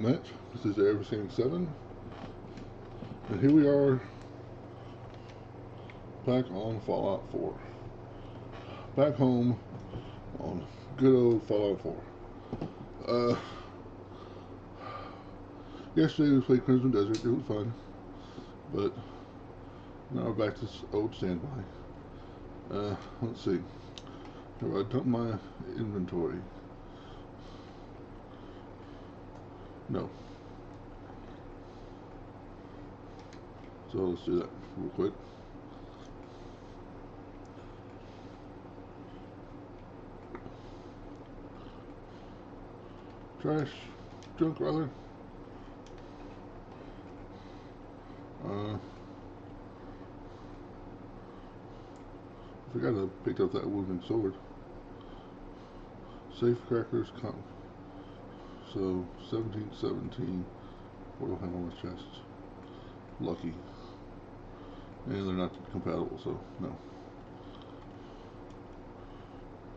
Match. This is Everything 7, and here we are back on Fallout 4. Back home on good old Fallout 4. Uh, Yesterday we played Crimson Desert. It was fun, but now we're back to this old standby. Let's see. Have I dumped my inventory? No. So let's do that real quick. Trash, junk rather. I forgot I picked up that wooden sword. Safe crackers, so 1717. What do I have on my chest? Lucky. And they're not compatible, so no.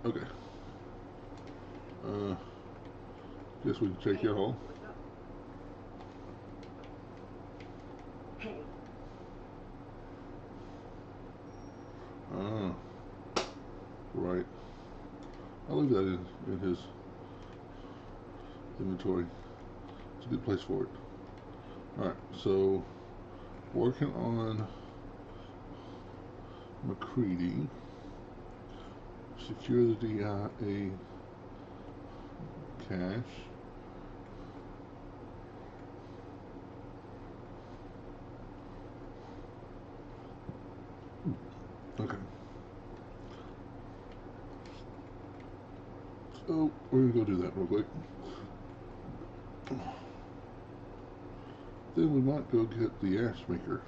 Okay. Guess we can check your haul. Ah, right. I'll leave that in his inventory. It's a good place for it. Alright, so working on McCready. Secure the DIA cache. Okay. So we're gonna go do that real quick. Then we might go get the ash maker.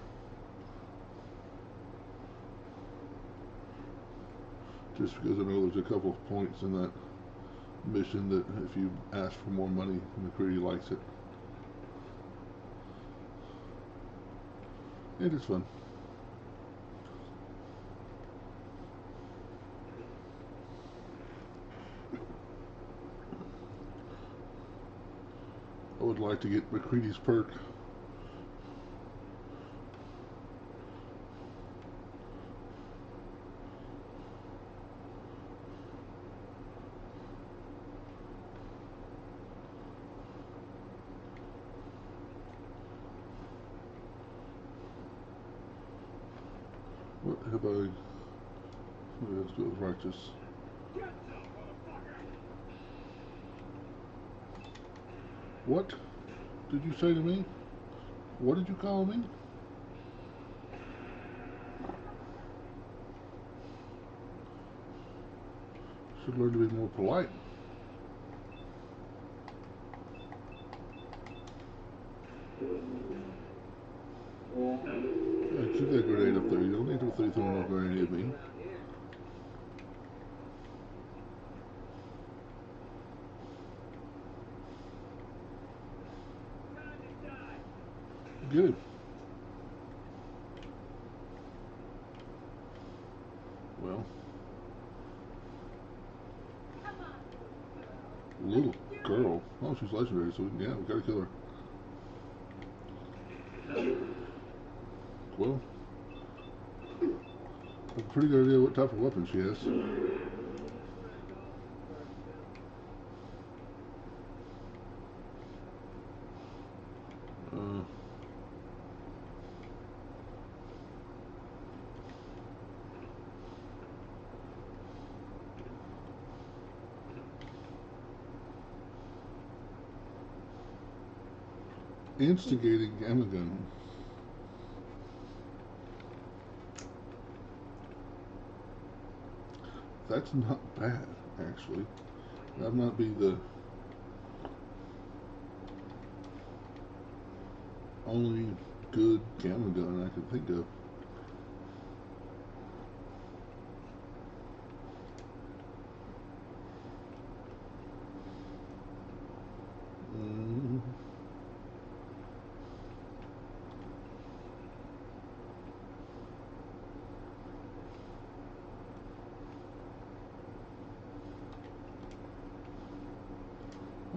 Just because I know there's a couple of points in that mission that if you ask for more money, McCready likes it. And it's fun. I would like to get McCready's perk. What have I? Let's go with righteous. What did you say to me? What did you call me? Should learn to be more polite. Yeah, keep that grenade up there. You don't need to be throwing a grenade at me. Good. Well, little girl. Oh, she's legendary, so yeah, we gotta kill her. Well, I have a pretty good idea what type of weapon she has. Uh, Instigating gamma gun. That's not bad, actually. That might be the only good gamma gun I can think of. Mm.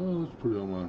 Oh, let's put it on my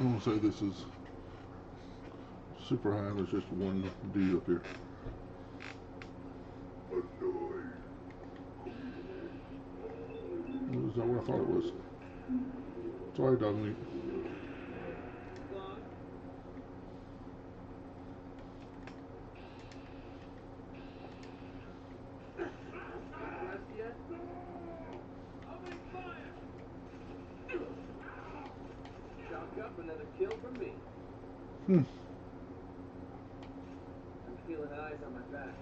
I won't say this is super high. There's just one dude up here. Well, is that what I thought it was? Sorry, dog meat. Another kill from me. Hmm. I'm feeling eyes on my back.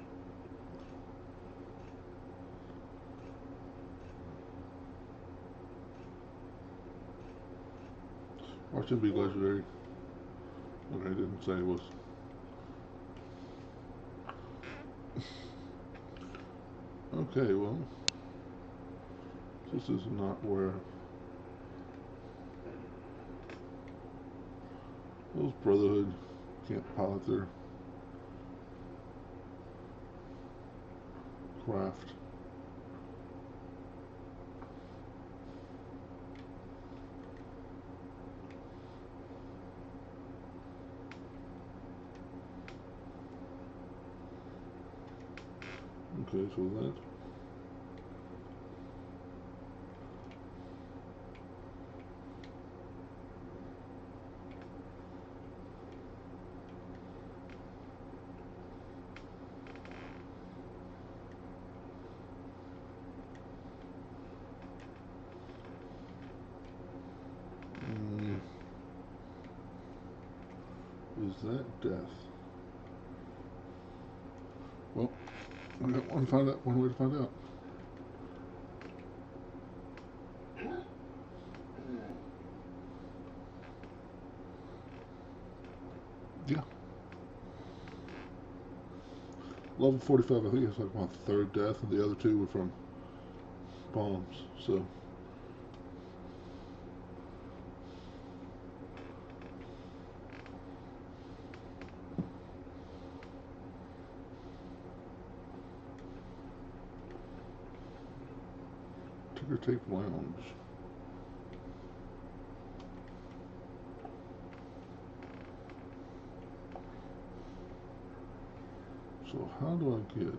Watch him be legendary. Okay, I didn't say it was. Okay, well, this is not where those Brotherhood can't pilot their craft. Okay, so that. Is that death? Well, I got one way to find out. Yeah. Level 45, I think it's like my third death, and the other two were from bombs, so. Ticker Tape Lounge. So how do I get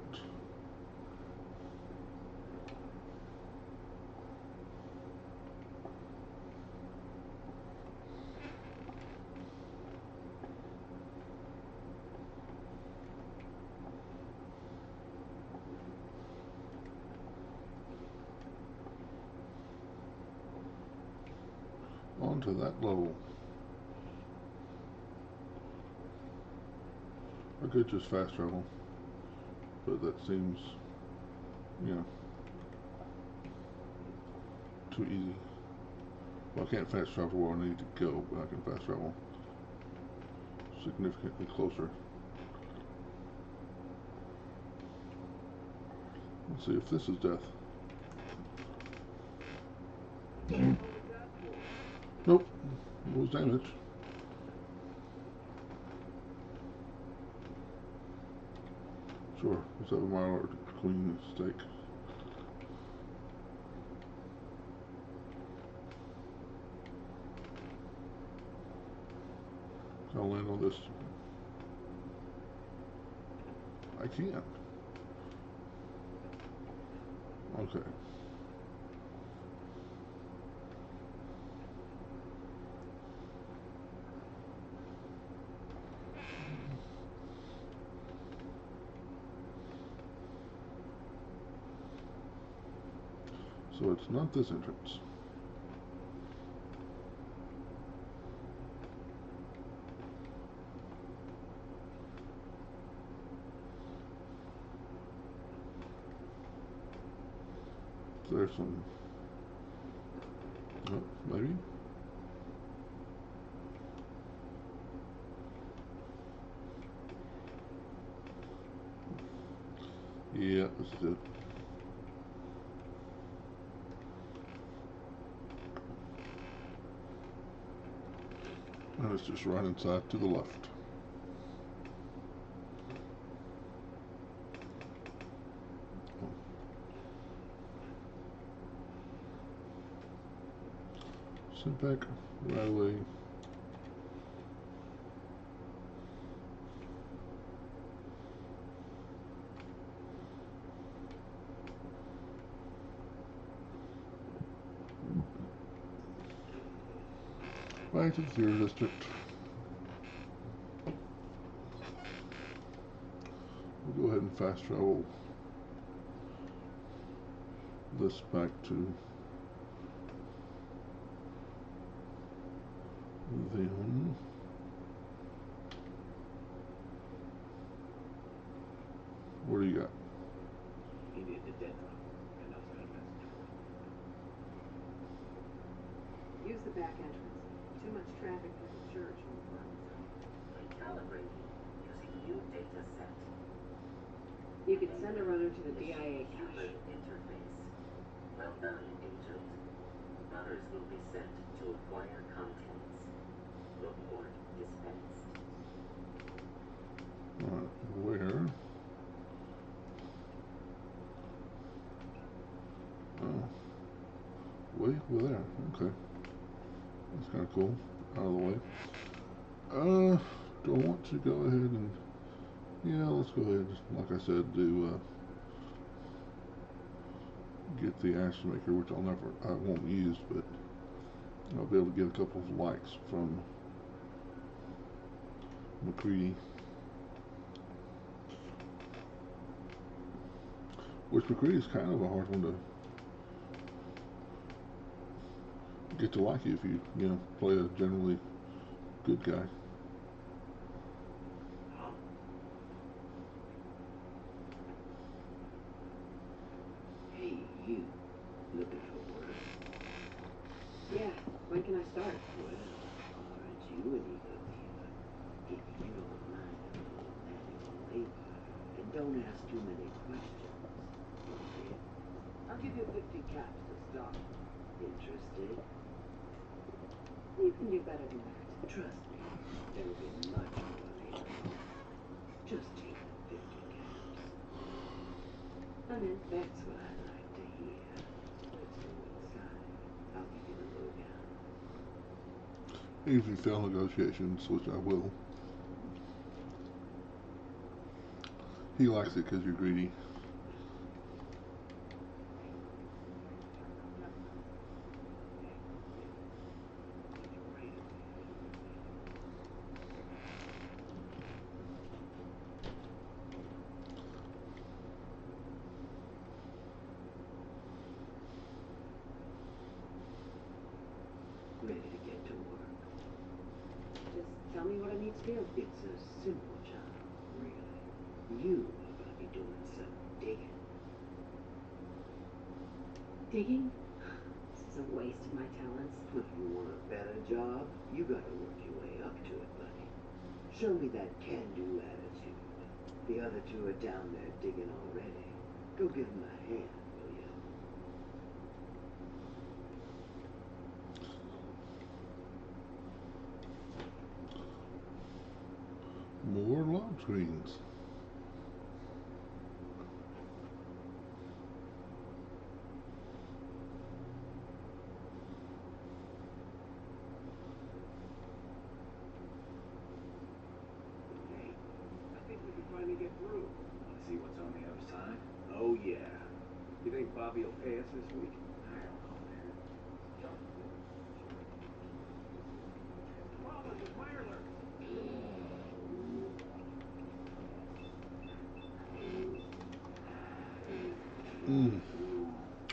onto that level? I could just fast travel, but that seems, you know, too easy. Well, I can't fast travel where I need to go, but I can fast travel significantly closer. Let's see if this is death. Nope, it was damage. Sure, let's have a mild queen stake. I'll land on this. I can. Okay. So it's not this entrance. There's some. Oh, maybe. Yeah, this is it. And it's just right inside to the left. Sit back right away. Back to the theater district. We'll go ahead and fast travel this back to them. What do you got? He needed a dead drop. And that's got a message. Use the back entrance. Too much traffic through the church when the work is out. Recalibrating using new data set. You could send a runner to the DIA cache. Human interface. Well done, Agent. Runners will be sent to acquire contents. Report dispensed. Alright, where? Oh. Way over there. Okay. That's kind of cool. Out of the way. Do I want to go ahead and... Yeah, let's go ahead, like I said, do get the action maker, which I won't use, but I'll be able to get a couple of likes from McCready. Which McCready's kind of a hard one to get to like you if you play a generally good guy. Hey, you. Looking for work? Yeah, when can I start? Well, aren't you an ego diva? If you don't mind a little manual labor, and don't ask too many questions, okay? I'll give you 50 caps to start. Interested? You can do better than that. Trust me, there'll be much more later on. Just take the 50 caps. I'm in. That's what I like to hear. Let's go inside. I'll give you the lowdown. If you fail negotiations, which I will. He likes it because you're greedy. Ready to get to work. Just tell me what I need to do. It's a simple job, really. You are going to be doing some digging. Digging? This is a waste of my talents. If you want a better job, you got to work your way up to it, buddy. Show me that can-do attitude. The other two are down there digging already. Go give them a hand, will you? More load screens. Hey, I think we can finally get through. Want to see what's on the other side? Oh, yeah. You think Bobby will pay us this week? I don't know, man. Problem with fire alert.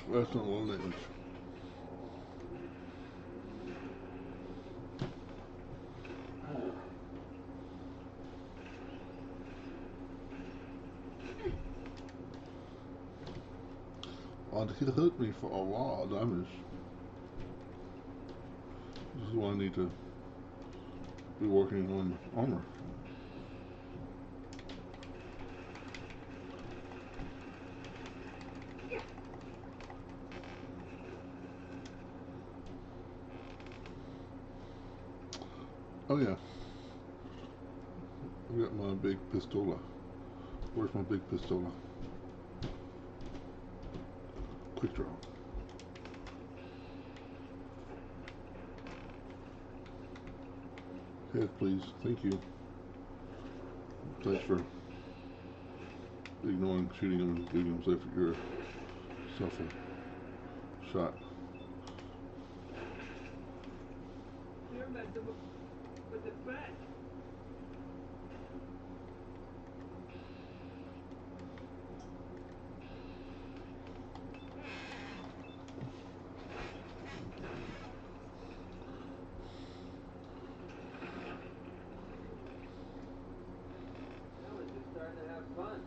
That's not a lot of damage. Oh, it hurt me for a lot of damage. This is why I need to be working on armor. Oh yeah, I've got my big pistola. Where's my big pistola? Quick draw. Head, please. Thank you. Thanks for ignoring shooting him and giving him yourself a shot. You're met them with the back. Now we're just starting to have fun.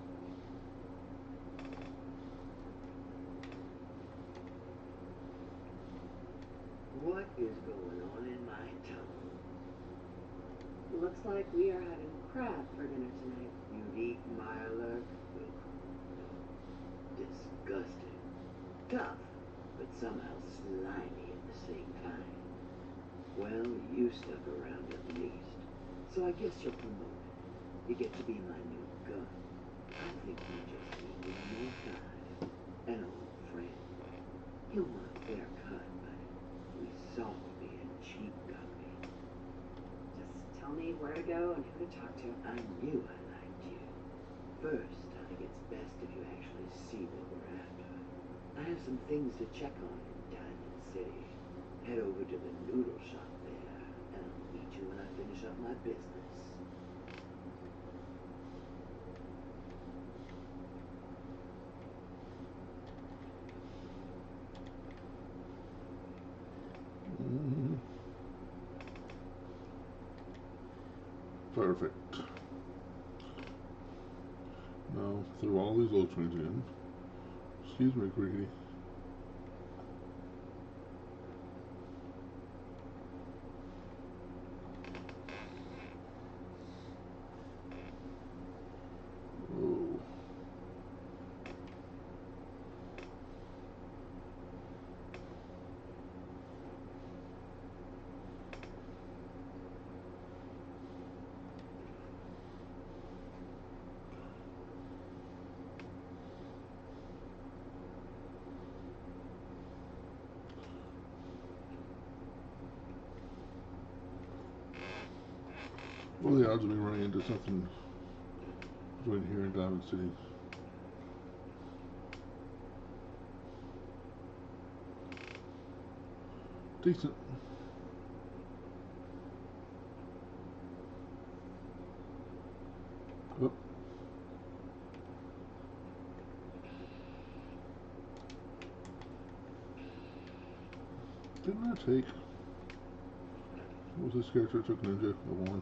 What is going on in my tongue? Looks like we are having crab for dinner tonight. You'd eat Myler? Disgusting. Tough, but somehow slimy at the same time. Well, you stuck around at least, so I guess you're promoted. You get to be my new gun. I think we just need one more guy. An old friend. He'll want a fair cut, but we saw being cheap got me. Just tell me where to go and who to talk to. I knew I liked you. First, I think it's best if you actually see what we're after. I have some things to check on in Diamond City. Head over to the noodle shop there, and I'll meet you when I finish up my business. Perfect. Now, through all these old trains again. Excuse me, Crickety. Whoa. What are the odds of me running into something between here and Diamond City? Decent. Oh. Didn't I take... What was this character took ninja? I won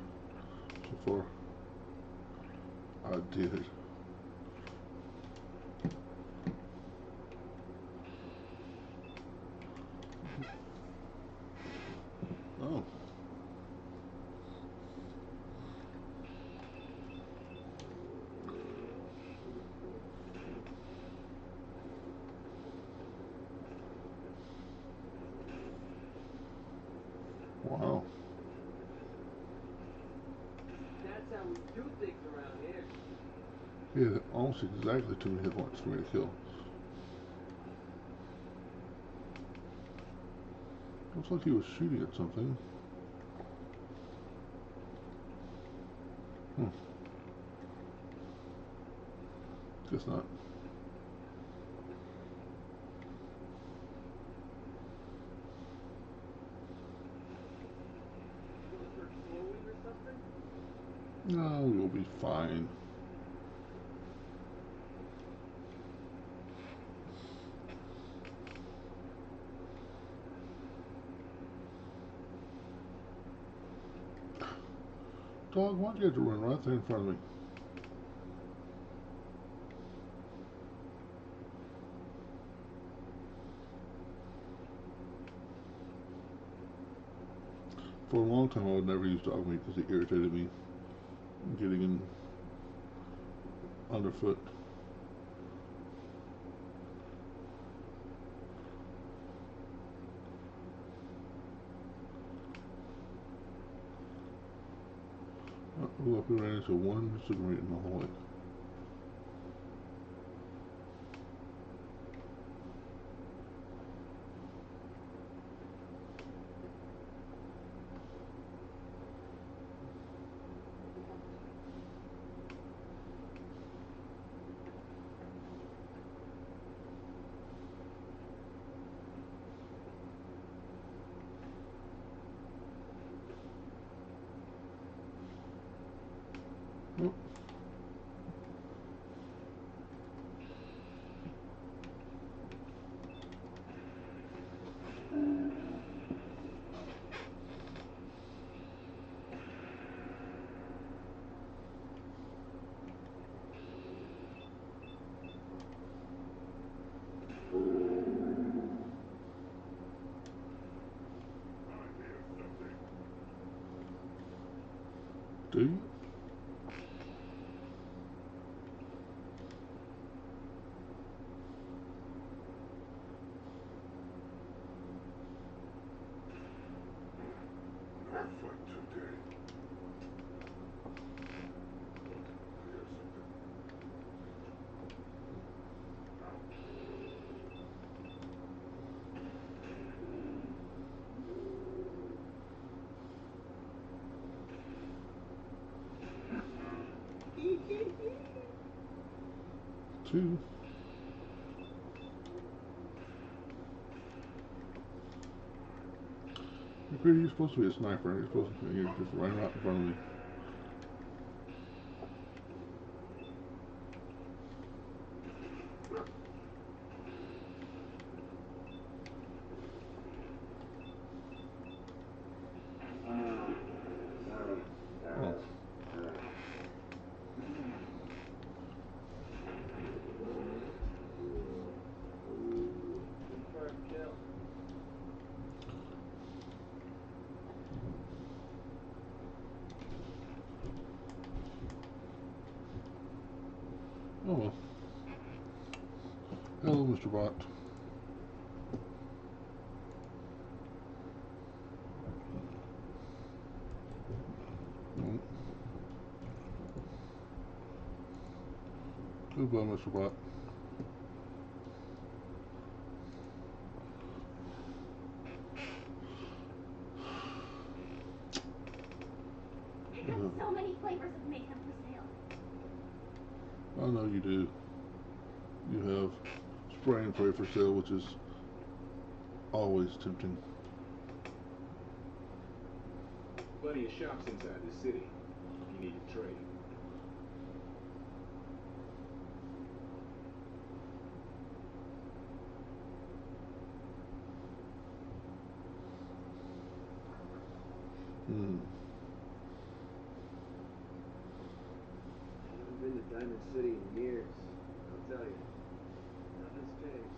so far. I did. Oh. Wow. That's how we do things around here. Yeah, almost exactly 2 hit points for me to kill. Looks like he was shooting at something. Guess not. You want to search slowly or something? No, you'll be fine. Dog, why'd you have to run right there in front of me? For a long time, I would never use dog meat because it irritated me getting in underfoot. Oh, look, we ran into one supermarket in the hallway. Do you? Fight today. I got something. 2. You're supposed to be a sniper. You're supposed to. You're just right in front of me. Oh well. Hello, Mr. Bot. Oh. Goodbye, Mr. Bot. I have so many flavors of mayhem for sale. I know you do. You have spray and pray for sale, which is always tempting. Plenty of shops inside the city if you need to trade. Hmm. I haven't been to Diamond City in years. I'll tell you, nothing's changed.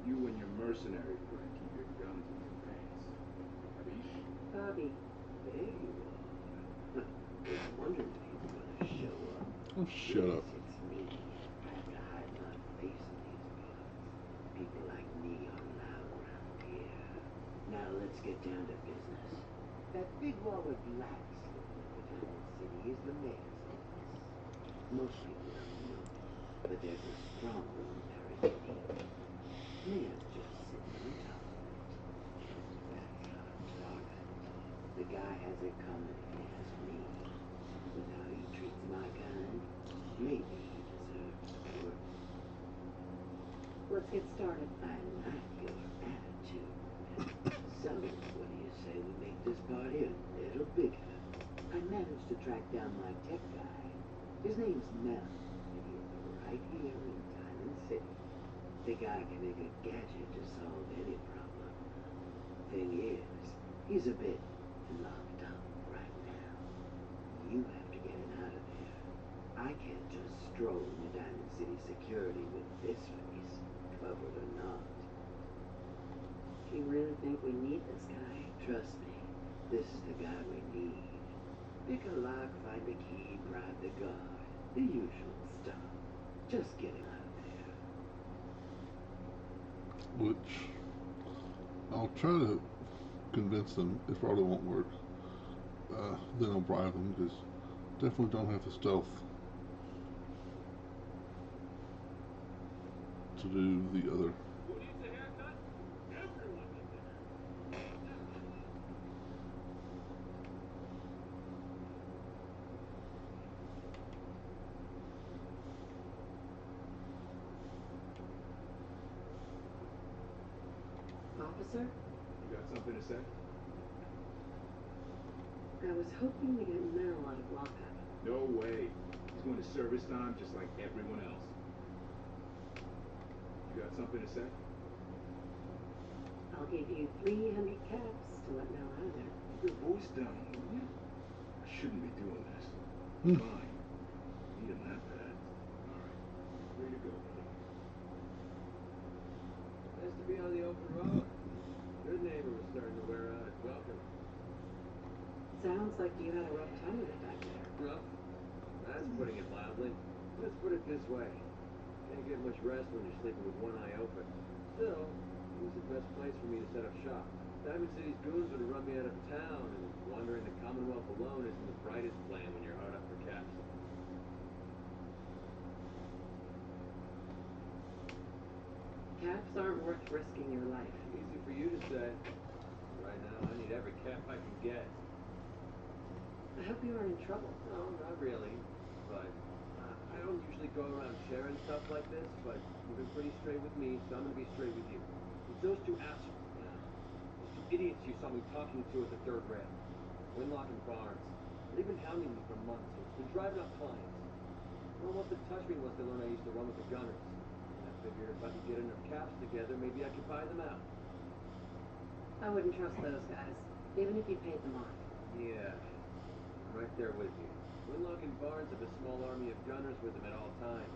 You and your mercenary friend keep your guns in your pants. Capiche? Bobby. There you are. Was wondering if you were going to show up. Oh, shut up. Yes, it's me. I have to hide my face in these parts. People like me are loud around here. Now let's get down to business. That big wall of black sitting over Diamond City is the mayor's office. Most people don't know, but there's a strong room buried beneath. Mayor's just sitting on top of it. That's our target. The guy has it coming if he has me. With how he treats my kind, maybe he deserves worse. Let's get started. I like your attitude. So, what do you say we make this party a little bigger? I managed to track down my tech guy. His name's Mel, and he's right here in Diamond City. The guy can make a gadget to solve any problem. Thing is, he's a bit locked up right now. You have to get him out of there. I can't just stroll into Diamond City security with this face, covered or not. Do you really think we need this guy? Trust me, this is the guy we need. Pick a lock, find the key, bribe the guard. The usual stuff. Just get him out of there. Which I'll try to convince them. It probably won't work. Then I'll bribe them because definitely don't have the stealth to do the other. Who needs a haircut? Everyone needs a haircut. Officer, You got something to say? I was hoping to get Mel out of lockup. No way. He's going to service time just like everyone else. You got something to say? I'll give you 300 caps to let Mel out of there. Keep your voice down, will you? I shouldn't be doing this. Hmm. Fine. Me and that bad. Alright. Way to go, buddy. road. Good neighbor was starting to wear out his welcome. Sounds like you had a rough time of it back there. Rough? That's putting it mildly. Let's put it this way. Can't get much rest when you're sleeping with one eye open. Still, it was the best place for me to set up shop. Diamond City's goons would have run me out of town, and wandering the Commonwealth alone isn't the brightest plan when you're hard up for caps. Caps aren't worth risking your life. Easy for you to say. Right now, I need every cap I can get. I hope you aren't in trouble. No, not really. But I don't usually go around sharing stuff like this, but you've been pretty straight with me, so I'm gonna be straight with you. It's those two assholes, those two idiots you saw me talking to at the third rail. Winlock and Barnes. They've been hounding me for months, and it's been driving up clients. They don't want to touch me once they learn I used to run with the gunners. And I figured if I could get enough caps together, maybe I could buy them out. I wouldn't trust those guys, even if you paid them off. Yeah, I'm right there with you. Winlock and Barnes have a small army of gunners with them at all times.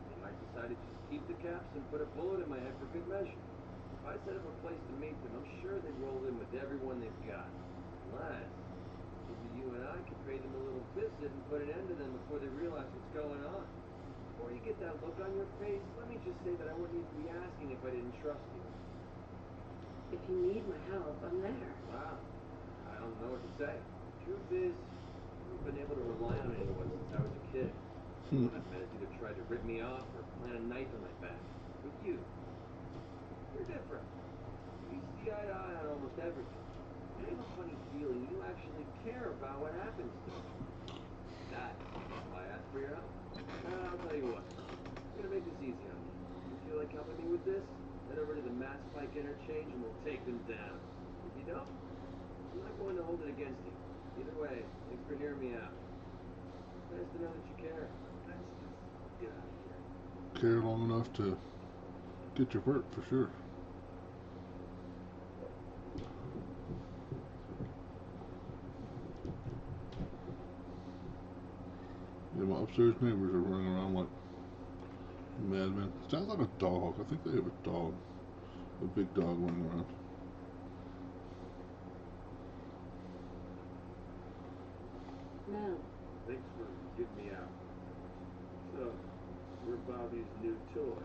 They might decide to just keep the caps and put a bullet in my head for good measure. If I set up a place to meet them, I'm sure they'd roll in with everyone they've got. Unless, maybe you and I could pay them a little visit and put an end to them before they realize what's going on. Before you get that look on your face, let me just say that I wouldn't even be asking if I didn't trust you. If you need my help, I'm there. Wow. I don't know what to say. Truth is, I haven't been able to rely on anyone since I was a kid. Everyone I've met has either tried to rip me off or plant a knife in my back. With you, you're different. We see eye to eye on almost everything. I have a funny feeling you actually care about what happens to me. That's why I asked for your help. I'll tell you what. I'm gonna make this easy on you. You feel like helping me with this? Head over to the Mass Pike interchange and we'll take them down. If you don't, I'm not going to hold it against you. Either way, thanks for hearing me out. Nice to know that you care. Let's just get out of here. Care long enough to get your vert for sure. Yeah, my upstairs neighbors are running around like madmen. Sounds like a dog. I think they have a dog. A big dog running around. No. Thanks for getting me out. So, we're Bobby's new toy.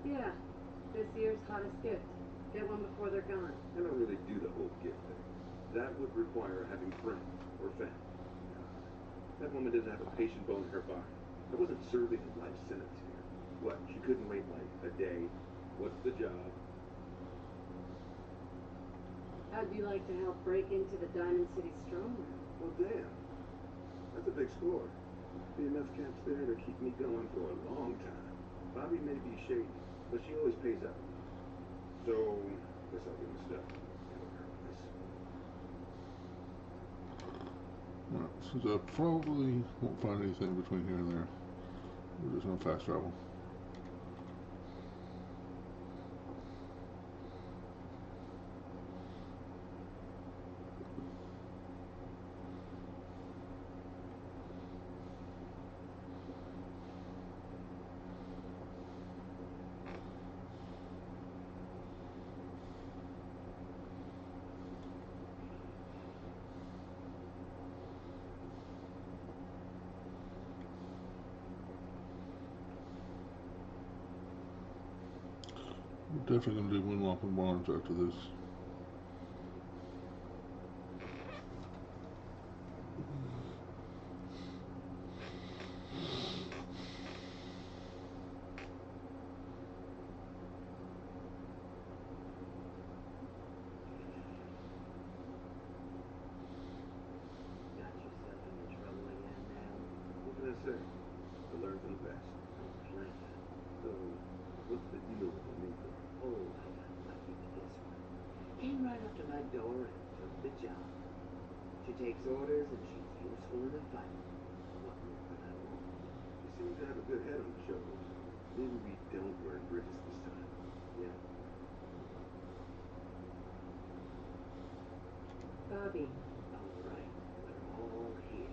Yeah, this year's hottest gift. Get one before they're gone. I don't really do the whole gift thing. That would require having friends or family. That woman doesn't have a patient bone in her body. I wasn't serving a life sentence here. What, she couldn't wait like a day? What's the job? How'd you like to help break into the Diamond City strong room? Well, damn. That's a big score. Be enough caps there to keep me going for a long time. Bobby may be shady, but she always pays up. So, guess I'll get my stuff. Alright, since I probably won't find anything between here and there, we're just gonna fast travel. We're definitely gonna do Winlock and Barnes after this. Got yourself into trouble again now? What can I say? I learned from the best. Plan. So, what's the deal with the new girl? Oh, I got lucky with this one. Came right up to my door and took the job. She takes orders and she's useful in a fight. What more could I want? You seem to have a good head on the shoulders. Maybe we don't burn bridges this time. Yeah. Bobby. All right, we're all here.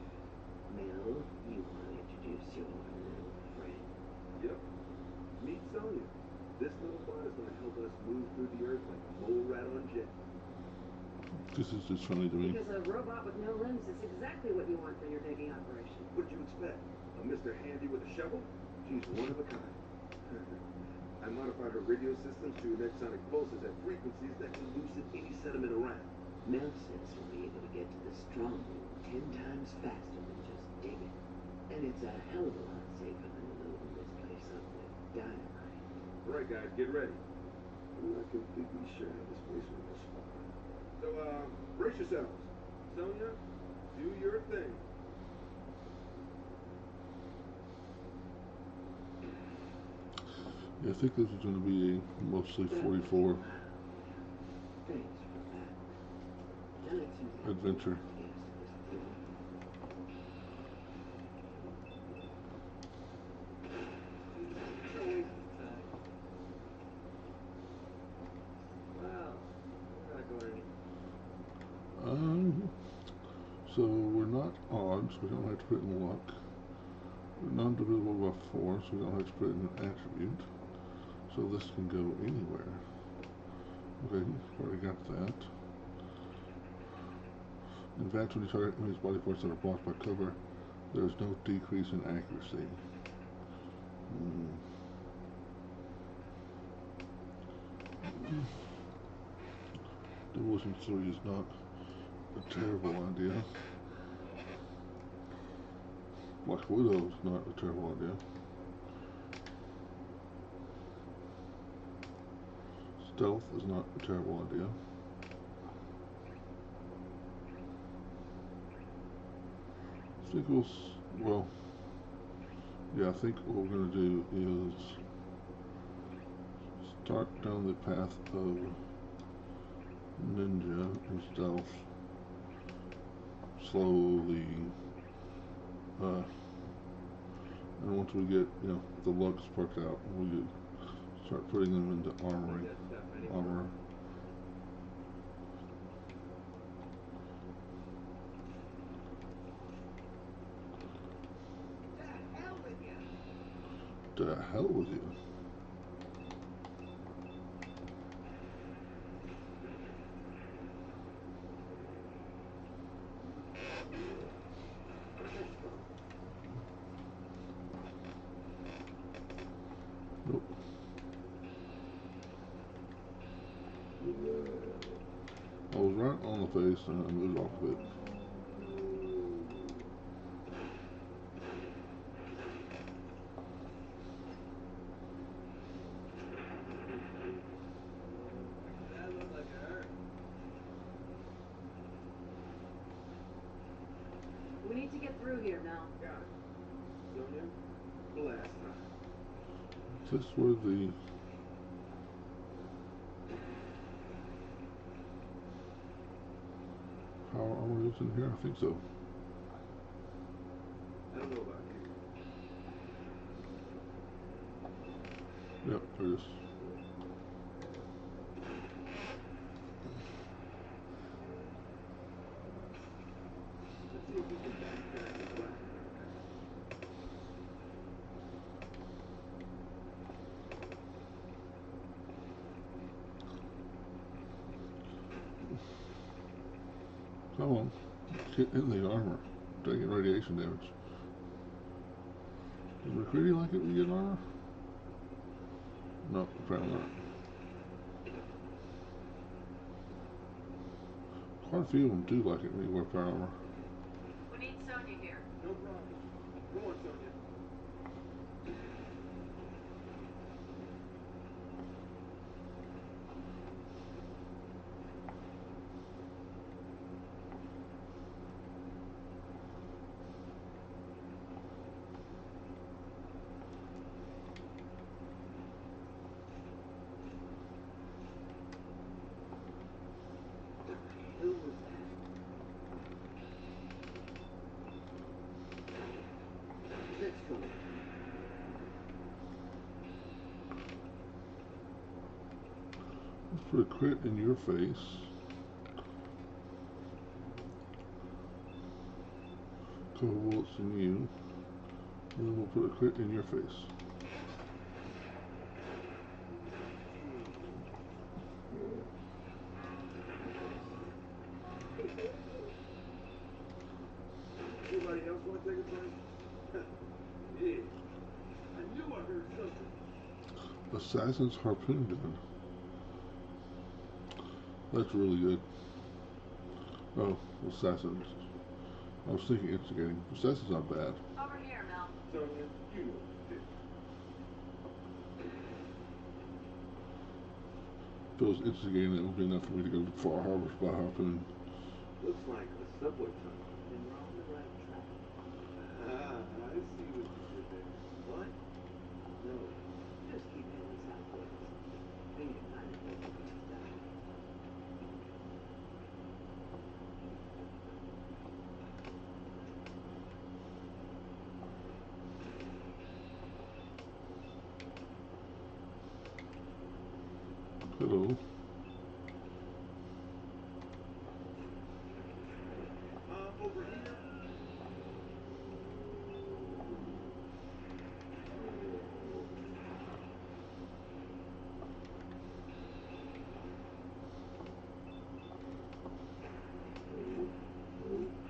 Mel, you want to introduce your little friend? Yep. Meet Sonia. This little bot is going to help help us move through the earth like a mole rat on jet. This is just funny to me. Because a robot with no limbs is exactly what you want for your digging operation. What'd you expect? A Mr. Handy with a shovel? She's one of a kind. I modified her radio systems to emit sonic pulses at frequencies that can loosen any sediment around. Nonsense will be able to get to the strong room 10 times faster than just digging. And it's a hell of a lot safer than loading this place up with dynamite. All right, guys, get ready. I'm not completely sure how this place will respond. So, brace yourselves. Sonia, do your thing. Yeah, I think this is going to be a mostly 44 Thanks for that. Now let's use that adventure. to get us to this floor. No waste of time. Well, we're not going any. So we're not odd, so we don't have to put in luck. We're non-divisible by 4, so we don't have to put in an attribute. So this can go anywhere. Okay, already got that. Advance when you target enemy's body parts that are blocked by cover. There is no decrease in accuracy. Demolition 3 is not a terrible idea. Black Widow is not a terrible idea. Stealth is not a terrible idea. I think well, yeah, I think what we're going to do is start down the path of ninja and stealth slowly, and once we get, the lugs worked out, we start putting them into armor. To hell with you. Nope. I was right on the face and I moved off of it. That looked like it hurt. We need to get through here, Mel. Got it. Sonia, blast time. Is this where the power armor is in here? I think so. I don't know about you. Yep, there it is. Let's see if we can backtrack the black. Come on. Get in the armor. Taking radiation damage. Does McCready like it when you get armor? No, apparently not. Quite a few of them do like it when you wear power armor. We need Sonya here. No problem. Come on, Sonia. Who was that? Let's go. Let's put a crit in your face. Couple bullets in you. And then we'll put a crit in your face. Anybody else want to take a turn? Yeah. I knew I heard something. Assassin's harpoon gun. That's really good. Oh, assassins. I was thinking instigating. Assassin's not bad. Over here, Mel. Sonya, you know what to do. If it was instigating, it would be enough for me to go to Far Harbor by harpoon. Looks like a subway tunnel. Then we're on the right track. Ah, I see what you did there. What? No. Just keep heading southwest. I need to find a place to put you down. Hello. Over here.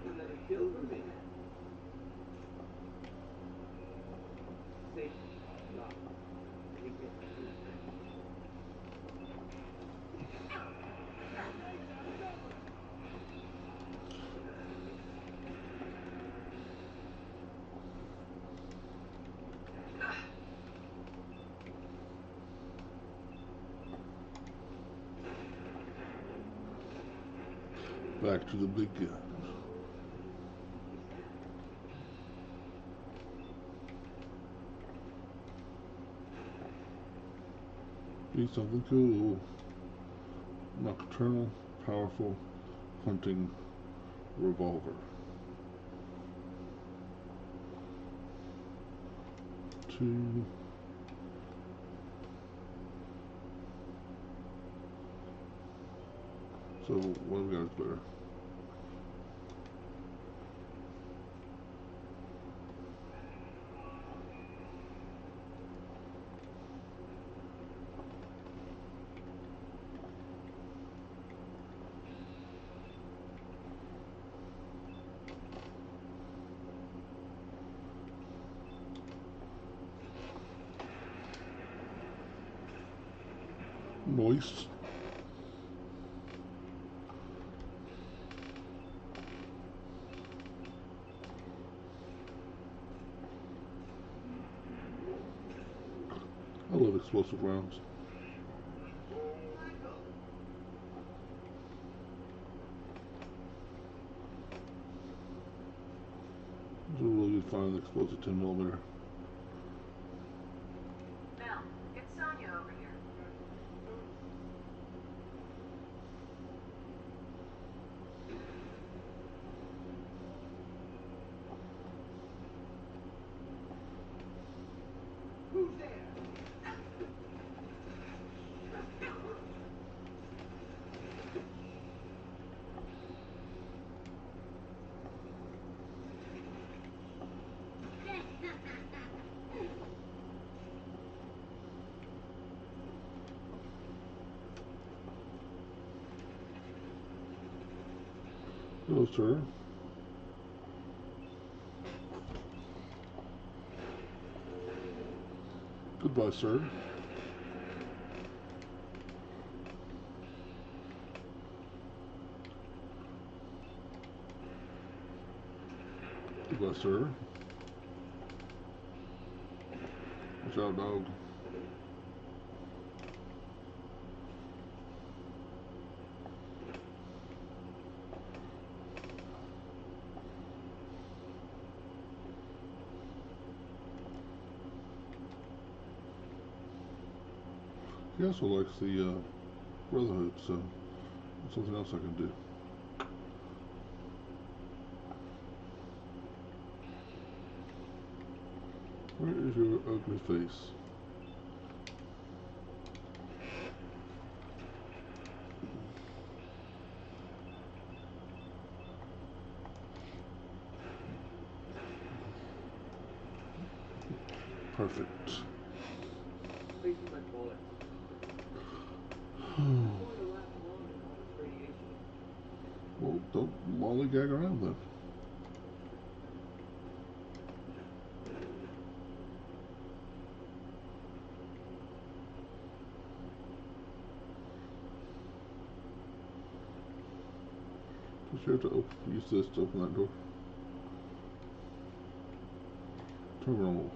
Another kill for me. Safe. Lock. Take it. Back to the big guns. Be something cool. Nocturnal, powerful, hunting revolver. 2. So one of the guys better. Moist. I love explosive rounds. It's a really good find, the explosive 10mm. Mel, it's Sonya over here. Who's there? Hello, sir. Goodbye, sir. Goodbye, sir. Watch out, dog. He also likes the Brotherhood, so that's something else I can do. Where is your ugly face? Perfect. Facing my bullet. Not going to last long in all this radiation. Well, don't lollygag around then. sure to use this to open that door. Terminal.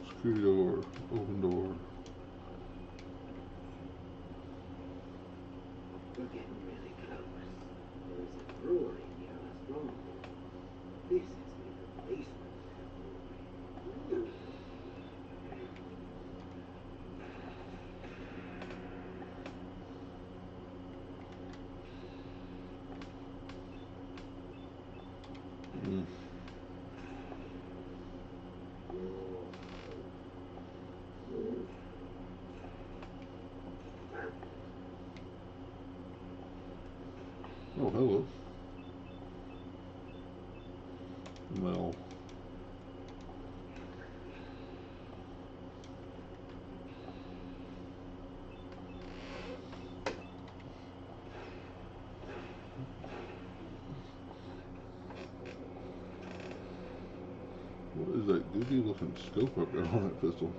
Security door. Open door. We're getting really close. There was a brewery near our stronghold. This has been the basement of that brewery. Mm. Oh, hello. Mel. What is that goofy looking scope up there on that pistol?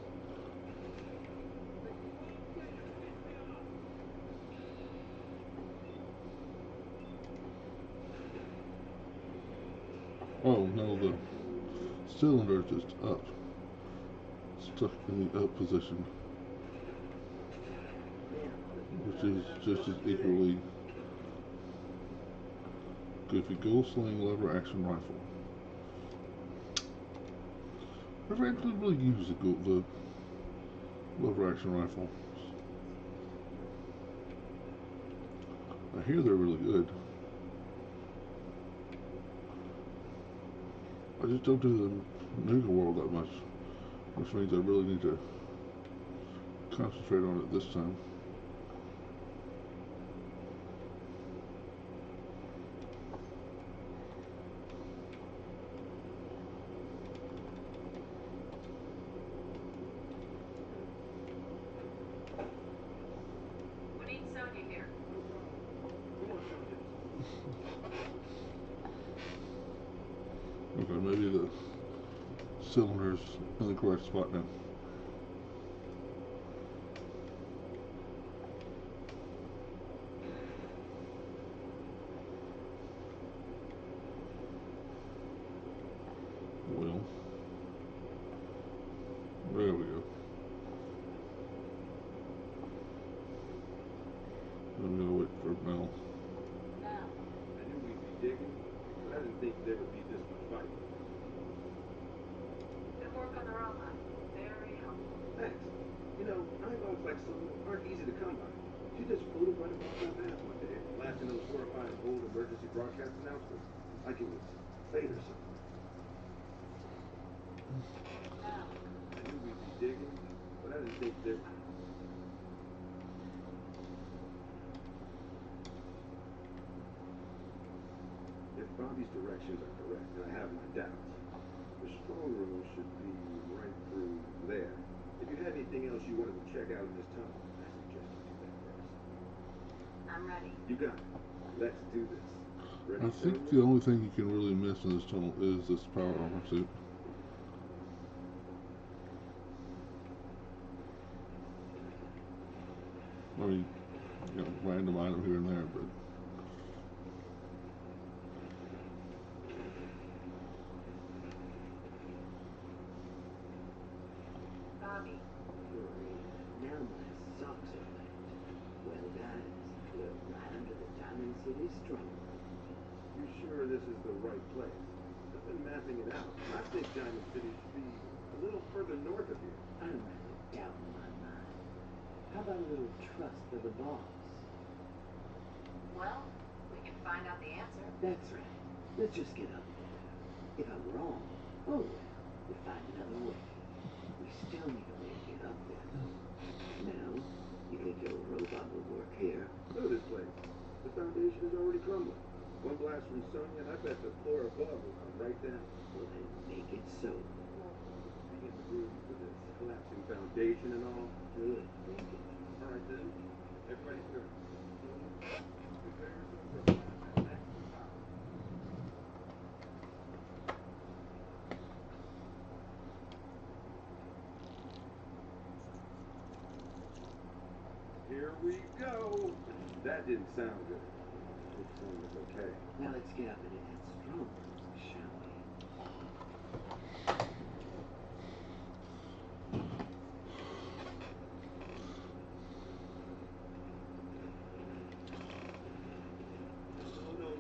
Oh no, the cylinder is just up. Stuck in the up position. Which is just as equally goofy. Gold sling lever action rifle. Never actually really used the lever action rifle. I hear they're really good. I just don't do the Nuka World that much, which means I really need to concentrate on it this time. We need Sonya here. Okay, maybe the cylinder's in the correct spot now. Well, there we go. I'm gonna wait for Mel. Now, I knew we'd be digging, but I didn't think there would be this much fighting. good work on the robot. Very helpful. Thanks. You know, eyeballs like Sonya aren't easy to come by. She just floated right across my path one day, blasting those horrifying old emergency broadcast announcements. Like it was fate or something. Now, I knew we'd be digging, but I didn't think there. If Bobby's directions are correct, and I have my doubts, the strong room should be right through there. If you had anything else you wanted to check out in this tunnel, I suggest you do that first. I'm ready. You got it. Let's do this. Ready, I think Sonya? the only thing you can really miss in this tunnel is this power armor suit. I mean, you know, random item here and there, but Bobby, Great. Now my socks are wet. Well, guys, we're right under the Diamond City stronghold. You sure this is the right place? I've been mapping it out. I think Diamond City should be a little further north of here. I'm having doubt in my mind. How about a little trust for the boss? well, we can find out the answer. That's right. Let's just get up there. If I'm wrong, oh well, we'll find another way. We still need a way to get up there, though. Now, you think your robot will work here? Look at this place. The foundation is already crumbling. One blast from Sonya, and I bet the floor above will come right down. Well, then make it so. Be in the room for this collapsing foundation and all. Good thinking. All right then. Everybody clear. Sonya, prepare yourself for a blast at maximum power. Here we go. That didn't sound good. This phone was okay. Now let's get up into that strong room, shall we?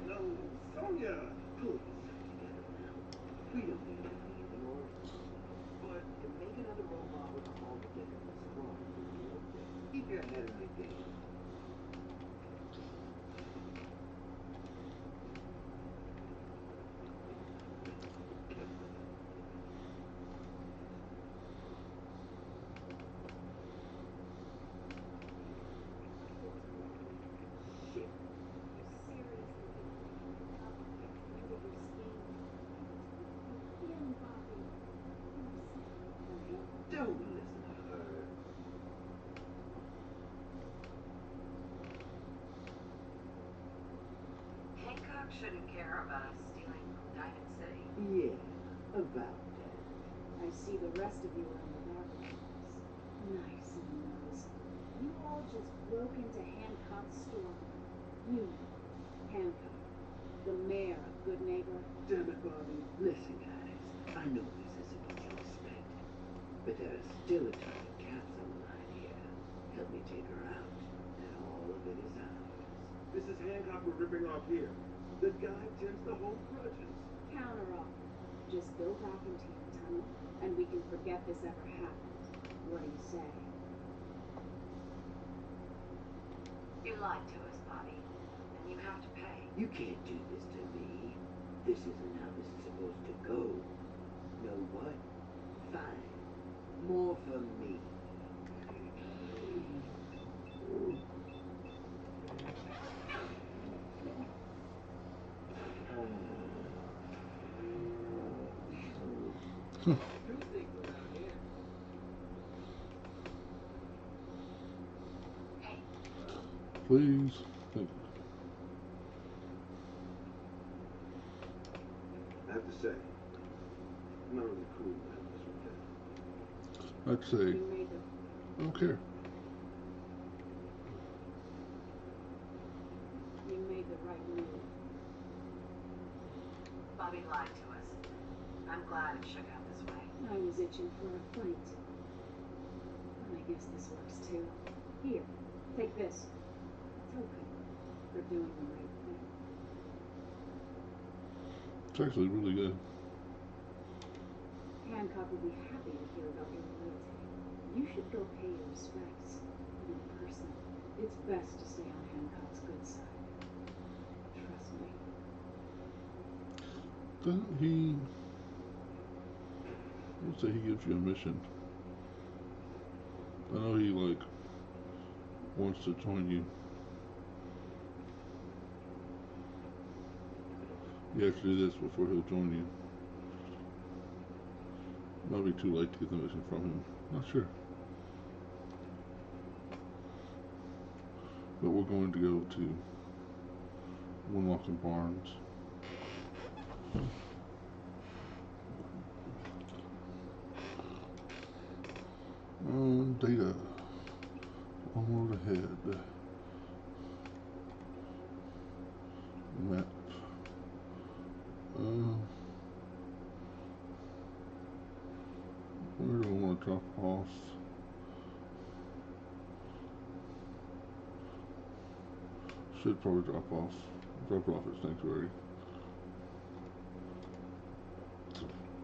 No, Sonia! Pull yourself together now. We don't need to be anymore. But To make another robot with a altogether strong deal, keep your head in the game. shit. Don't listen to her. Hancock shouldn't care about us stealing from Diamond City. Yeah, about that. I see the rest of you are in the background. Nice in the nose. You all just broke into Hancock's store. You, Hancock, the mayor of Good Neighbor. Damn it, Bobby. Listen, guys. I know this isn't what you expected, but there is still a ton of cats on the line here. Help me take her out, and all of it is ours. This is Hancock we're ripping off here. The guy tends to hold grudges. Counter offer. Just go back into your tunnel, and we can forget this ever happened. What do you say? You lied to us, Bobby, and you have to pay. You can't do this to me. This isn't how this is supposed to go. Know what? Fine. More for me. Hey, Please. Thank I have to say, I'm not really cool with this weekend. you. I'd say, you made the I don't care. You made the right move. Bobby lied to us. I'm glad it shook out this way. I was itching for a fight. I guess this works too. Here, take this. Token for doing the right thing. It's actually really good. Hancock will be happy to hear about your loyalty. You should go pay your respects in person. It's best to stay on Hancock's good side. Trust me. Doesn't he? Let's say he gives you a mission. I know he like wants to join you. You have to do this before he'll join you. Might be too late to get the mission from him. Not sure. But we're going to go to Winlock and Barnes. Data. One road ahead. Map. Where do I want to drop off? Should probably drop it off at Sanctuary.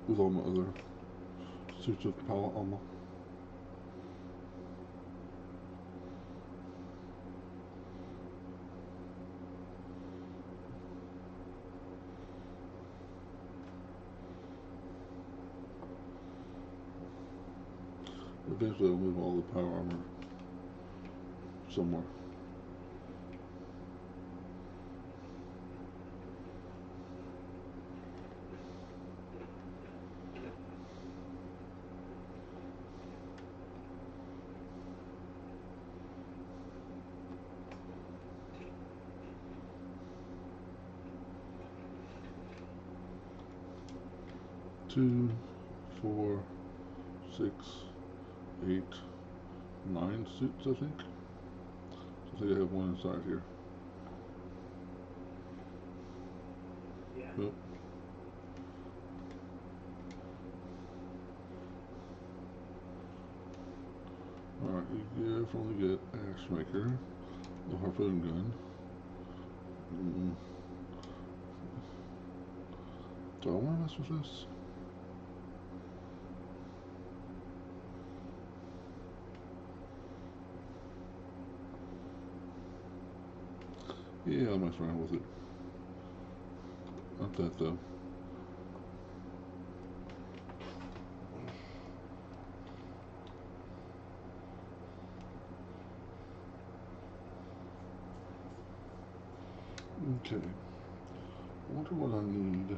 With all my other suits of power armor. Eventually I'll move all the power armor somewhere. Two, 4, 6, 8, 9 suits, I think. I think I have one inside here. Yep. Alright, you definitely get Axe Maker, the harpoon gun. Do I want to mess with this? Yeah, I'll mess around with it. Not that though. Okay. I wonder what I need.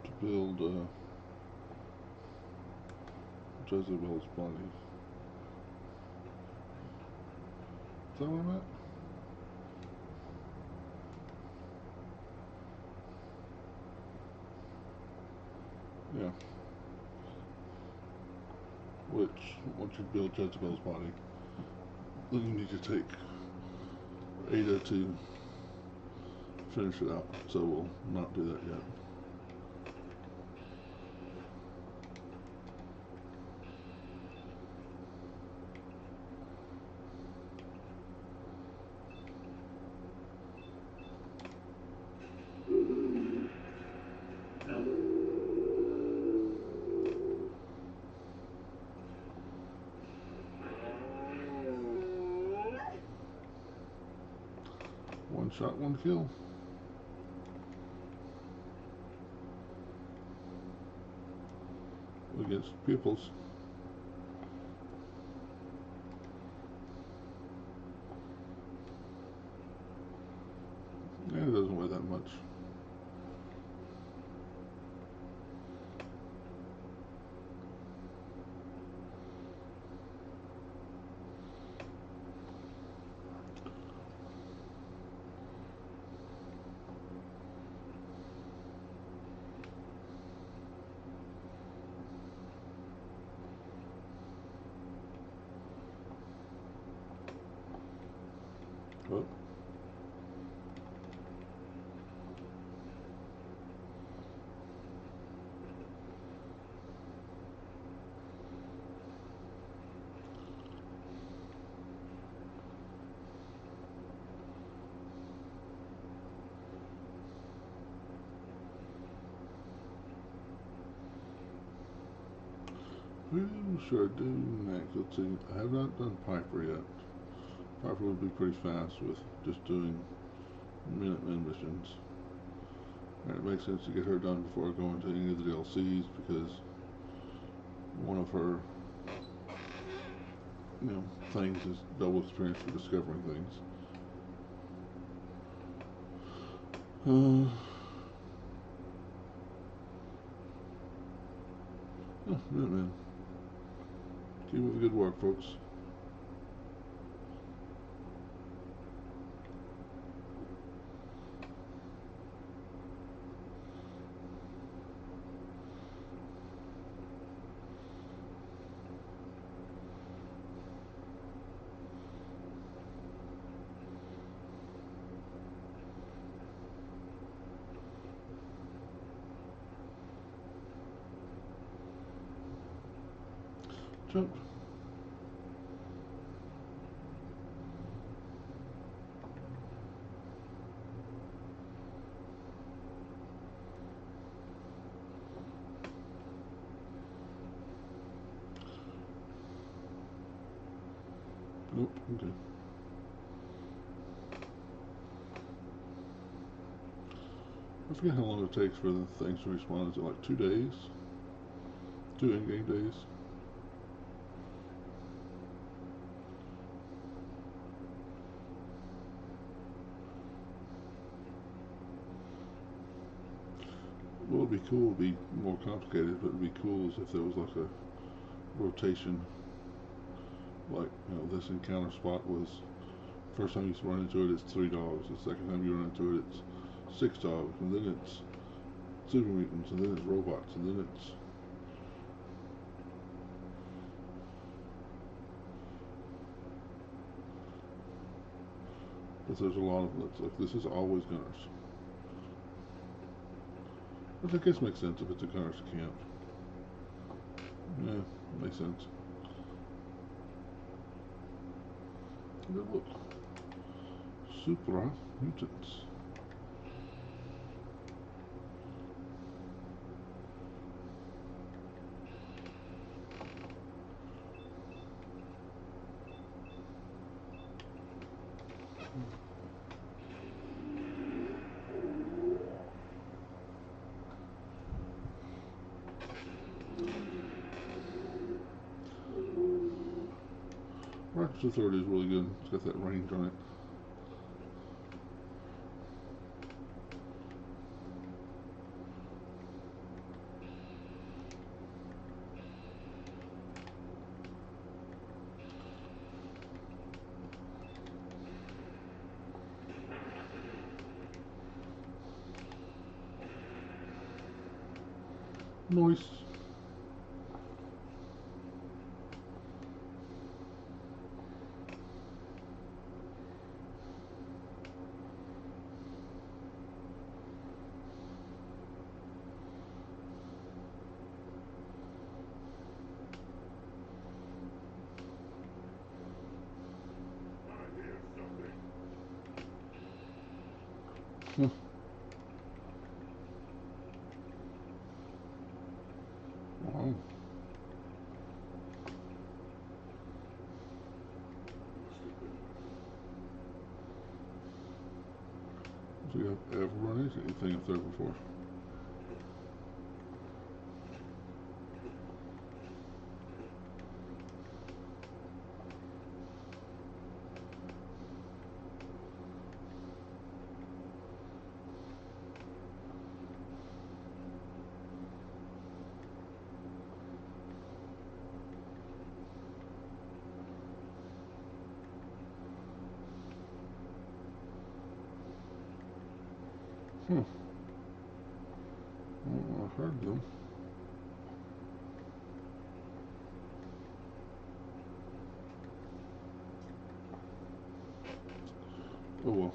To build Jezebel's body. Is that where I'm at? Yeah. Which, once you build Jezebel's body, then you need to take Ada to finish it out. So we'll not do that yet. One shot, one kill. Against pupils. And it doesn't weigh that much. Oh. Who should I do next? Let's see. I have not done Piper yet. Piper would be pretty fast with just doing Minutemen missions. And it makes sense to get her done before I go into any of the DLCs because one of her, things is double experience for discovering things. Oh, Minutemen. Keep up the good work, folks. Jump. Nope, okay. I forget how long it takes for the things to respawn. Is it like 2 days? 2 in-game days? What would be cool would be more complicated, but it would be cool is if there was like a rotation. Like, this encounter spot was, first time you run into it, it's $3. The second time you run into it, it's $6. And then it's super mutants, and then it's robots, and then it's but there's a lot of them that's like this is always Gunners. Which I guess makes sense if it's a Gunners camp. Yeah, makes sense. But look, supra mutants. Rocket's Authority is really good. It's got that range on it. Noise. Huh. Wow. So you have ever run into anything up there before? Huh. Well, I heard them. Oh well.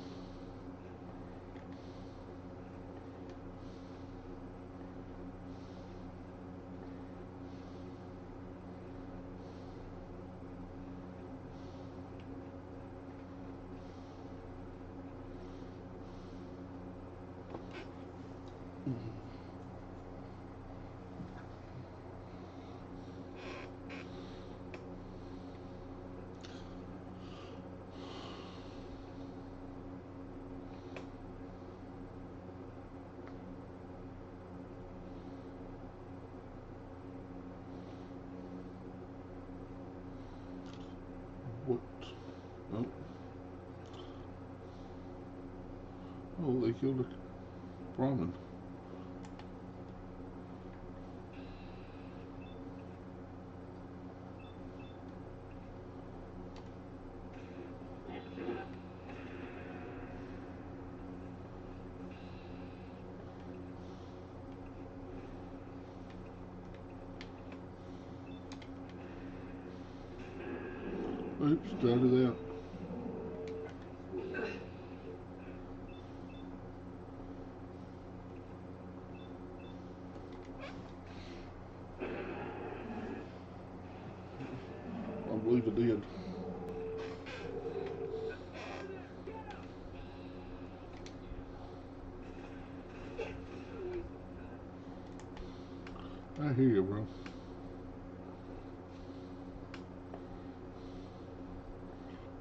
What? Oh. Oh, they killed a Brahmin. Oops, started that. I believe it did. I hear you, bro.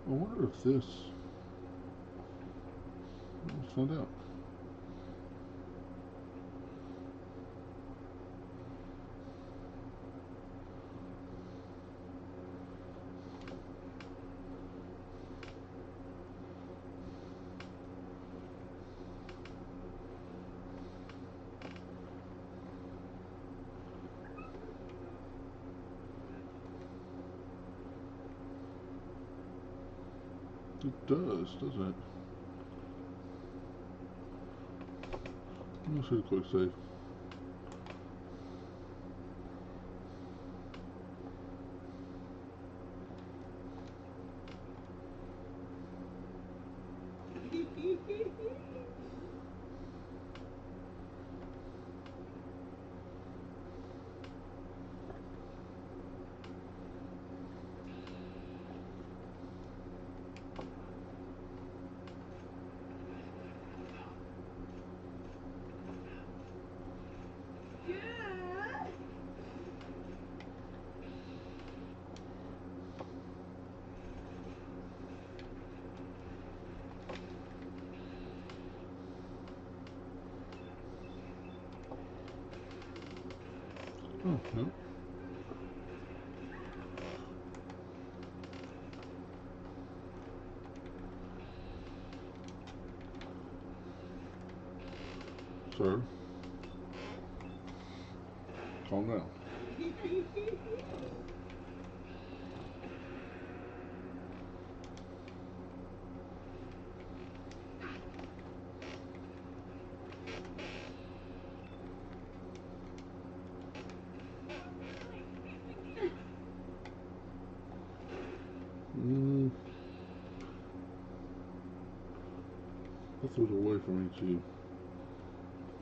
I wonder if this. Let's find out. It does, doesn't it? Let's hit a quick save. Oh, no. Sir, calm down. If there's a way for me to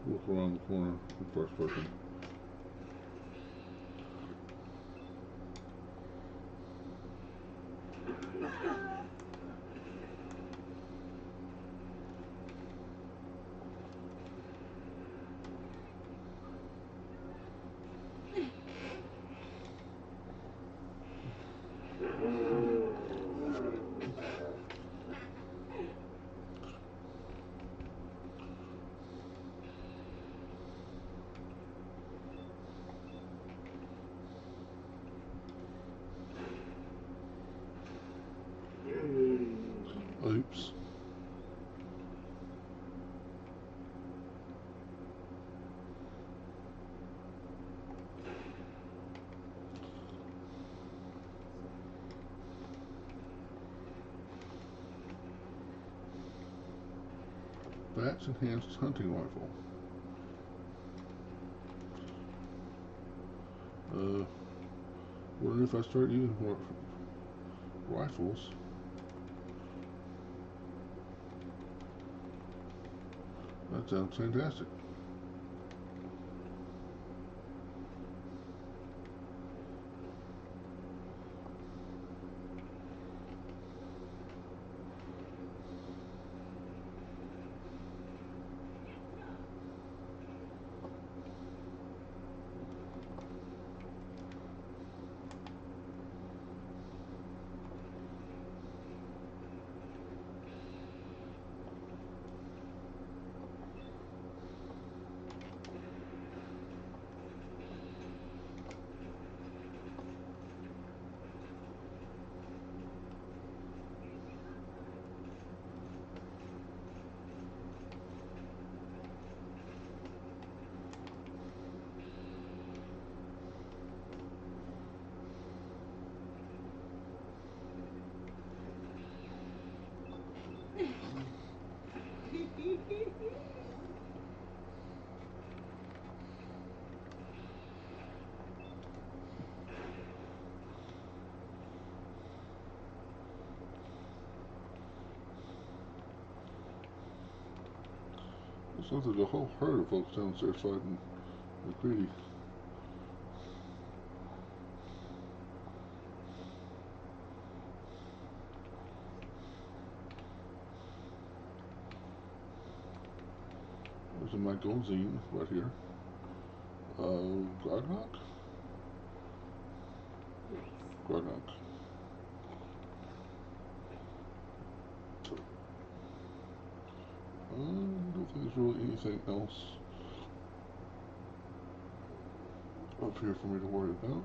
look around the corner in first person. Oops. That's enhanced hunting rifle. Wonder if I start using more rifles. That sounds fantastic. Looks like there's a whole herd of folks downstairs fighting McCready. There's a magazine right here. Grognock? Grognock. I don't think there's really anything else up here for me to worry about.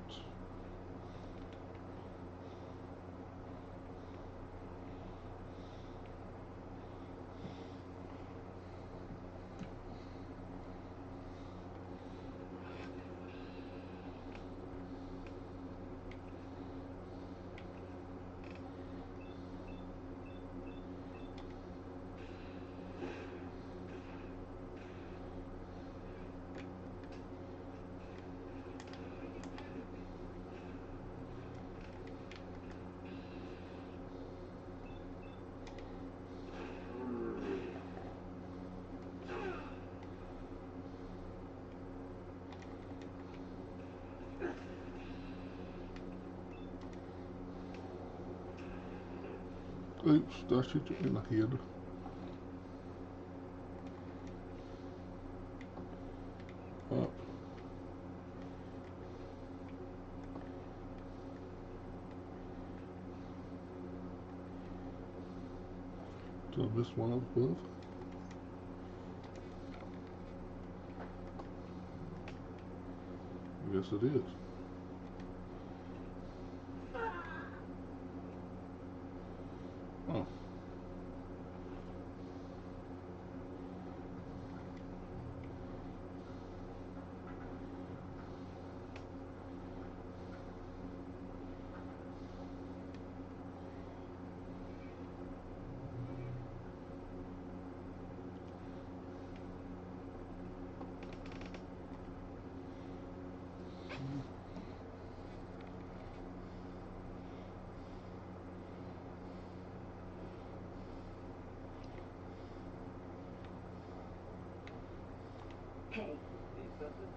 Oops, did I shoot you in the head? Up. Did I miss one up above? guess it is. Oh. Hey. Need something?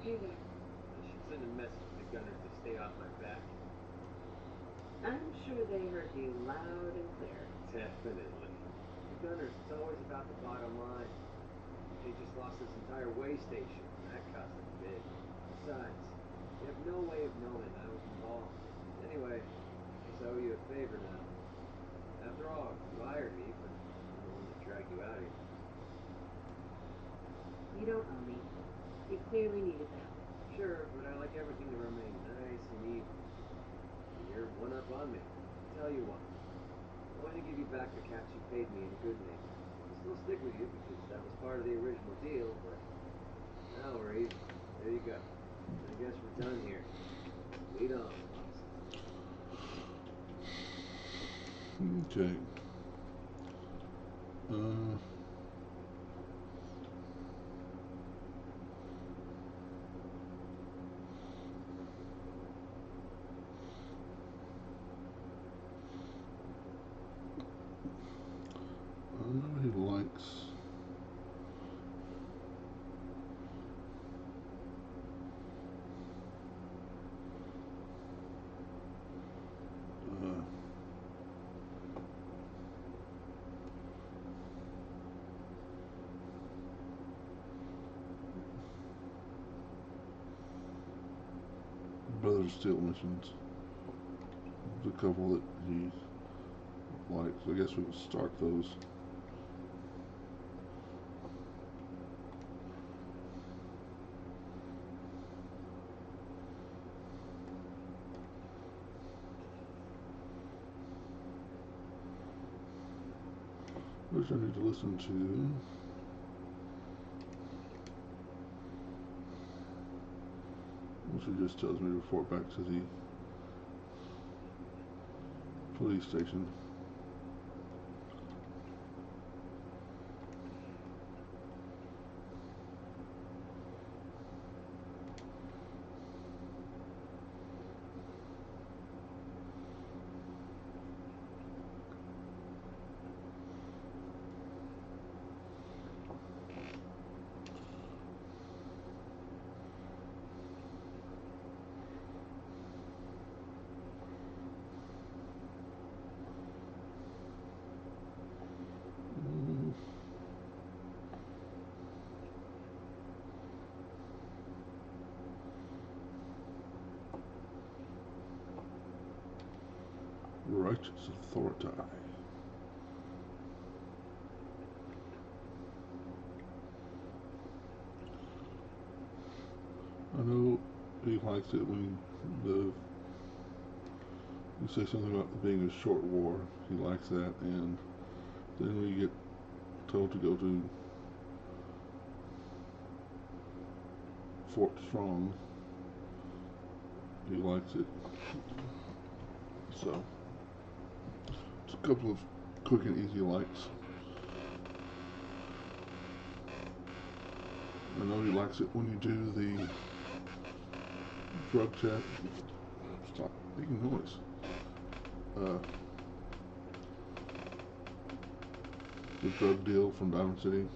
Hey there. I should send a message to the gunners to stay off my back. I'm sure they heard you loud and clear. Definitely. The gunners, it's always about the bottom line. They just lost this entire way station. That cost them big. Besides, they have no way of knowing I was involved. Anyway, I guess I owe you a favor now. After all, you hired me, but I'm the one that dragged you out here. You don't owe me. You clearly needed the help. Sure, but I like everything to remain nice and even. And you're one up on me. Tell you what, I'm going to give you back the cash you paid me in good name. I'll still stick with you because that was part of the original deal, but now we're even. There you go. I guess we're done here. Lead on, boss. Okay. I know he likes. Brother Steel missions. There's a couple that he likes. I guess we can start those. Which I need to listen to. Which it just tells me to report back to the police station. Righteous authority. I know he likes it when you say something about being a short war. He likes that, and then we get told to go to Fort Strong. He likes it. So, it's a couple of quick and easy likes. I know he likes it when you do the drug check. Stop making noise. The drug deal from Diamond City.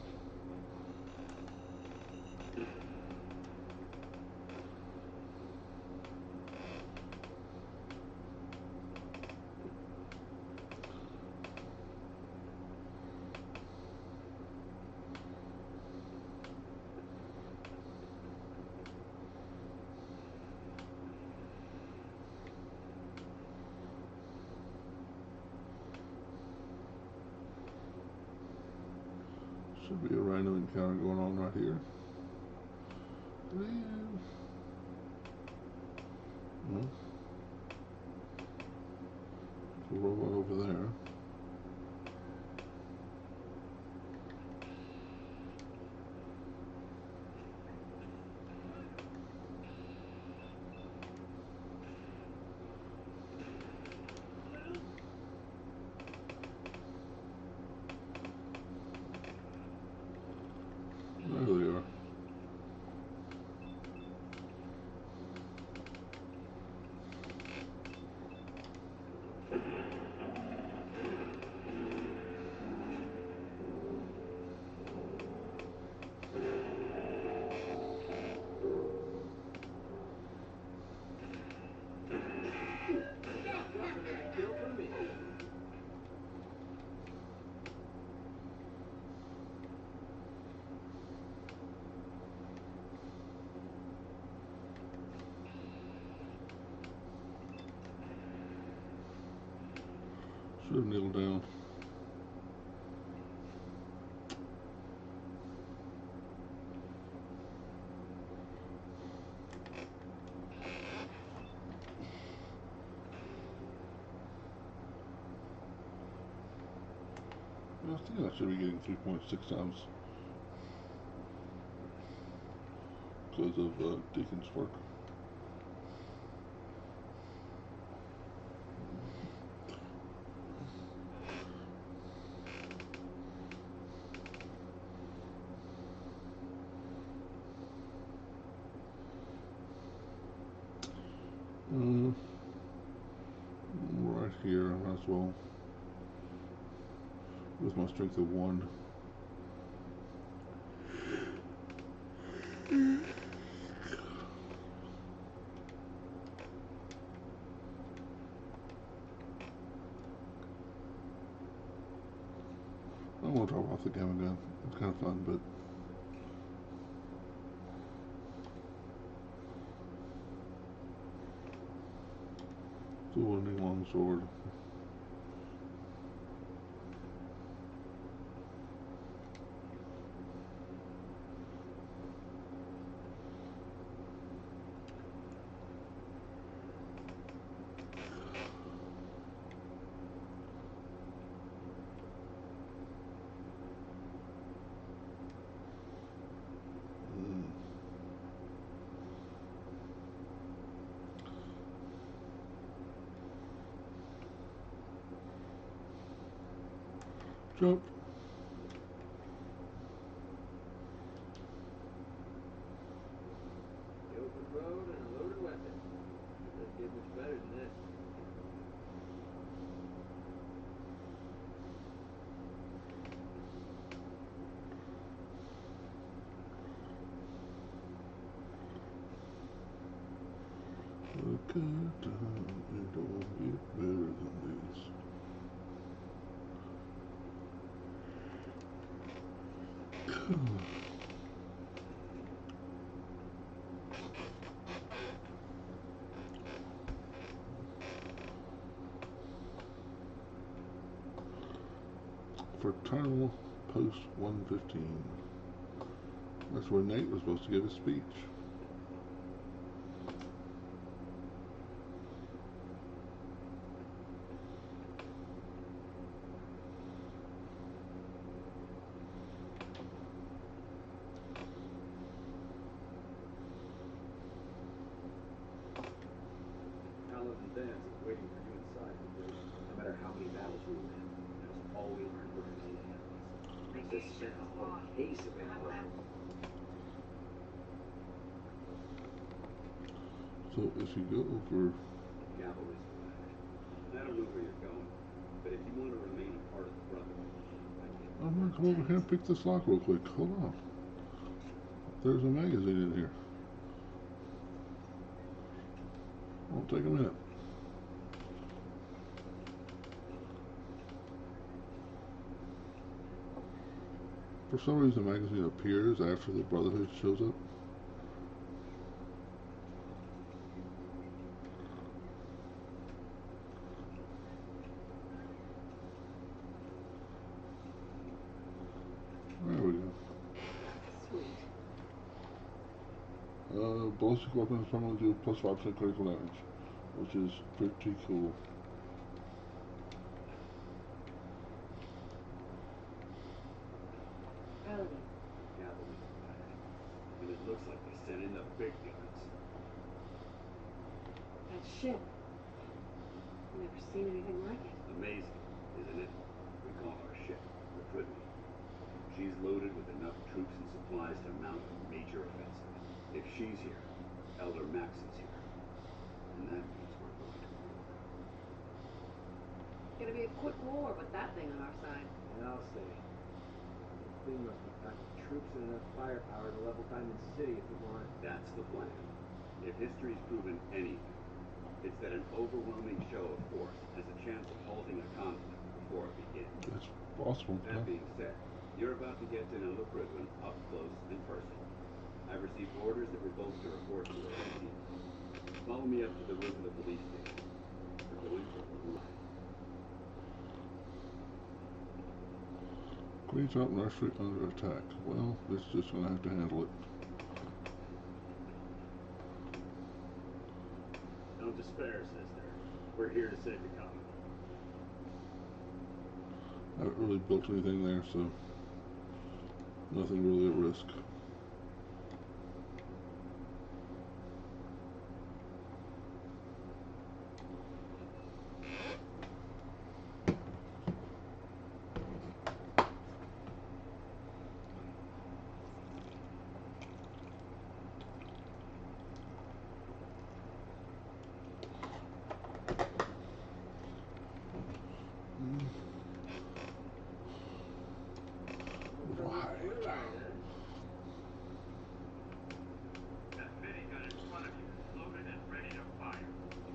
Should be a random encounter going on right here. Well, there's a robot over there. There they are. Kill for me. Should have kneeled down. I think I should be getting 3.6 times because of Deacon's work. Right here, I might as well. With my strength of 1. I want to drop off the gamma gun. It's kind of fun, but it's a winding long sword. Jump. The open road and a loaded weapon. Doesn't get much better than this. Look at down, it don't get better than this. Fraternal Post 115. That's where Nate was supposed to give his speech. Paladin Vance is waiting for you inside, Virgil. No matter how many battles we win, there's always emergency handlers. Suspect a whole case of it. So if you go over, Cavalry's back. I don't know where you're going, but if you want to remain a part of the Brotherhood, I'm gonna come over here and pick this lock real quick. Hold on. There's a magazine in here. Won't take a minute. For some reason, the magazine appears after the Brotherhood shows up. There we go. Sweet. Ballistic weapons normally do plus 5% critical damage, which is pretty cool. Paladin. Cavalry. And it looks like they sent in the big guns. That ship. Never seen anything like it. Amazing, isn't it? We call our ship the Privy. She's loaded with enough troops and supplies to mount a major offensive. If she's here, Elder Max is here. And that means we're going to war. It's gonna be a quick war with that thing on our side. And I'll say, this thing must be packed with troops and enough firepower to level Diamond City if it want. That's the plan. If history's proven anything, it's that an overwhelming show of force has a chance of halting a conflict before it begins. It's possible. That being said, you're about to get to know the Privy up close and personal. I've received orders that we're both to report to her right here. Follow me up to the roof of the police station. We're going for a little ride. Queen's out nursery under attack. Well, it's just gonna have to handle it. Don't despair, sister. We're here to save the Commonwealth. I haven't really built anything there, so nothing really at risk. That minigun in front of you is loaded and ready to fire. If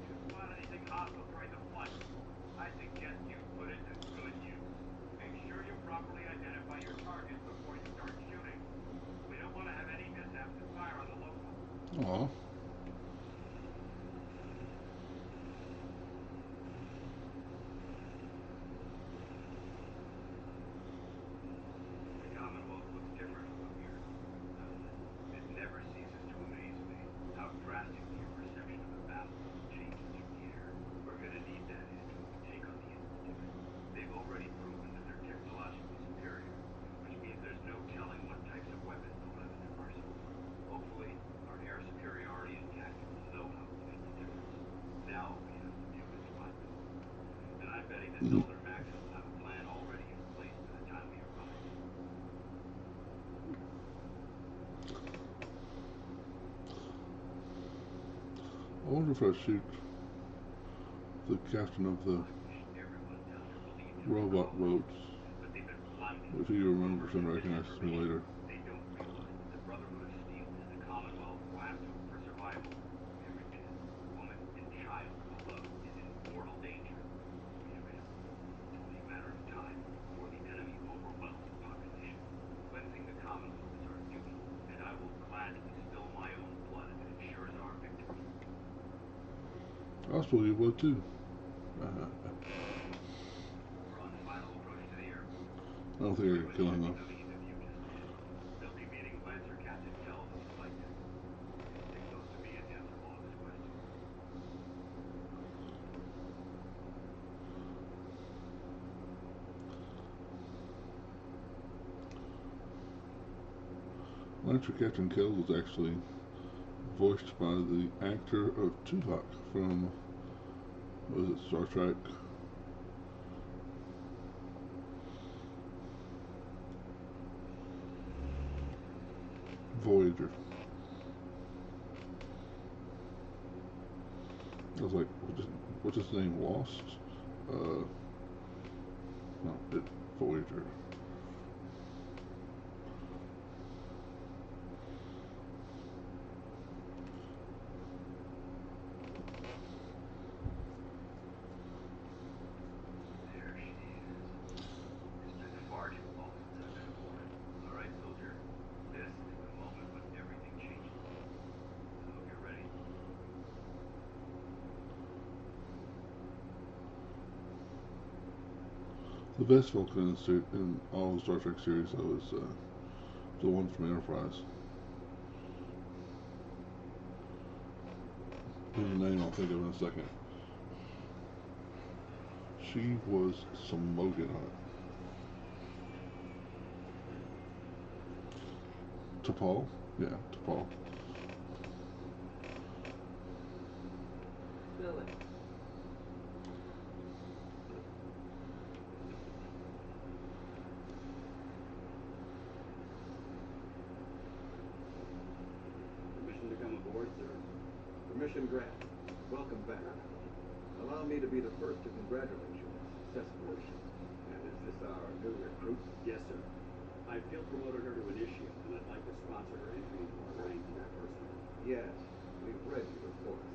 you spot anything hostile during the flight, I suggest you put it to good use. Make sure you properly identify your targets before you start shooting. We don't want to have any mishaps to fire on the local. Aw. The Commonwealth looks different from here. It never ceases to amaze me how drastically your perception of the battlefield changes from here. We're gonna need that edge when we take on the Institute. They've already proven that they're technologically superior, which means there's no telling what types of weapons they'll have in their arsenal. Hopefully, our air superiority and tactical know-how will make the difference. Now we have to deal with weapons. And I'm betting that Elder Max will have a plan already in place by the time we arrive. I wonder if I shoot the captain of the Everyone down there believes in robot boats. but they've been blinded. If he remembers and recognizes me later. They don't realize that the Brotherhood of Steel is the Commonwealth's last hope for survival. Every man, woman, and child below is in mortal danger. It's only a matter of time before the enemy overwhelms the population. Cleansing the Commonwealth is our duty, and I will gladly spill my own blood if it ensures our victory. I suppose you would too. We're on final approach to the airport. I don't think I could kill him though. They'll be meeting Lancer Captain Kells on the flight deck. Signals to me and answer all of his questions. Lancer Captain Kells is actually voiced by the actor of Tuvok from, what was it, Star Trek? Voyager. I was like, what's his name? Lost? No, Voyager. There she is. It's been far too long since I've been aboard. All right, soldier. This is the moment when everything changes. I hope you're ready. The best Vulcan in all the Star Trek series, though, is the one from Enterprise. whose name I'll think of in a second. She was smoking on it. T'Pol? Yeah, T'Pol. Billy. Permission to come aboard, sir? Permission granted. Welcome back. Allow me to be the first to congratulate you on a successful mission. And is this our new recruit? Yes, sir. I field promoted her to initiate, and I'd like to sponsor her entry into our ranks personally. Yes, we've read your reports.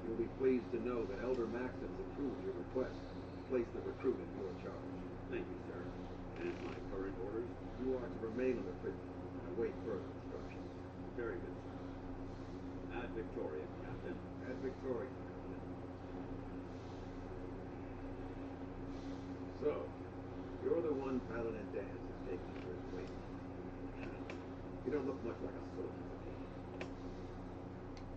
You'll be pleased to know that Elder Maxim's approved your request to place the recruit in your charge. Thank you, sir. And my current orders? You are to remain on the prison and await further instructions. Very good, sir. Ad Victoria, Captain. At Victoria, Captain. So, you're the one Paladin Dance is taking for his weight. You don't look much like a soldier to me.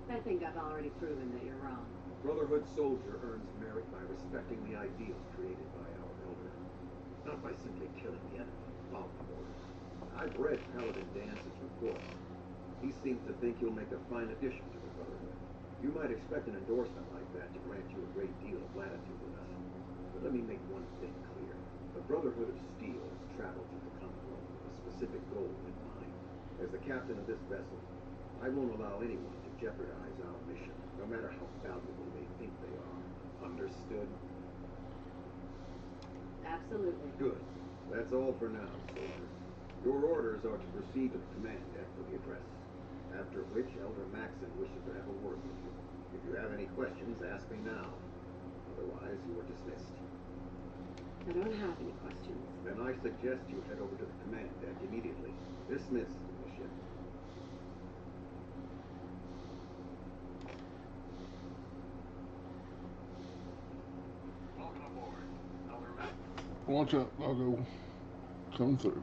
I think I've already proven that you're wrong. A Brotherhood soldier earns merit by respecting the ideals created by our elder, not by simply killing the enemy, following orders. I've read Paladin Dance's report. He seems to think you'll make a fine addition to the Brotherhood. You might expect an endorsement like that to grant you a great deal of latitude with us. But let me make one thing clear. The Brotherhood of Steel has traveled to the Commonwealth with a specific goal in mind. As the captain of this vessel, I won't allow anyone to jeopardize our mission, no matter how valuable they think they are. Understood? Absolutely. Good. That's all for now, soldier. Your orders are to proceed to the command deck for the address, after which Elder Maxim wishes to have a word with you. If you have any questions, ask me now. Otherwise, you are dismissed. I don't have any questions. Then I suggest you head over to the command deck immediately. Dismissed, Mission. Welcome aboard, Elder Maxim. Watch out, Doggo. Coming through.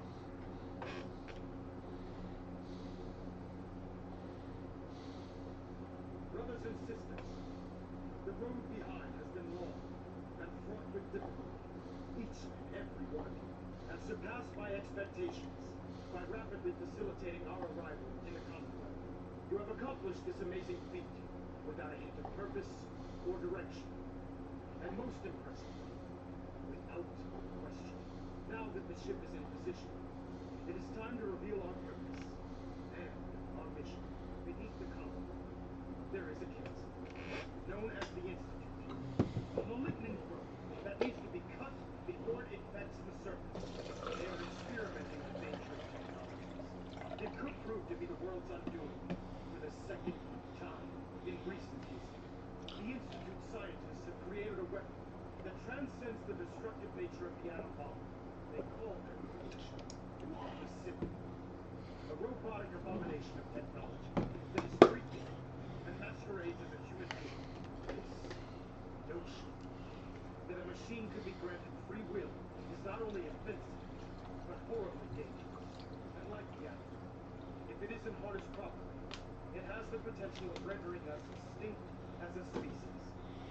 Brothers and sisters, the road behind has been long and fraught with difficulty. Each and every one of you have surpassed my expectations by rapidly facilitating our arrival in the Commonwealth. You have accomplished this amazing feat without a hint of purpose or direction. And most impressively, without question. Now that the ship is in position, it is time to reveal our purpose and our mission. Beneath the Commonwealth, there is a castle, known as the Institute, a malignant growth that needs to be cut before it infects the surface. They are experimenting with dangerous technologies. It could prove to be the world's undoing for the second time in recent history. The Institute scientists have created a weapon that transcends the destructive nature of the atom bomb. They call their creation the Symphony, a robotic abomination of technology that is freaky and masquerades as a human being. This notion that a machine could be granted free will is not only offensive, but horribly dangerous. And like the atom, if it isn't harnessed properly, it has the potential of rendering us extinct as a species.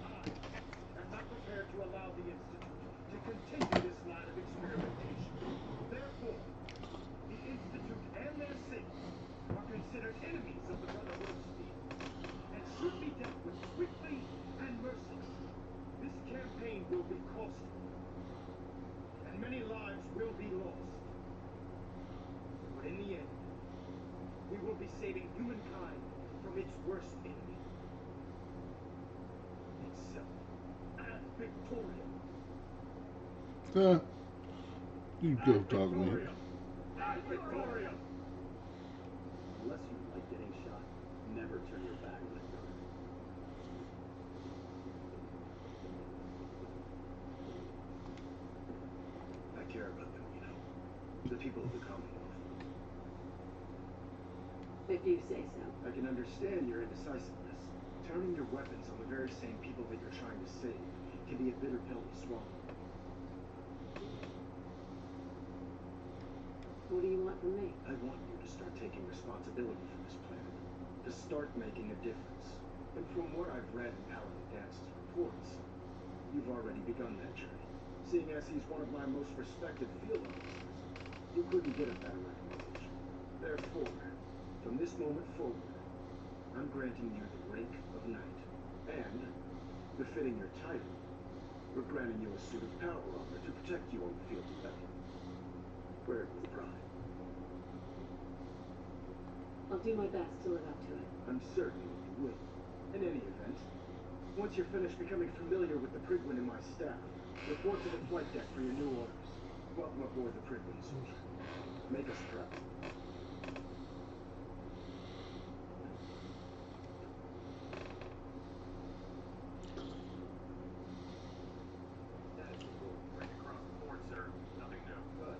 I am not prepared to allow the Institute to continue this line of experimentation. Therefore, the Institute and their saints are considered enemies of the Brotherhood of Steel and should be dealt with swiftly and mercilessly. This campaign will be costly, and many lives will be lost. But in the end, we will be saving humankind from its worst enemy, itself. Ad Victoria! You go, dog man. Victoria! Ad Victoria! Unless you like getting shot, never turn your back on a gun. I care about them, you know. The people of the Commonwealth. If you say so. I can understand your indecisiveness. Turning your weapons on the very same people that you're trying to save can be a bitter pill to swallow. What do you want from me? I want you to start taking responsibility for this planet. To start making a difference. And from what I've read in Paladin Dance's reports, you've already begun that journey. Seeing as he's one of my most respected field officers, you couldn't get a better recommendation. Therefore, from this moment forward, I'm granting you the rank of knight. And, befitting your title, we're granting you a suit of power armor to protect you on the field of battle. Wear it with pride. I'll do my best to live up to it. I'm certain you will. In any event, once you're finished becoming familiar with the Prigwin and my staff, report to the flight deck for your new orders. Welcome aboard the Prigwin, soldier. Make us proud. Status report. Right across the board, sir. Nothing new. Good.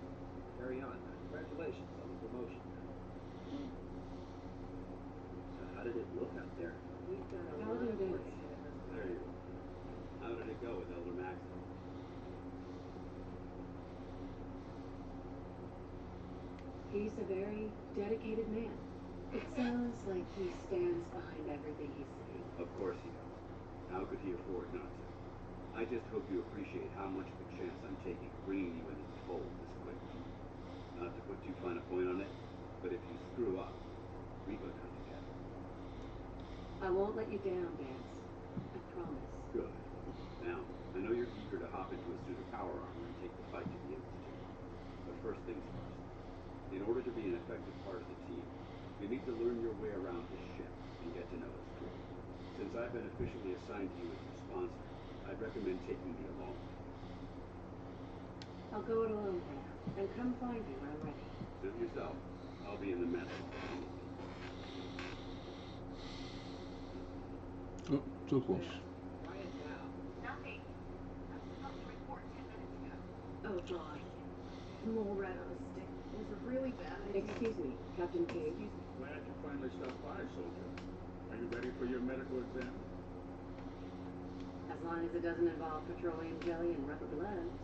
Carry on. Congratulations on the promotion. So how did it look out there? We've got a Paladin Dance. There you go. How did it go with Elder Maxwell? He's a very dedicated man. It sounds like he stands behind everything he's saying. Of course he does. How could he afford not to? I just hope you appreciate how much of a chance I'm taking bringing you into the fold this quickly. Not to put too fine a point on it, but if you screw up, we go down together. I won't let you down, Vance. I promise. Good. Now, I know you're eager to hop into a suit of power armor and take the fight to the Institute. But first things first. In order to be an effective part of the team, you need to learn your way around this ship and get to know its crew. Since I've been officially assigned to you as your sponsor, I'd recommend taking me along. I'll go it alone for now, and come find you when I'm ready. Suit yourself. I'll be in the mess. Oh, so close. Quiet now. Nothing. I was supposed to report 10 minutes ago. Oh, boy. Mole rat on a stick. It was a really bad idea. Excuse me, Captain Cage. Glad you finally stopped by, soldier. Are you ready for your medical exam? As long as it doesn't involve petroleum jelly and rubber gloves,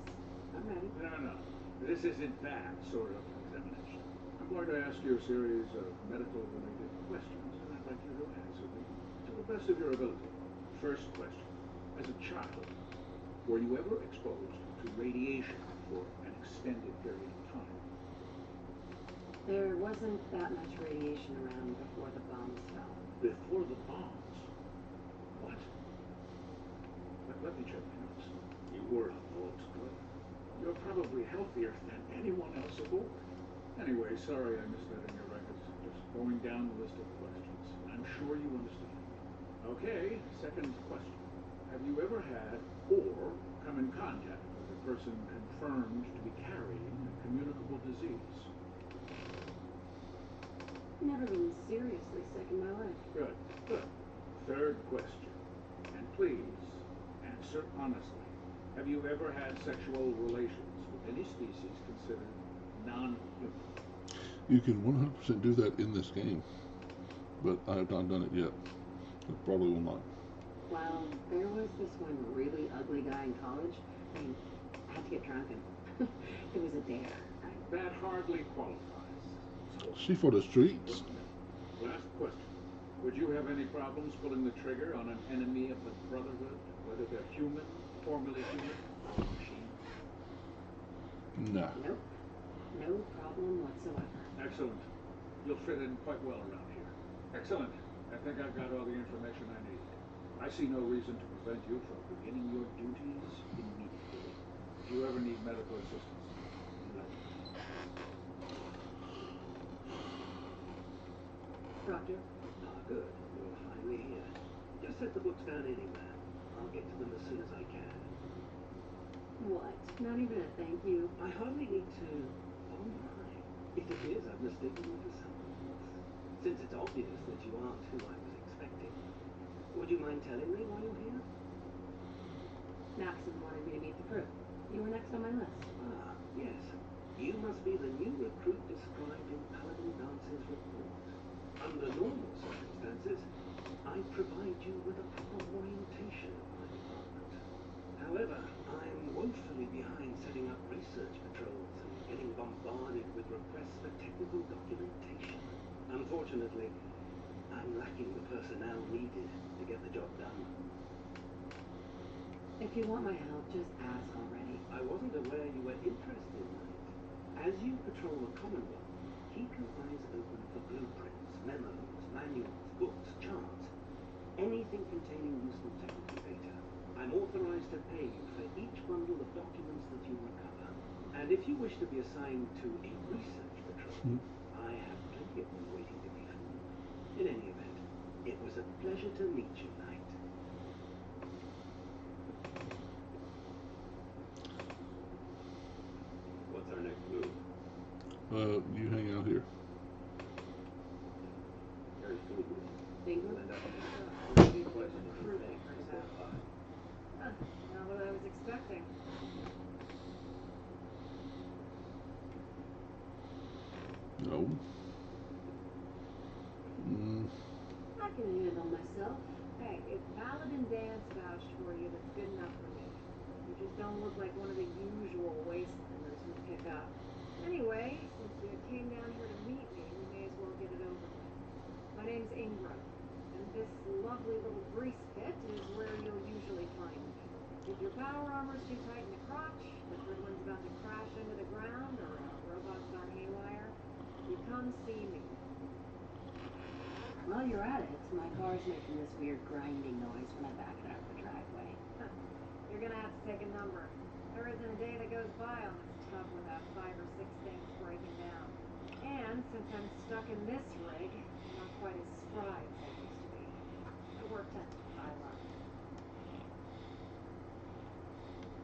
I'm ready. No. This isn't that sort of examination. I'm going to ask you a series of medical-related questions, and I'd like you to answer them to the best of your ability. First question. As a child, were you ever exposed to radiation for an extended period of time? There wasn't that much radiation around before the bombs fell. Before the bombs? What? Let me check my notes. You were a vault dweller. You're probably healthier than anyone else aboard. Anyway, sorry I missed that in your records. Just going down the list of questions. I'm sure you understand. Okay, second question. Have you ever had or come in contact with a person confirmed to be carrying a communicable disease? Never been seriously sick in my life. Good. Third question. And please, answer honestly. Have you ever had sexual relations with any species considered non-human? You can 100% do that in this game, but I have not done it yet. I probably will not. Well, there was this one really ugly guy in college. I mean, I had to get drunk and it was a dare. That hardly qualifies. She for the streets. Last question. Would you have any problems pulling the trigger on an enemy of the Brotherhood, whether they're human, formerly human, or machine? Nah. Nope. No problem whatsoever. Excellent. You'll fit in quite well around here. Excellent. I think I've got all the information I need. I see no reason to prevent you from beginning your duties immediately. If you ever need medical assistance, let me know. Proctor? Good. You're finally here. Just set the books down anywhere. I'll get to them as soon as I can. What? Not even a thank you? I hardly need to... Oh my. It appears I've mistaken you for someone else. Since it's obvious that you aren't who I was expecting, would you mind telling me why you're here? Maxim wanted me to meet the crew. You were next on my list. Ah, yes. You must be the new recruit described in Paladin Dance's report. Under normal circumstances, I'd provide you with a proper orientation of my department. However, I'm woefully behind setting up research patrols and getting bombarded with requests for technical documentation. Unfortunately, I'm lacking the personnel needed to get the you want my help, just ask already. I wasn't aware you were interested, Knight. As you patrol the Commonwealth, keep your eyes open for blueprints, memos, manuals, books, charts, anything containing useful technical data. I'm authorized to pay you for each bundle of documents that you recover. And if you wish to be assigned to a research patrol, I have plenty of them waiting to be formed. In any event, it was a pleasure to meet you, Knight. What's our next move? You hang out here. Very fleetly. Bingo? We'll end up in Maybe the question the of crew things figures to out. step by. Huh, not what I was expecting. No. I can handle myself. Hey, if Paladin Dance vouched for you, that's good enough for me. You just don't look like one of the usual wastelanders we pick up. Anyway, since you came down here to meet me, we may as well get it over with. My name's Ingram, and this lovely little grease pit is where you'll usually find me. If your power armor's too tight in the crotch, the Gridland's about to crash into the ground, or a robot's gone haywire, you come see me. While you're at it, my car's making this weird grinding noise when I back it out of the driveway. You're gonna have to take a number. There isn't a day that goes by on this tub without 5 or 6 things breaking down. And since I'm stuck in this rig, I'm not quite as spry as I used to be. The work tends to pile up.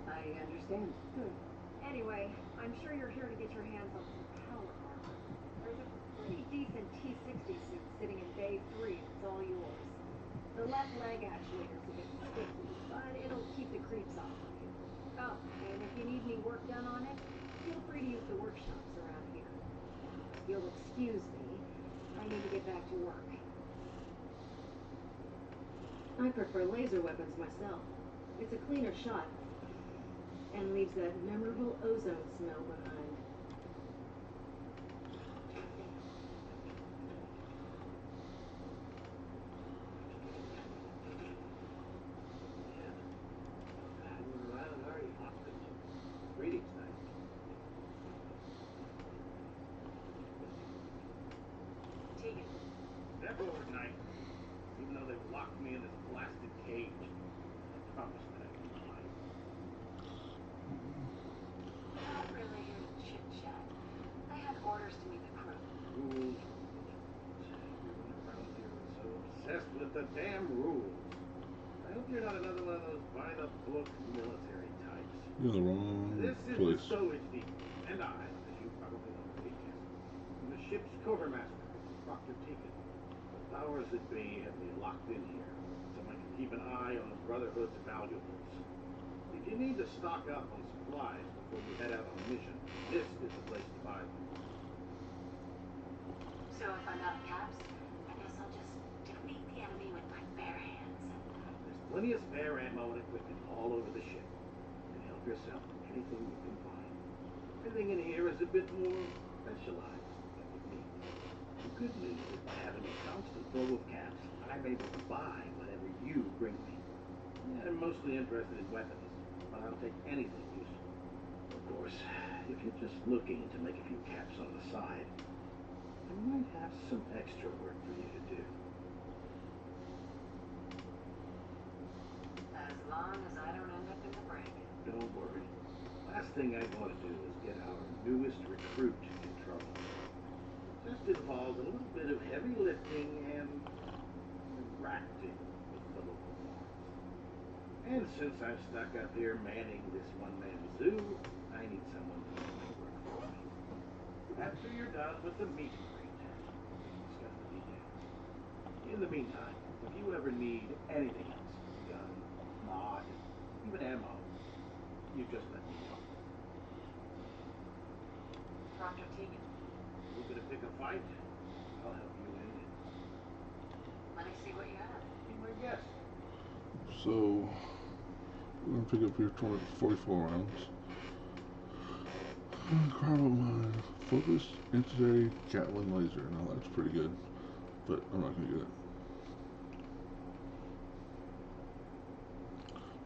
I understand. Good. Anyway, I'm sure you're here to get your hands on some power armor. There's a pretty decent T-60 suit sitting in Bay 3, and it's all yours. The left leg actuator's a bit sticky, but it'll keep the creeps off of you. Oh, and if you need any work done on it, feel free to use the workshops around here. If you'll excuse me, I need to get back to work. I prefer laser weapons myself. It's a cleaner shot and leaves that memorable ozone smell behind. Around, are you, Hopkins? Greetings, Knight. Tegan. Step over, Knight. Even though they've locked me in this blasted cage, I promise that I keep mine. Not really here to chit-chat. I had orders to meet the crew. Rules. Everyone around here is so obsessed with the damn rules. I hope you're not another one of those by-the-book military types. You're in the wrong This is place. the stowage depot, and I, as you probably already guessed, am the ship's quartermaster, Dr. Tegan. The powers that be have me locked in here, so I can keep an eye on the Brotherhood's valuables. If you need to stock up on supplies before you head out on a mission, this is the place to buy them. So if I'm out of caps, I guess I'll just defeat the enemy with my bare hands. There's plenty of spare ammo and equipment all over the ship. You can help yourself to anything you can find. Everything in here is a bit more specialized than you need. The good news is by having a constant flow of caps, I'm able to buy whatever you bring me. Yeah, I'm mostly interested in weapons, but I'll take anything useful. Of course, if you're just looking to make a few caps on the side, I might have some extra work for you to do. As long as I don't end up in the brig. Don't worry. Last thing I want to do is get our newest recruit in trouble. Just involves a little bit of heavy lifting and interacting with the local farms. And since I'm stuck up here manning this one-man zoo, I need someone to do my work for me. After you're done with the meet and greet, we'll discuss the details. In the meantime, if you ever need anything else, gun, mod, even ammo, you just let me know. Dr. Tegan, Looking to pick a fight? I'll help you end it. let me see what you have. Be my guest. So, we're going to pick up your 44 rounds. Carbo mine. Focused incendiary Gatling laser. Now that's pretty good, but I'm not going to get it.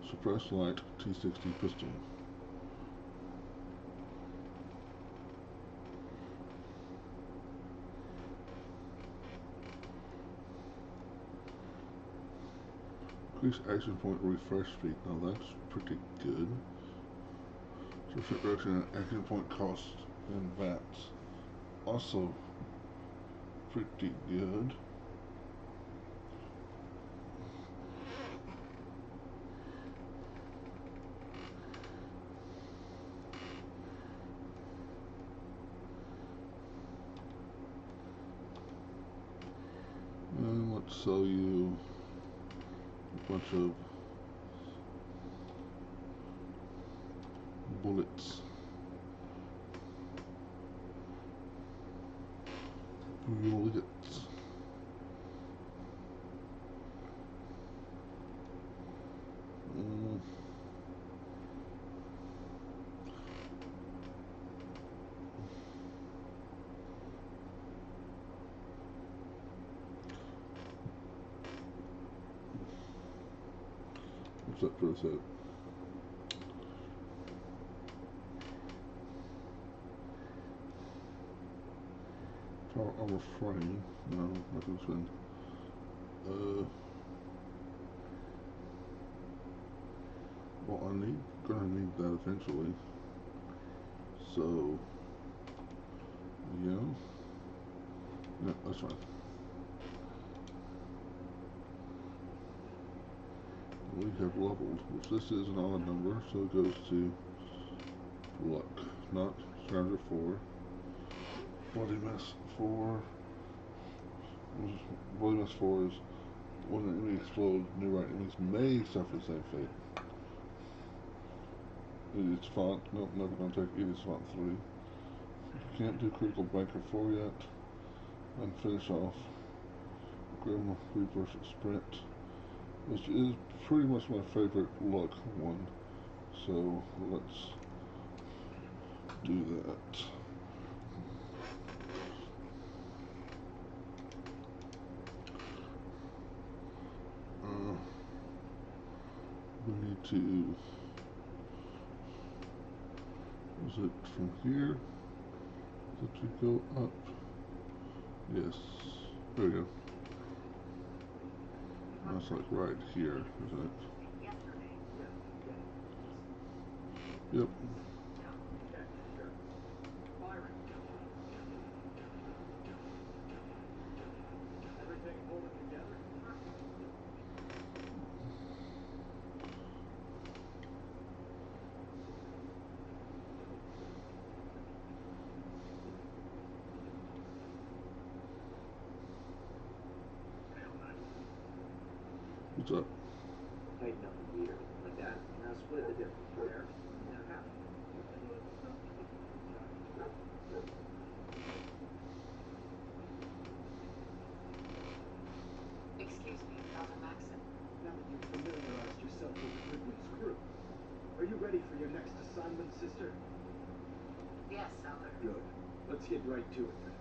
Suppressed light T60 pistol. Increase action point refresh speed. Now that's pretty good. Percent reduction in action point cost and VATs. Also pretty good. And let's sell you a bunch of bullets. Bullets. What's that for a set? Power armor frame. No, not this one. Well, gonna need that eventually. So, yeah. No, that's fine. We have leveled, which this is an odd number, so it goes to luck, not Stranger 4. Bloody Mess 4. Bloody Mess 4 is when an enemy explodes, nearby enemies may suffer the same fate. It's font, nope, never gonna take it is font 3. Can't do critical banker 4 yet. And finish off Grim Reaper Sprint, which is pretty much my favorite luck one. So let's do that. We need to, is it from here that we go up? Yes, there we go. That's like right here, isn't it? Yep. Everything holding together? What's up? Tighten up the gear, like that. Now split the difference. There. Now half. Excuse me, Elder Maxon. Now that you've familiarized yourself with Ridley's crew, are you ready for your next assignment, sister? Yes, Elder. Good. Let's get right to it then.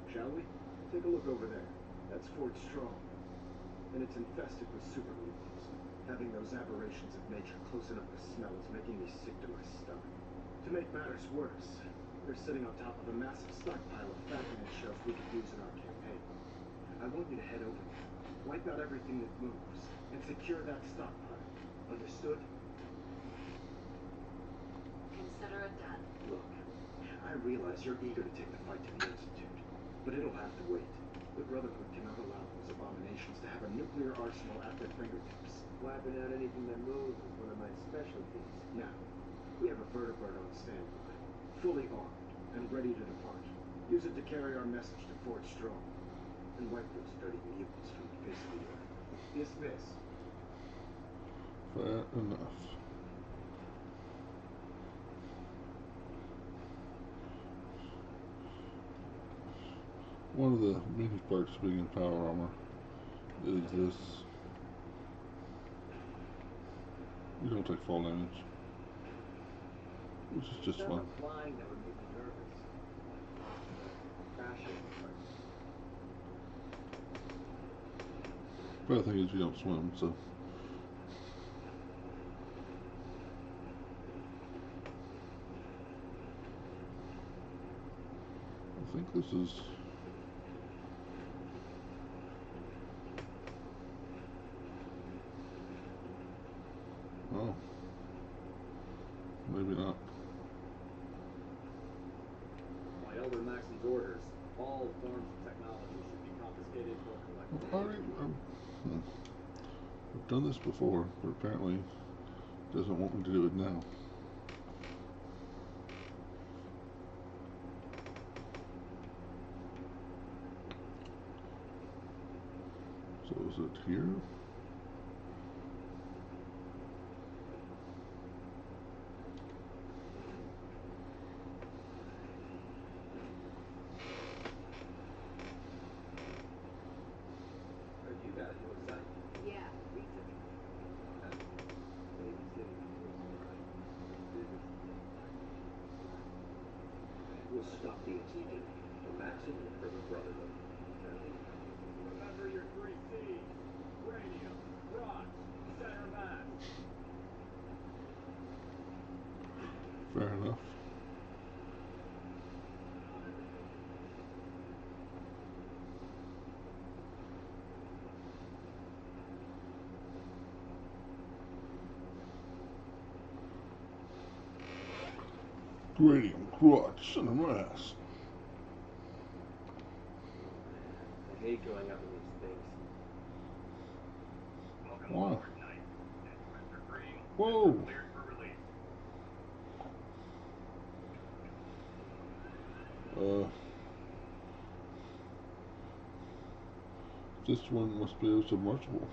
Shall we? Take a look over there. That's Fort Strong. And it's infested with super mutants. Having those aberrations of nature close enough to smell is making me sick to my stomach. To make matters worse, they're sitting on top of a massive stockpile of fattening shells we could use in our campaign. I want you to head over there, wipe out everything that moves, and secure that stockpile. Understood? Consider it done. Look, I realize you're eager to take the fight to the Institute, but it'll have to wait. The Brotherhood cannot allow those abominations to have a nuclear arsenal at their fingertips. Wiping out anything that moves is one of my specialties. Now, we have a vertibird on standby, fully armed and ready to depart. Use it to carry our message to Fort Strong, and wipe those dirty mutants from the face of the earth. Dismiss. Fair enough. One of the many perks of being in power armor is this. You don't take fall damage, which is just It's fun. not the flying that would make me nervous. Crashing. But the thing is, you don't swim, so. This is... Oh. Maybe not. By Elder Maxon's orders, all forms of technology should be confiscated or collected. I've done this before, but apparently doesn't want me to do it now. So is it here? You got it, you look psyched. Yeah, research. We'll stop the executive. For Maxon and for the Brotherhood. Remember your 3 C's. Radium, rock, center mass. Fair enough. Radium, crotch, and a mass. I hate going up in these things. Welcome Wow. aboard, Knight. It's Mr. Green. Whoa. Cleared for release. This one must be a submersible.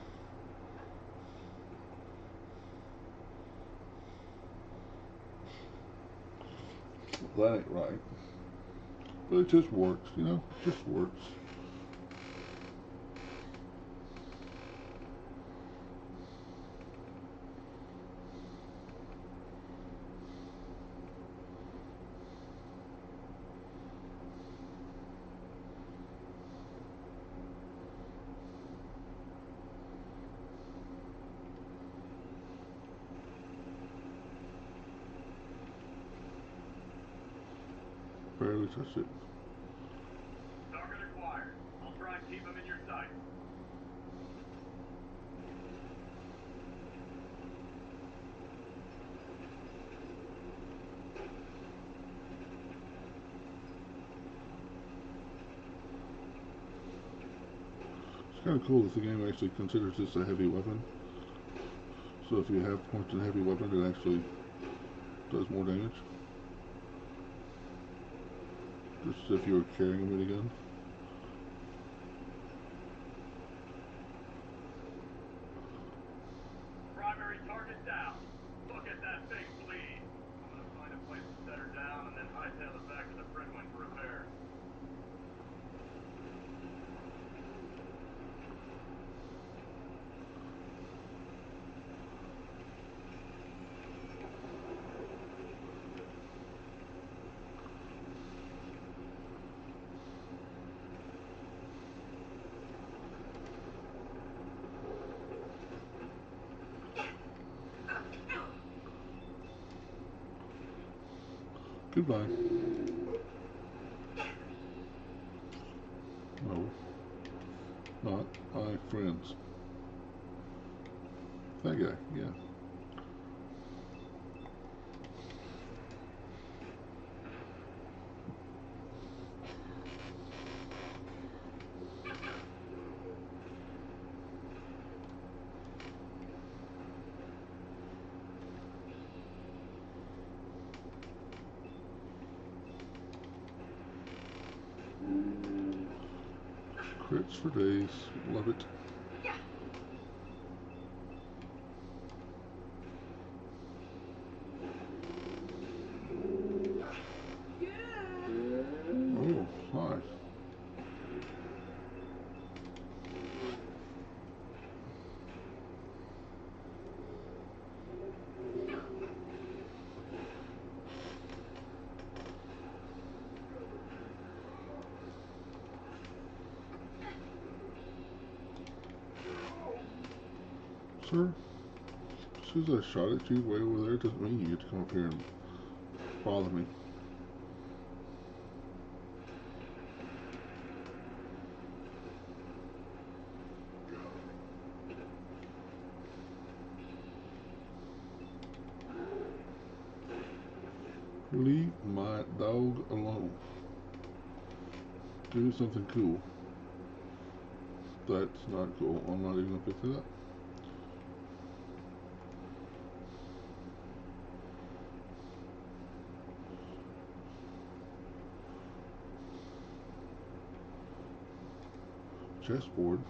That ain't right. But it just works, you know? It just works. Barely touched it. Target acquired. I'll try and keep him in your sights. It's kind of cool that the game actually considers this a heavy weapon. So if you have points in heavy weapon, it actually does more damage. Just if you were carrying a minigun. Primary target down. Look at that thing bleed. I'm gonna find a place to set her down and then hightail it back to the Fred Wing for repairs. Goodbye. No. Not my friends. That guy, yeah. Crits for days. Love it. Oh, hi. Sir, just because I shot at you way over there doesn't mean you get to come up here and bother me. Leave my dog alone. Do something cool. That's not cool. I'm not even gonna pick it up. Chessboard.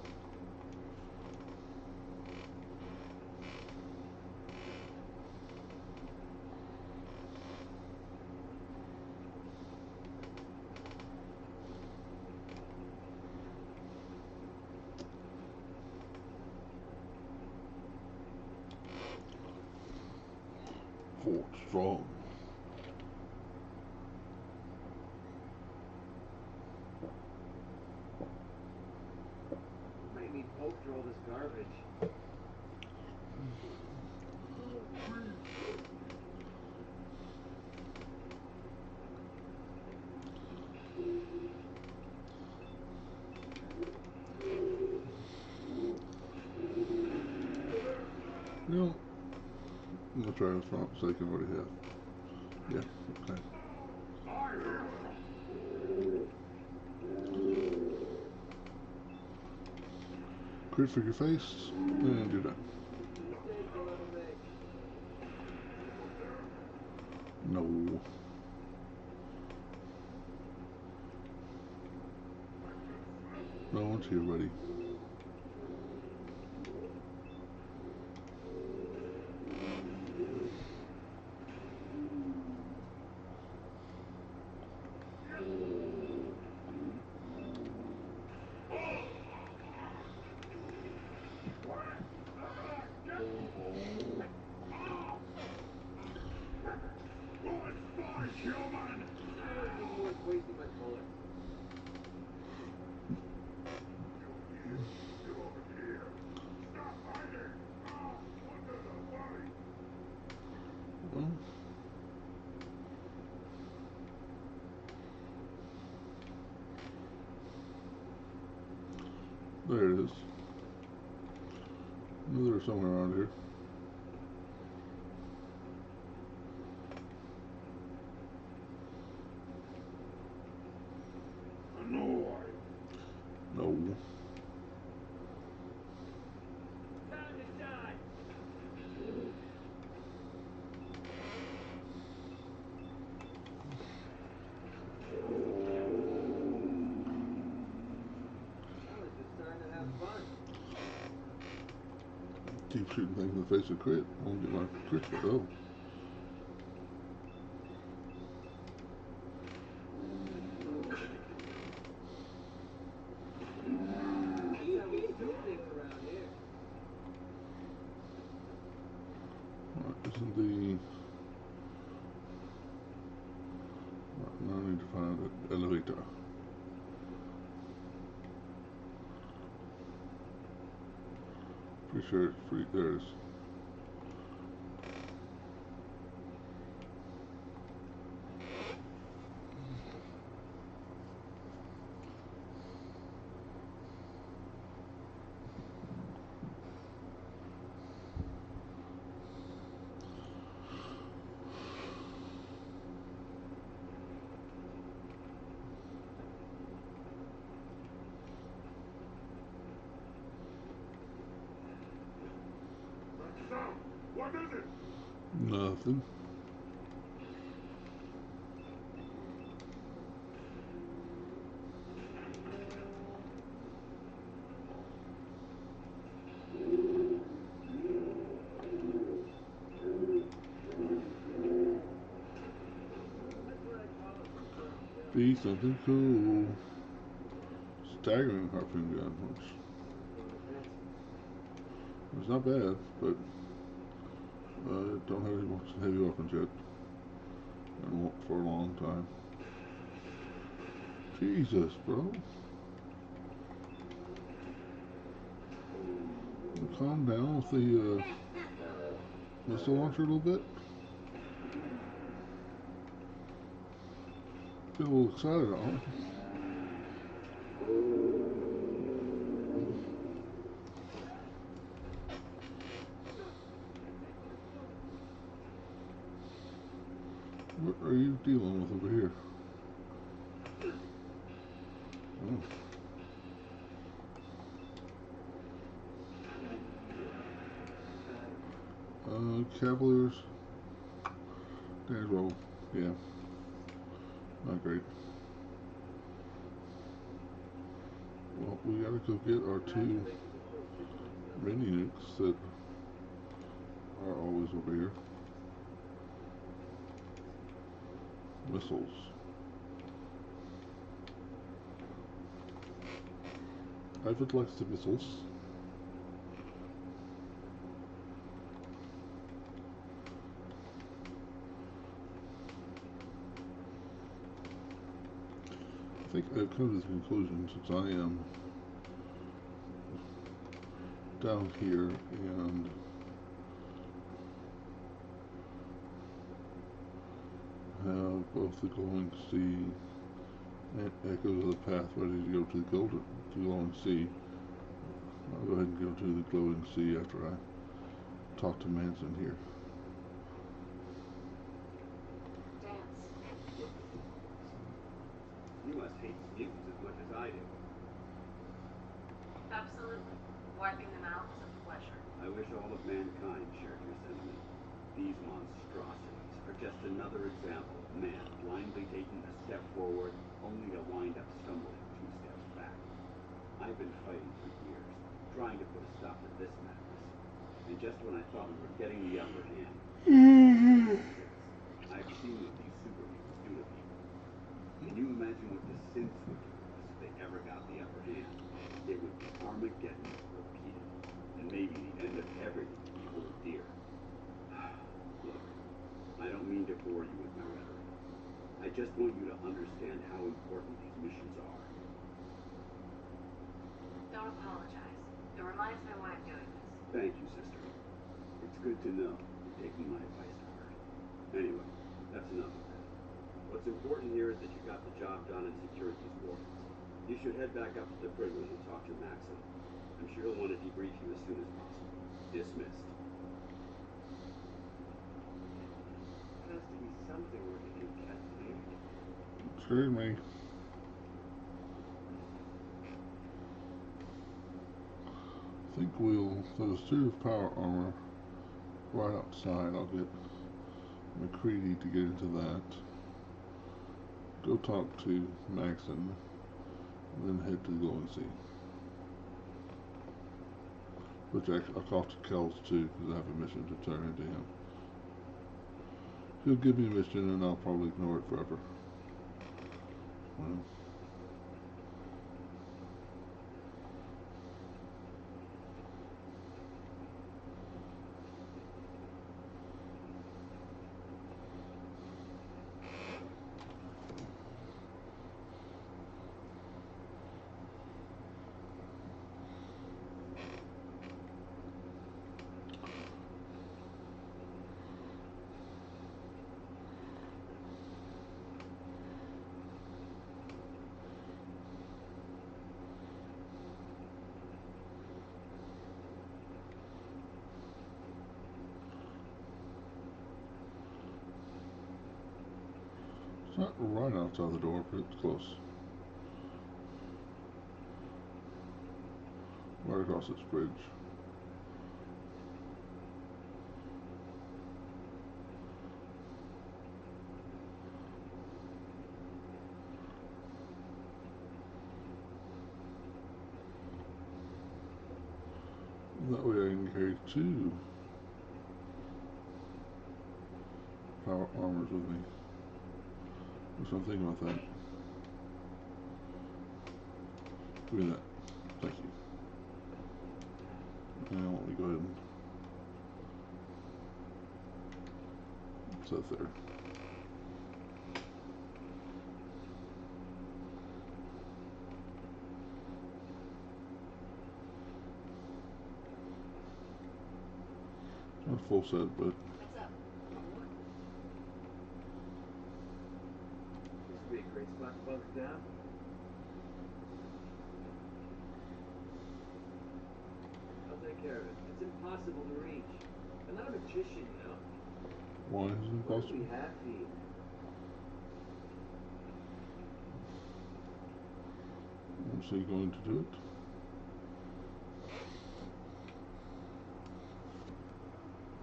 Fort strong. Might need Pope for all this garbage. You know, I'm gonna try this front so I can already have. Yeah, okay. Crit for your face, and you're done. No. No one's here, buddy. Wasting my bullet. Well, there it is. I knew there was somewhere around here. No. Time to shine. Now it's just time to have fun. Keep shooting things in the face with crit. I won't get my crit, but oh. That's how we do things around here. Isn't the... Now I need to find an elevator. Pretty sure it's free. There it is. What is it? Nothing. Be something cool. Staggering harpoon gun, which is not bad, but don't have any heavy weapons yet. And won't for a long time. Jesus, bro. Calm down with the missile launcher a little bit. Get a little excited on it. What are you dealing with over here? Cavaliers. There's roll. Yeah. Not great. Well, we gotta go get our 2 mini nukes that are always over here. Missiles. I would like the missiles. I think I've come to the conclusion, since I am down here and have both the glowing sea and echoes of the path ready to go to the glowing sea, I'll go ahead and go to the glowing sea after I talk to Manson here. You must hate mutants as much as I do. Absolutely. Wiping them out is a pleasure. I wish all of mankind shared your sentiment. These monstrosities are just another example of man blindly taking a step forward, only to wind up stumbling 2 steps back. I've been fighting for years, trying to put a stop to this madness. And just when I thought we were getting the upper hand, I've seen what these super mutants do to people. Can you imagine what the synths would do to us if they ever got the upper hand? It would be Armageddon repeated, and maybe the end of everything we hold dear. Look, I don't mean to bore you with my rhetoric. I just want you to understand how important these missions are. Don't apologize. It reminds me why I'm doing this. Thank you, sister. It's good to know you're taking my advice to heart. Anyway, that's enough of that. What's important here is that you got the job done and secured these warheads. You should head back up to the brig room and talk to Maxon. I'm sure he'll want to debrief you as soon as possible. Dismissed. There has to be something we can do, Captain. Excuse me. I think there's 2 power armor right outside. I'll get McCready to get into that. Go talk to Maxon, and then head to the Glowing Sea. Which I'll talk to Kells too, because I have a mission to turn into him. He'll give me a mission and I'll probably ignore it forever. Well, it's not right outside the door, but it's close. Right across this bridge. That way I can carry 2 power armors with me. There's something about that. Give me that. Thank you. Now let me go ahead and set there. Not a full set, but What's up? This would be a great spot to bunker down. I'll take care of it. It's impossible to reach. I'm not a magician, you know. why is it What do we impossible? have here? Is he going to do it?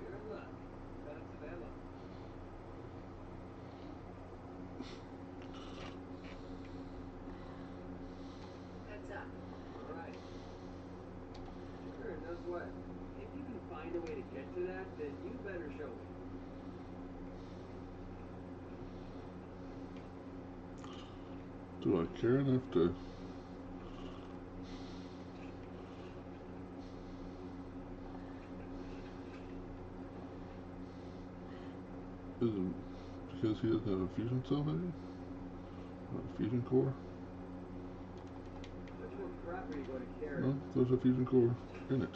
You're in luck. Found some ammo. Heads up. All right. Sure, no sweat. If you can find a way to get to that, then you better show me. Do I care enough to? Is it because he doesn't have a fusion cell, maybe? Or a fusion core? Which more crap are you going to carry? No, there's a fusion core in it.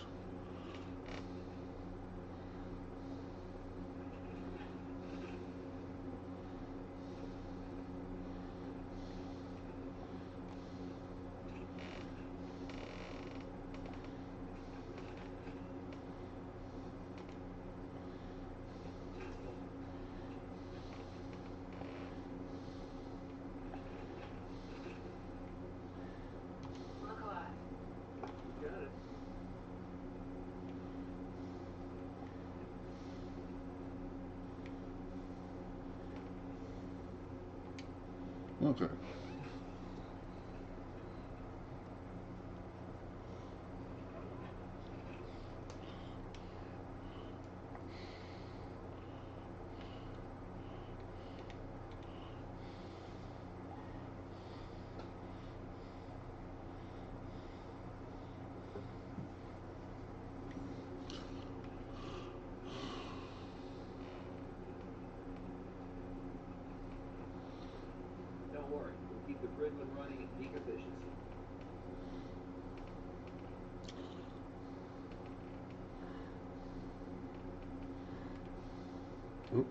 Look alive. You got it. Okay. Don't worry. We'll keep the Gridman running at peak efficiency. Oh,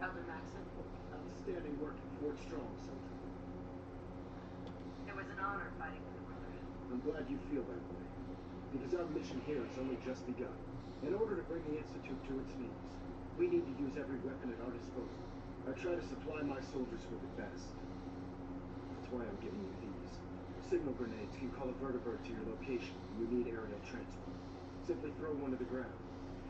Elder Maxon, Outstanding work at Fort Strong, Soldier. it was an honor fighting for the Brotherhood. I'm glad you feel that way. Because our mission here has only just begun. In order to bring the Institute to its knees, we need to use every weapon at our disposal. I try to supply my soldiers with the best. That's why I'm giving you these. Signal grenades can call a vertibird to your location when you need aerial transport. Simply throw one to the ground,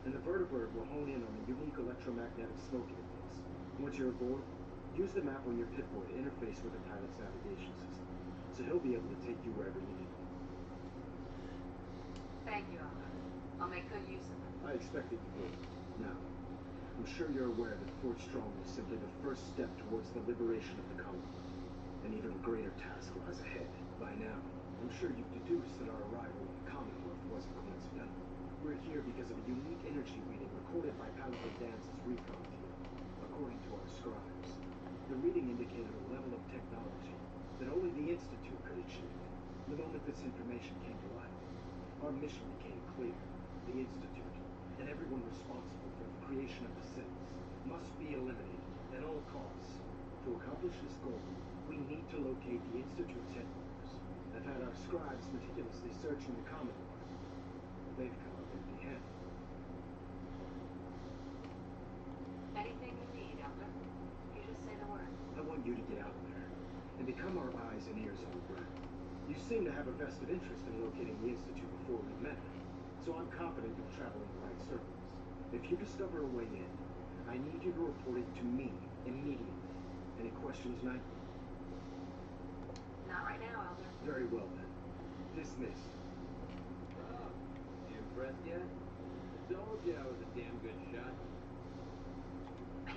and the vertibird will hone in on the unique electromagnetic smoke it emits. Once you're aboard, use the map on your Pip-Boy to interface with the pilot's navigation system, so he'll be able to take you wherever you need. Thank you, Elder. I'll make good use of them. I expected you would. Now, I'm sure you're aware that Fort Strong was simply the first step towards the liberation of the colony. An even greater task lies ahead. By now, I'm sure you've deduced that our arrival on the Commonwealth wasn't coincidental. We're here because of a unique energy reading recorded by Paladin Dance's recon team. According to our scribes, the reading indicated a level of technology that only the Institute could achieve. The moment this information came to light, our mission became clear. The Institute, and everyone responsible for the creation of the Sins, must be eliminated at all costs. To accomplish this goal, we need to locate the Institute's headquarters. I've had our scribes meticulously searching the Commonwealth, but they've come up empty-handed. Anything you need, Elder. You just say the word. I want you to get out there and become our eyes and ears on the ground. You seem to have a vested interest in locating the Institute before we met, so I'm confident you'll travel in the right circles. If you discover a way in, I need you to report it to me immediately. Any questions, Knight? Not right now, Elder. Very well then. Dismissed. Oh, you impressed yet? I told you I was a damn good shot.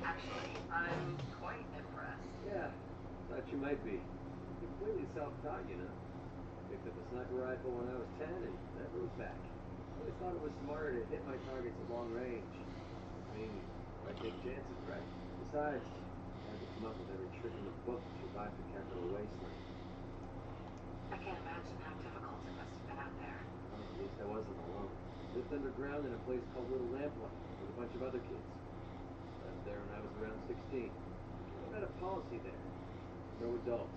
Actually, I'm quite impressed. Yeah, thought you might be. Completely self-taught, you know. Picked up a sniper rifle when I was 10 and never was back. Always thought it was smarter to hit my targets at long range. I mean, why take chances, right? Besides, I had to come up with every trick in the book to survive the capital wasteland. I can't imagine how difficult it must have been out there. Well, at least I wasn't alone. Lived underground in a place called Little Lamplight with a bunch of other kids. Left there when I was around 16. They had a policy there. No adults.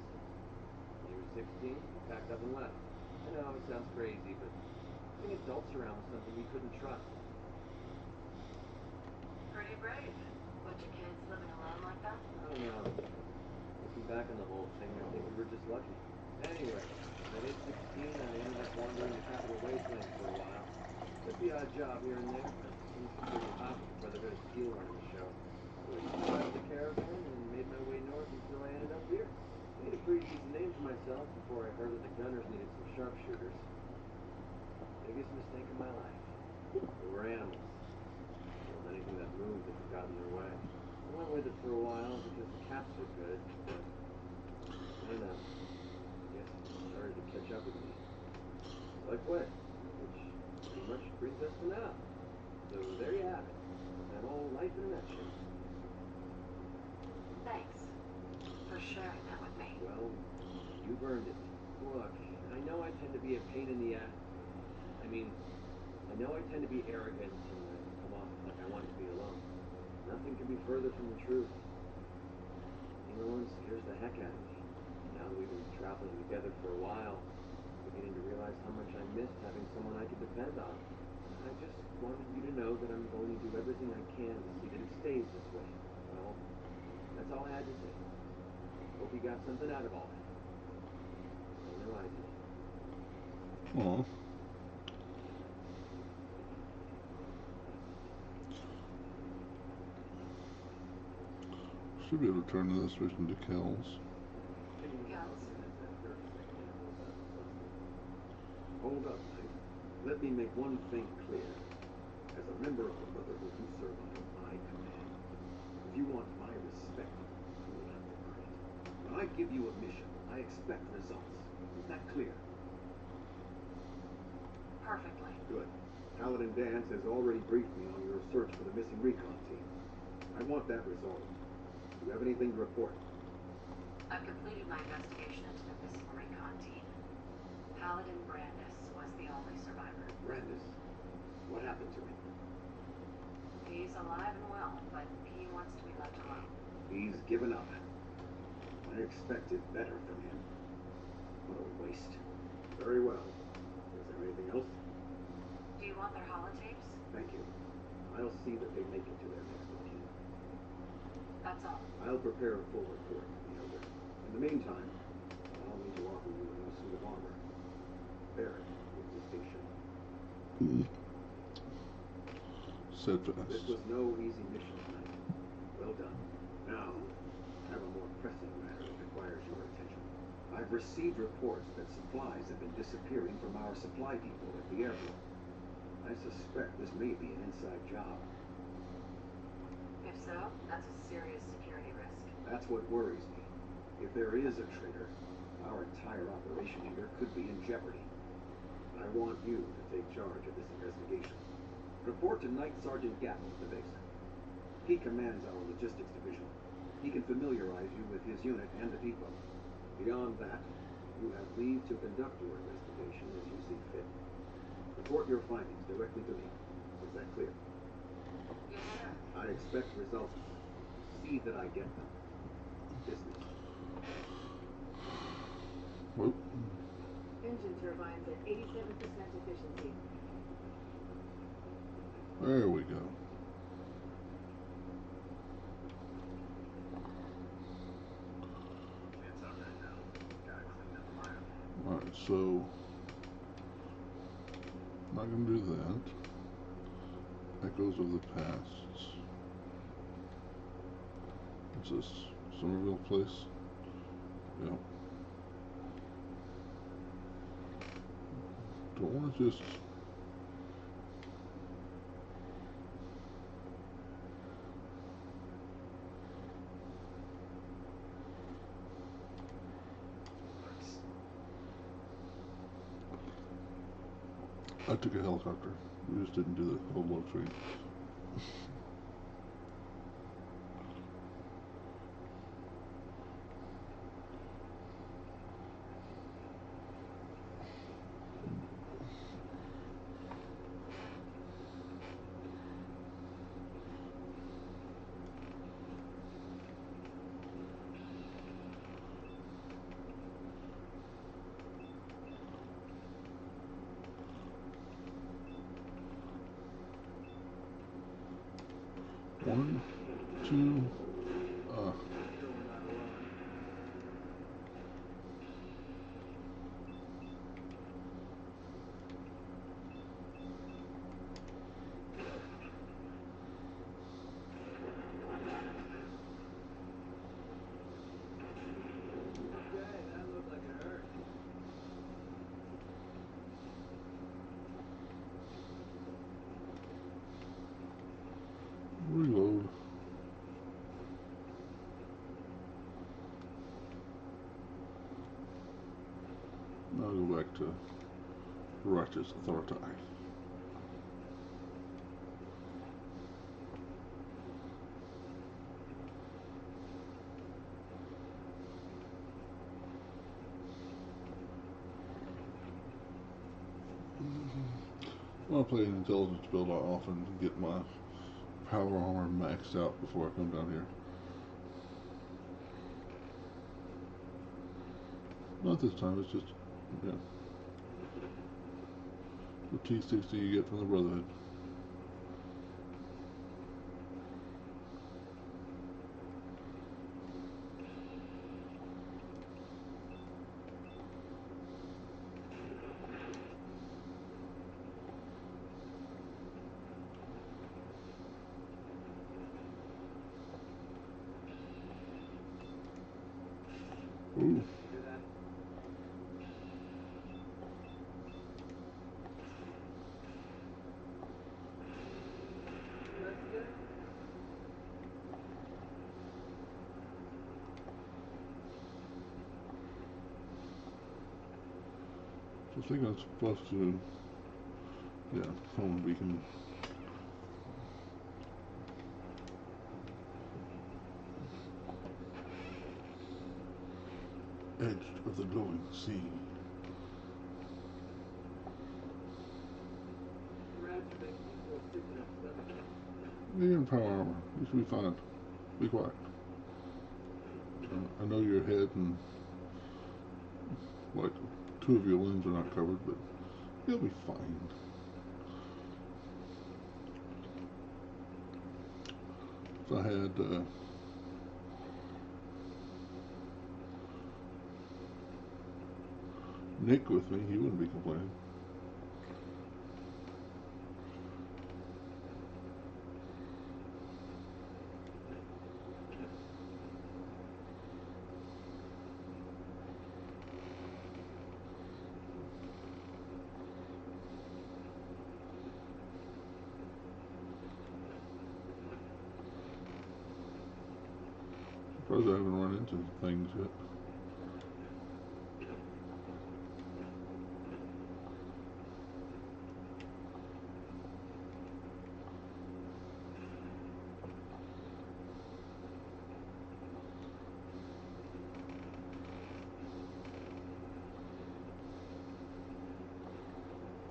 When you were 16, you packed up and left. I know it sounds crazy, but having adults around was something we couldn't trust. Pretty brave. bunch of kids living alone like that? I don't know. Looking back on the whole thing, I think we were just lucky. Anyway, at age 16, I ended up wandering the Capital Wasteland for a while. Took the odd job here and there, but things were pretty hot with the Brotherhood of Steel running the show. So I piled the caravan and made my way north until I ended up here. Made a pretty decent name for myself before I heard that the gunners needed some sharpshooters. Biggest mistake of my life. They were animals. Killed anything that moved that got in their way. I went with it for a while because the caps were good, but I don't know. I guess it started to catch up with me. So I quit, which pretty much brings us to now. So there you have it. That whole life in a nutshell. Thanks for sharing that with me. Well, you've earned it. Look, I know I tend to be a pain in the ass. I mean, I know I tend to be arrogant and come off like I want to be alone. Nothing can be further from the truth. Being alone scares the heck out of me. Now that we've been traveling together for a while, I'm beginning to realize how much I missed having someone I could depend on. I just wanted you to know that I'm going to do everything I can to see that it stays this way. Well, that's all I had to say. Hope you got something out of all that. I know I did. Aw. Should be able to turn this switch into kills. Hold up, Knight. Let me make one thing clear. As a member of the Brotherhood, you serve under my command. If you want my respect, you will have to earn it. When I give you a mission, I expect results. Is that clear? Perfectly. Good. Paladin Dance has already briefed me on your search for the missing recon team. I want that resolved. Do you have anything to report? I've completed my investigation into the missing recon team. Paladin Brandis was the only survivor. Brandis? What happened to him? He's alive and well, but he wants to be left alone. He's given up. I expected better from him. What a waste. Very well. Is there anything else? Do you want their holotapes? Thank you. I'll see that they make it to their next of kin. That's all. I'll prepare a full report for the Elder. In the meantime, I'll need to offer you a new suit of armor. Bear it with distinction. Steadfast. This was no easy mission tonight. Well done. Now, I have a more pressing matter that requires your attention. I've received reports that supplies have been disappearing from our supply depot at the airport. I suspect this may be an inside job. If so, that's a serious security risk. That's what worries me. If there is a traitor, our entire operation here could be in jeopardy. I want you to take charge of this investigation. Report to Night Sergeant Gatton at the base. He commands our logistics division. He can familiarize you with his unit and the depot. Beyond that, you have leave to conduct your investigation as you see fit. Report your findings directly to me. Is that clear? Yes, sir. I expect results. See that I get them. Business. Whoop. Engine turbines at 87% efficiency. There we go. It's all right now. Gotta clean up fire. Alright, so not gonna do that. Echoes of the past. What's this? Somerville Place? Yep. Don't want to just I took a helicopter. We just didn't do the whole load screen. One, to reload. Now go back to righteous authority. When I play an intelligence build, I often get my power armor maxed out before I come down here. Not this time, it's just, yeah, the T60 you get from the Brotherhood. Ooh. I think I'm supposed to, yeah, phone beacon. Edge of the glowing sea. You're in power armor. You should be fine. Be quiet. I know your head and like 2 of your limbs are not covered, but you'll be fine. If I had Nick with me, he wouldn't be complaining. Surprised I haven't run into things yet.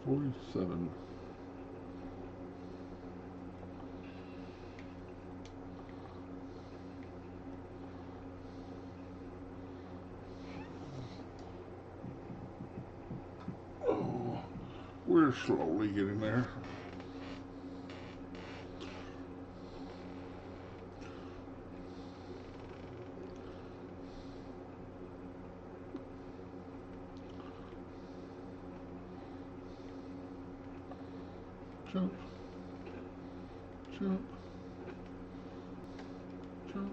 $47. Oh, we're slowly getting there. Jump. Jump. Jump.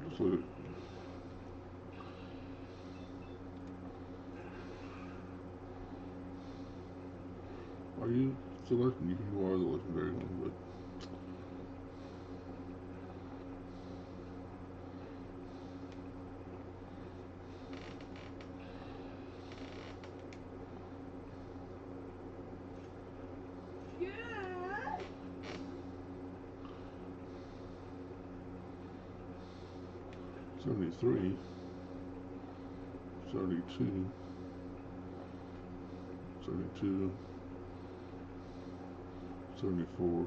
Just look at Are you the legend? You are the legendary one, but Yeah. 73, 72, 72, 74.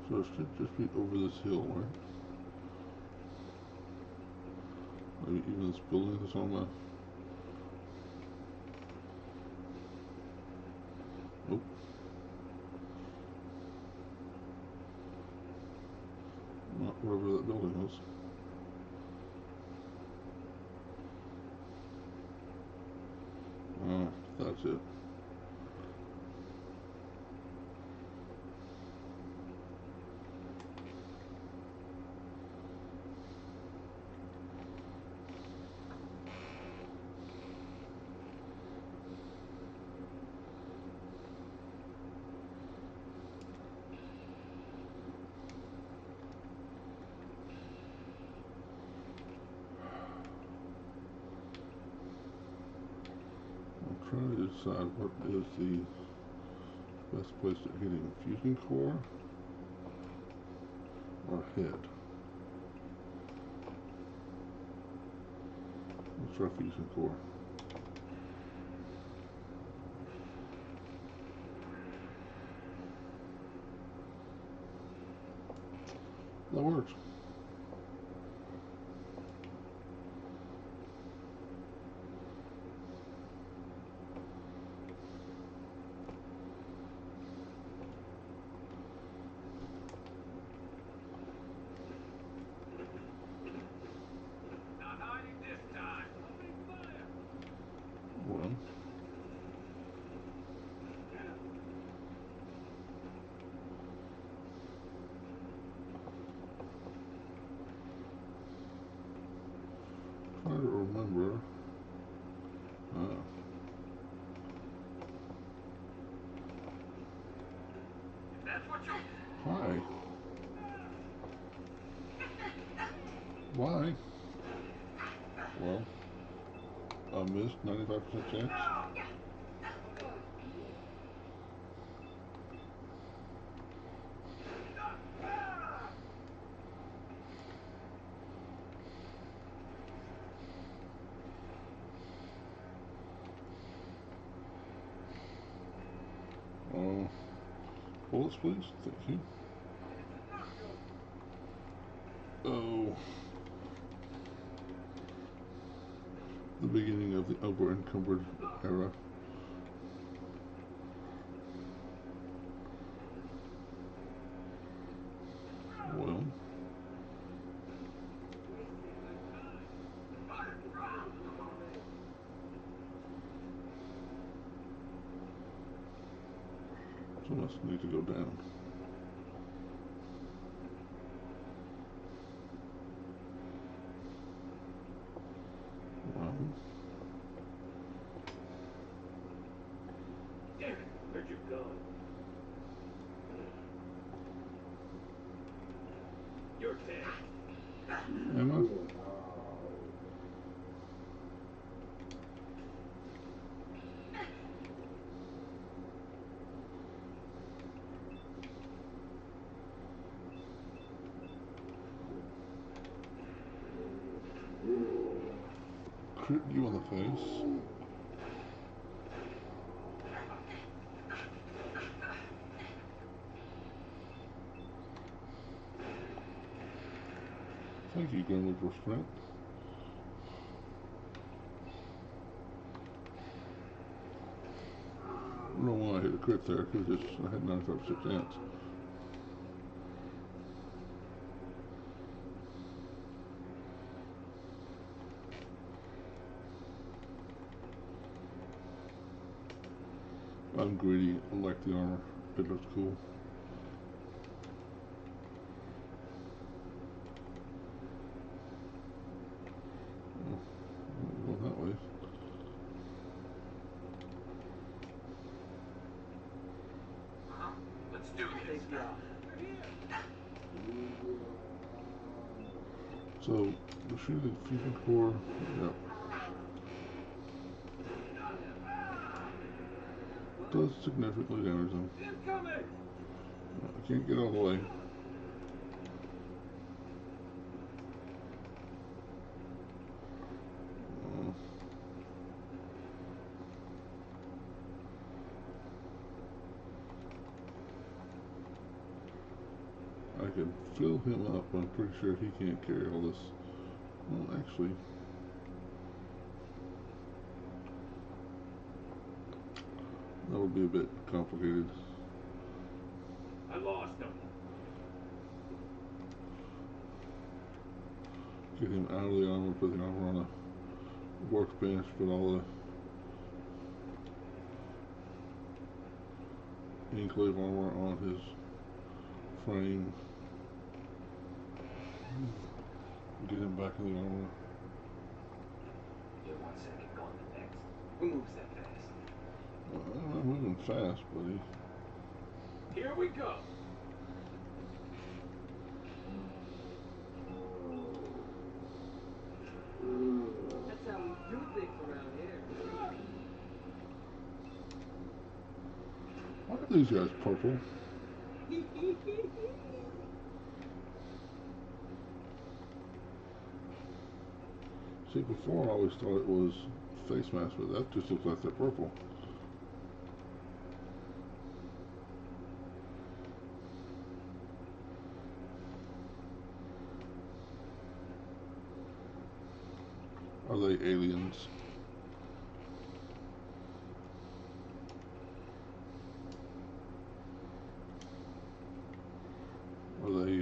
So it should just be over this hill, right? Maybe even this building that's on my... Nope. Not wherever that building was. Oh, that's it. I'm trying to decide what is the best place to hitting fusion core or head. Let's try fusion core. That works. Not hiding this time. Opening fire. Well, trying to remember. If that's what you... Hi. Why? Well, I missed 95% chance. Bullets, please. Thank you. Oh. The beginning of the over-encumbered era. Well. So must need to go down. Well. Damn it, where'd you go? You're dead. Emma? Crit you on the face. Thank you, Grim Reaper Sprint. I don't know why I hit a crit there, because I had 95% chance. I'm greedy. I like the armor. It looks cool. Oh, go that way. Let's do this. So, the shooting fusion core. Yep. Does significantly damage them. I can't get out of the way. I can fill him up, but I'm pretty sure he can't carry all this. Well, actually, that would be a bit complicated. I lost him. Get him out of the armor, put the armor on a workbench, put all the enclave armor on his frame. Get him back in the armor. Get 1 second, go on the next. Who moves that fast? I'm not moving fast, buddy. Here we go. That's how we do things around here. Why are these guys purple? See, before I always thought it was face mask, but that just looks like they're purple. Are they aliens? Are they,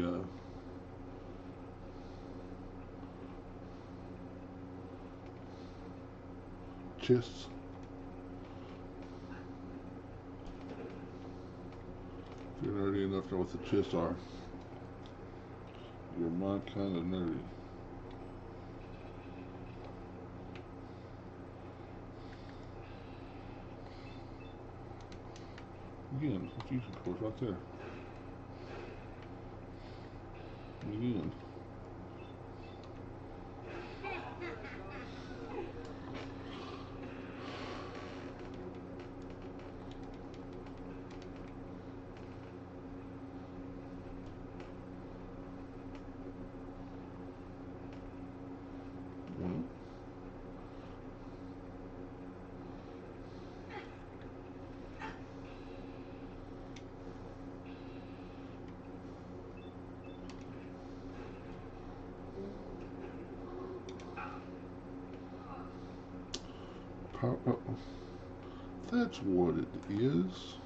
chests? If you're nerdy enough to know what the chests are, you're my kind of nerdy. Again, the fusion core's right there. Again. Well, that's what it is.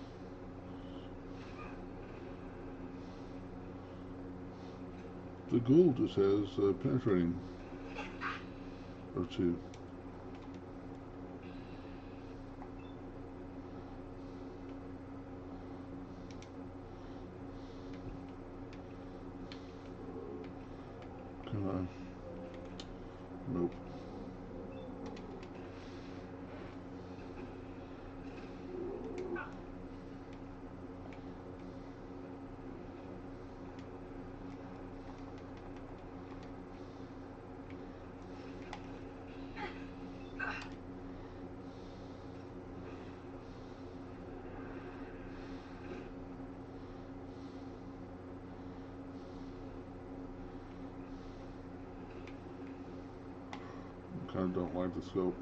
The ghoul just has penetrating or two. Come on. Nope. Kind of don't like the scope.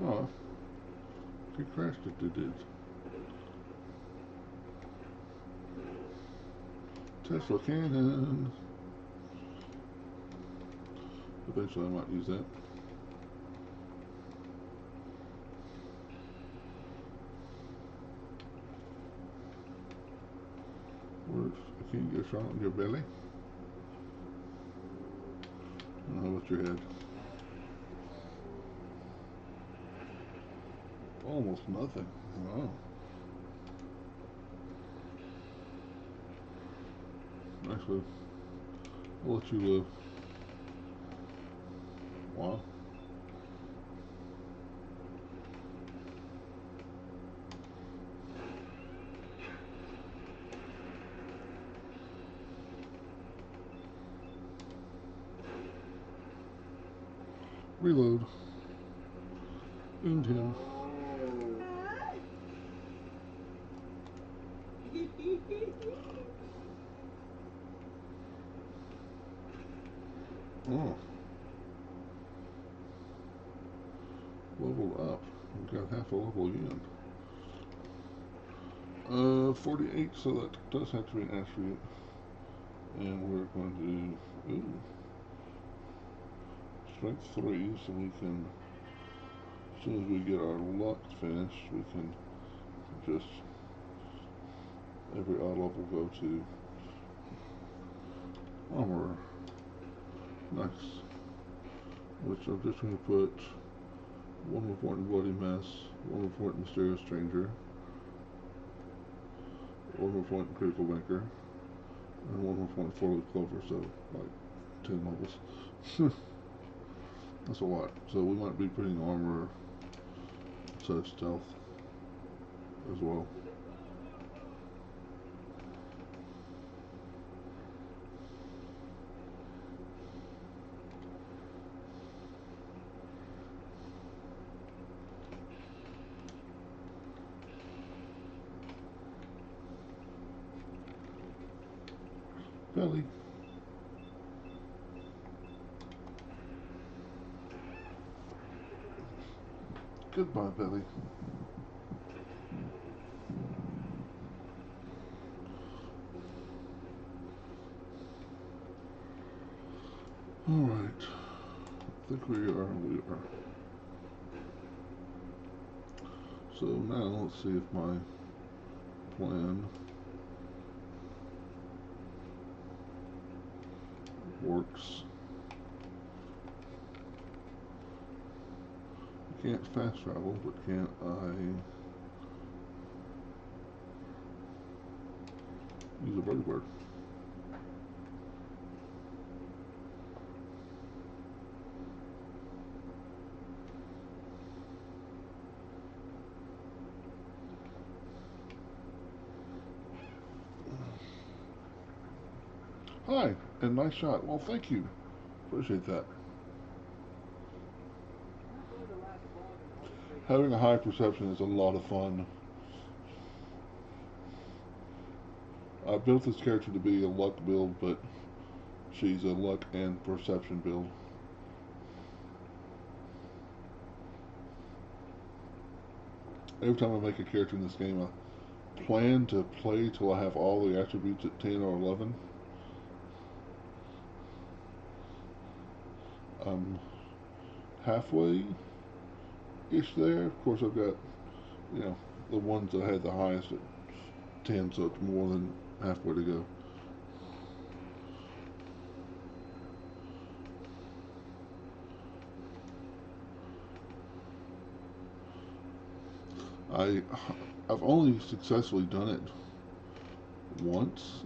Oh, he crashed it, did it? Tesla cannon. Eventually I might use that. Or I can't get a shot on your belly. How about your head? Almost nothing. Wow. Actually, I'll let you live. Wow. Reload. End him. Oh. Leveled up. We got half a level again. 48, so that does have to be an attribute. And we're going to do, strength 3, so we can, as soon as we get our luck finished, we can just, every odd level go to armor. Nice. Which I'm just going to put one report in Bloody Mess, one report in Mysterious Stranger, one report in Critical Banker, and one report in Four-Leaf Clover, so like 10 levels. That's a lot. So we might be putting armor instead of stealth as well. Belly. Goodbye, Belly. Alright. I think we are. So now let's see if my plan works. I can't fast travel, but can't I use a vertibird? Hi, and nice shot. Well, thank you. Appreciate that. Having a high perception is a lot of fun. I built this character to be a luck build, but she's a luck and perception build. Every time I make a character in this game, I plan to play till I have all the attributes at 10 or 11. I'm halfway-ish there. Of course, I've got, the ones that I had the highest at 10, so it's more than halfway to go. I've only successfully done it once,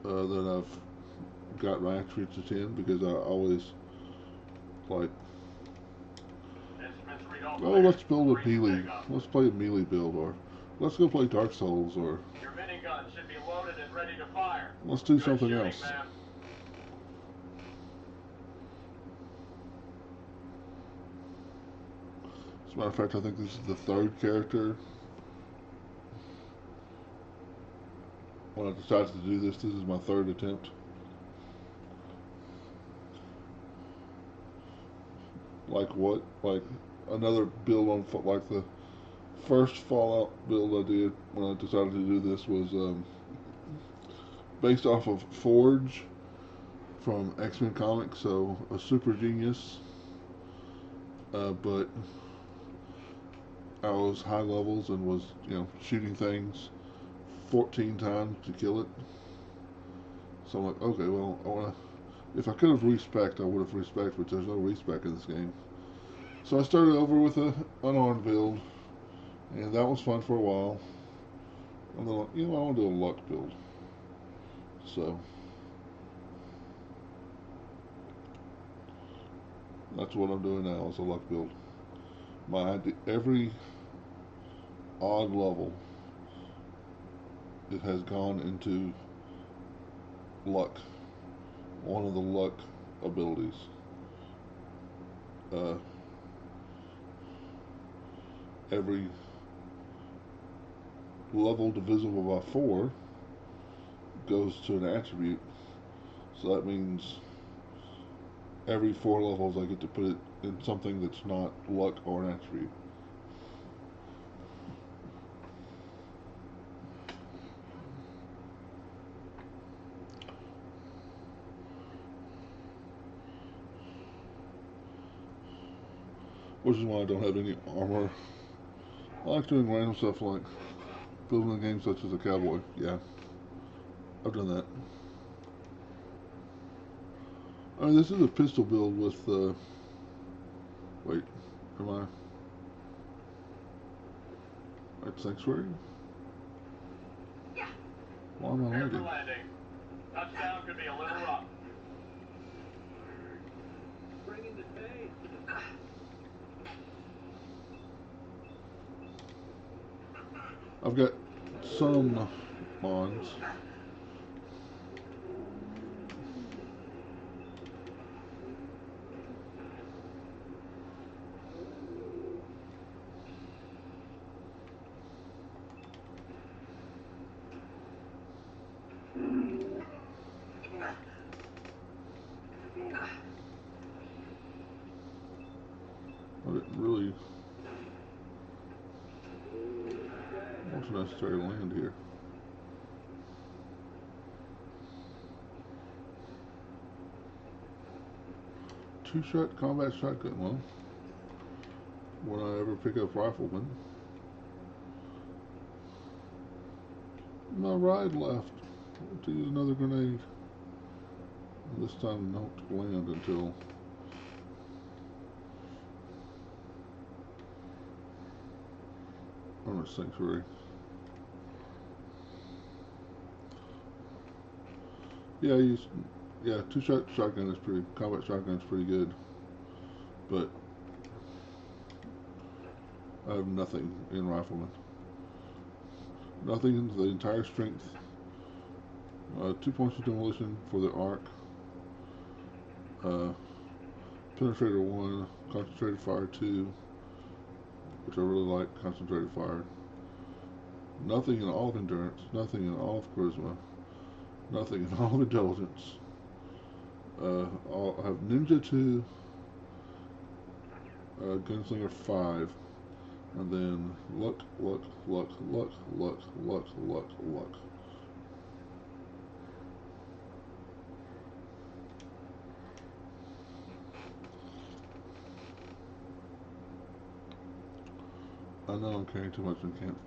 that I've got my attributes to 10, because I always like, oh, let's build a melee. Let's play a melee build, or let's go play Dark Souls, or Your minigun should be loaded and ready to fire. let's do Good something shooting, else. ma'am. As a matter of fact, I think this is the third character. When I decided to do this is my third attempt. Like what? Like another build on foot, like the first Fallout build I did when I decided to do this was based off of Forge from X-Men Comics, so a super genius, but I was high levels and was, shooting things 14 times to kill it. So I'm like, okay, well, if I could have respec, I would have respec, but there's no respec in this game. So I started over with a unarmed build, and that was fun for a while. And then, I want to do a luck build. So that's what I'm doing now, is a luck build. Every odd level, it has gone into luck, one of the luck abilities. Every level divisible by 4 goes to an attribute. So that means every 4 levels I get to put it in something that's not luck or an attribute. Which is why I don't have any armor. I like doing random stuff like building a game such as a cowboy. Yeah, I've done that. I mean, this is a pistol build with, wait, am I at Sanctuary? Yeah. Why am I Prepare for landing? landing. Touchdown could be a little rough. Bring in the pace. I've got some mods. I didn't really want to necessarily land here. Two-shot combat shotgun. Well, when I ever pick up rifleman, my ride left to use another grenade. And this time, don't land until I'm at Sanctuary. Yeah, two-shot shotgun is combat shotgun is pretty good, but I have nothing in rifleman. Nothing in the entire strength. 2 points of demolition for the arc. Penetrator 1, concentrated fire 2, which I really like, concentrated fire. Nothing in all of endurance, nothing in all of charisma, nothing in all of intelligence. I have ninja 2, gunslinger 5, and then luck. I know I'm carrying too much in camp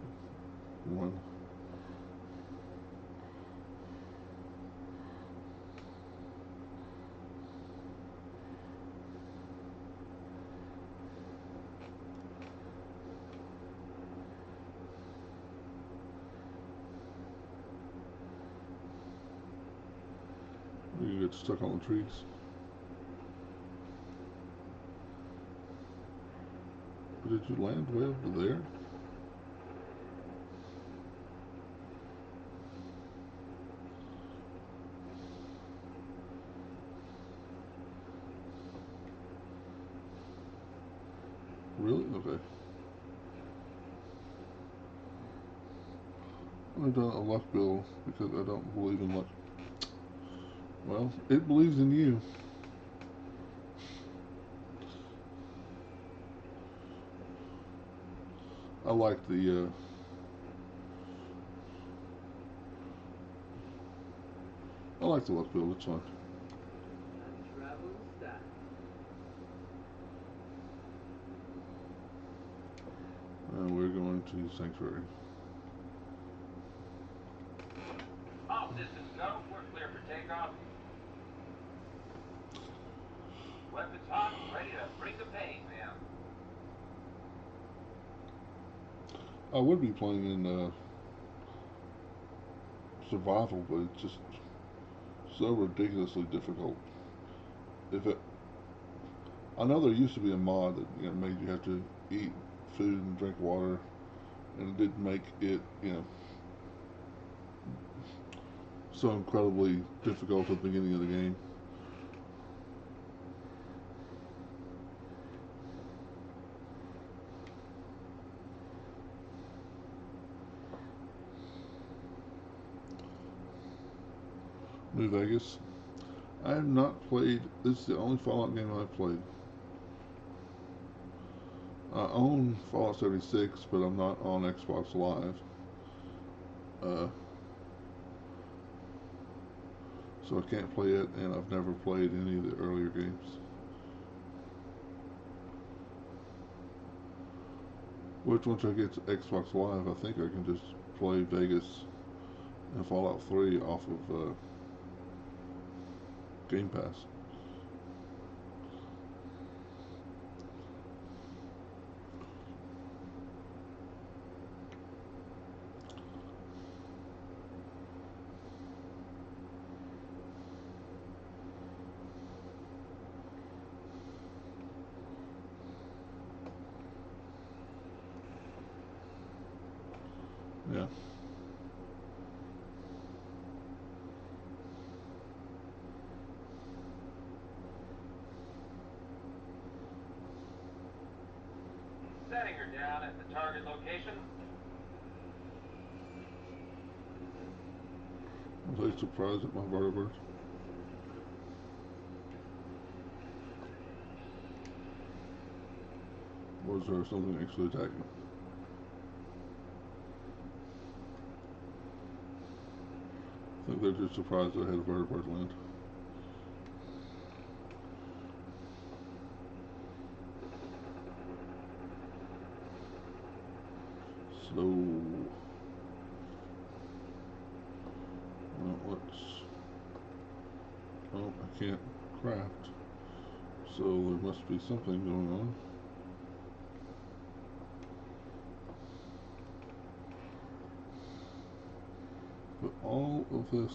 1. You get stuck on the trees. Did you land way over there? Really? Okay. I've done a luck build because I don't believe in luck. Well, it believes in you. I like the luck build. It's fun. And we're going to Sanctuary. All systems go. We're clear for takeoff. Weapons hot, ready to bring the pain, man. I would be playing in survival, but it's just so ridiculously difficult. If it, I know there used to be a mod that made you have to eat food and drink water, and it did make it so incredibly difficult at the beginning of the game. New Vegas. I have not played. This is the only Fallout game I've played. I own Fallout 76, but I'm not on Xbox Live. So I can't play it, and I've never played any of the earlier games. Which, once I get to Xbox Live, I think I can just play Vegas and Fallout 3 off of Game Pass. Yeah. Setting her down at the target location. Was I surprised at my vertebrae? Or is there something actually attacking? I think they're just surprised that I had a vertebrate land. Slow. Well, let's. Oh, I can't craft. So there must be something going on. But all of this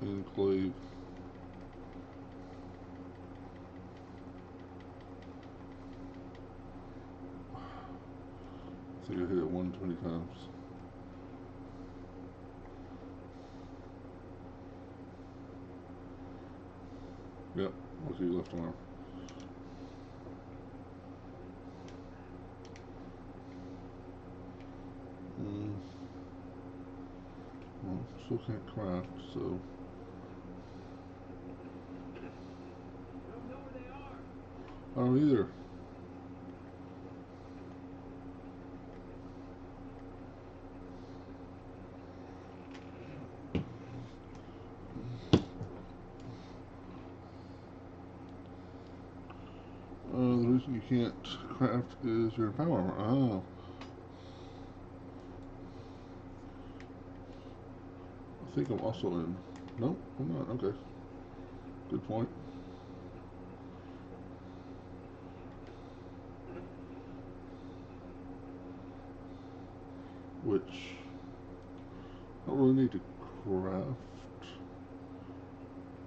enclave I think I hit it 120 times. Yep, lucky left arm. Well, still can't craft, so. I don't know where they are. I don't either. The reason you can't craft is your power armor. Oh. I think I'm also in. Nope, I'm not. Okay. Good point. Which I don't really need to craft.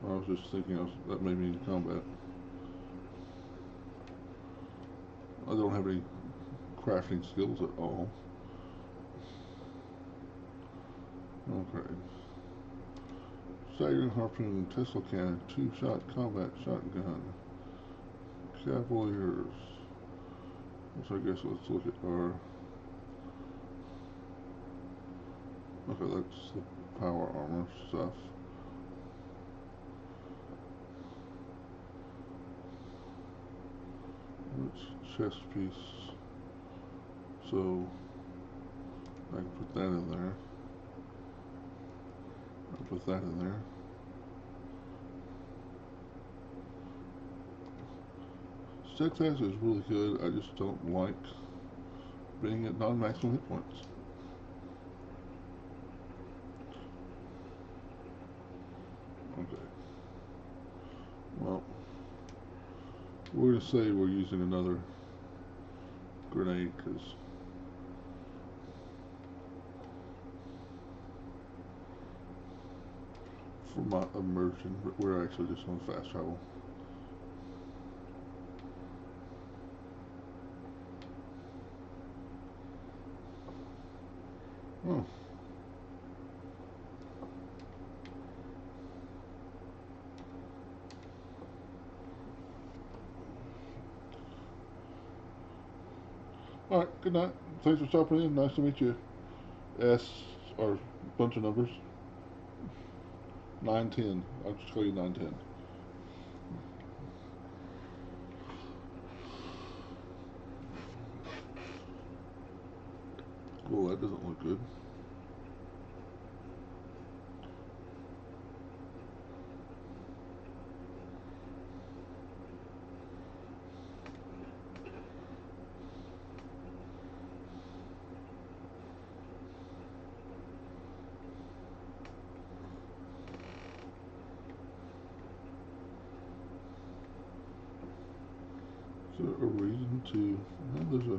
I was just thinking that made me into combat. I don't have any crafting skills at all. Okay. Staggering harpoon, Tesla cannon, two-shot combat shotgun, Cavaliers. So I guess let's look at our. Okay, that's the power armor stuff. It's chest piece. So I can put that in there. I'll put that in there. Steadfast is really good. I just don't like being at non-maximum hit points. Okay. Well, we're going to say we're using another grenade because for my immersion, we're actually just on fast travel. Oh. All right, good night. Thanks for stopping in. Nice to meet you. S, or bunch of numbers. 910. I'll just call you 910. Well, that doesn't look good. Is there a reason to? Well, there's a.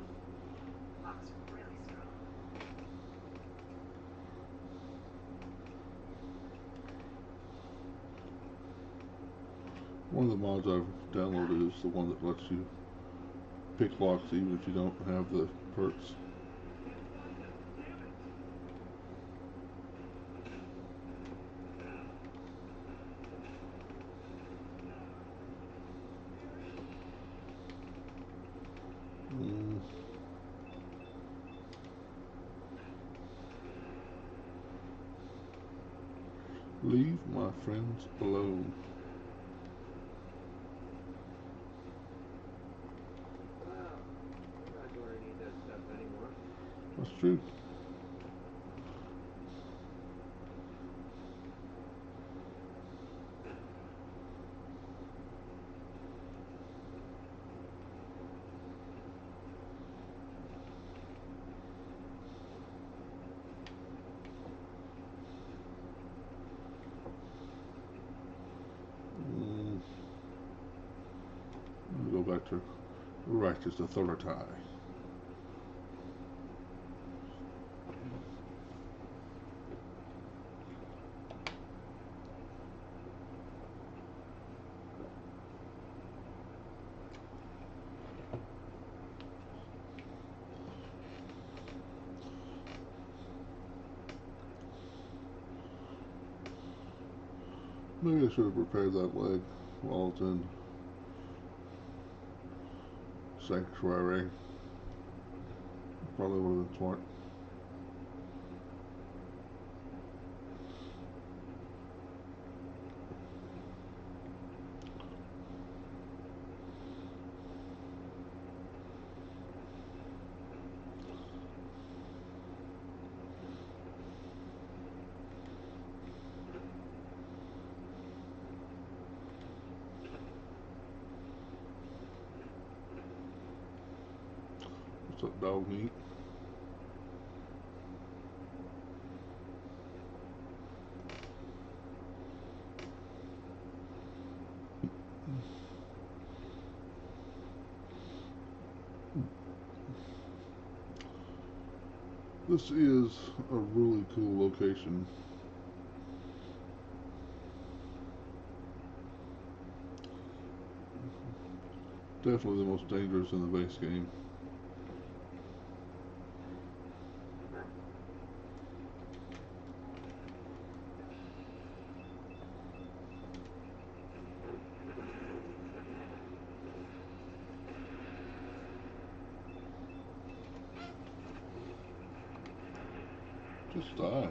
Locks are really strong. One of the mods I've downloaded is the one that lets you pick locks even if you don't have the perks. Mm. Leave my friends alone. Wow. You guys don't really need that stuff anymore. That's true. Mm. Let me go back to righteous authority. Maybe I should have repaired that leg while it's in sanctuary. Probably would have been smart. What's up, dog meat? This is a really cool location. Definitely the most dangerous in the base game. Just die.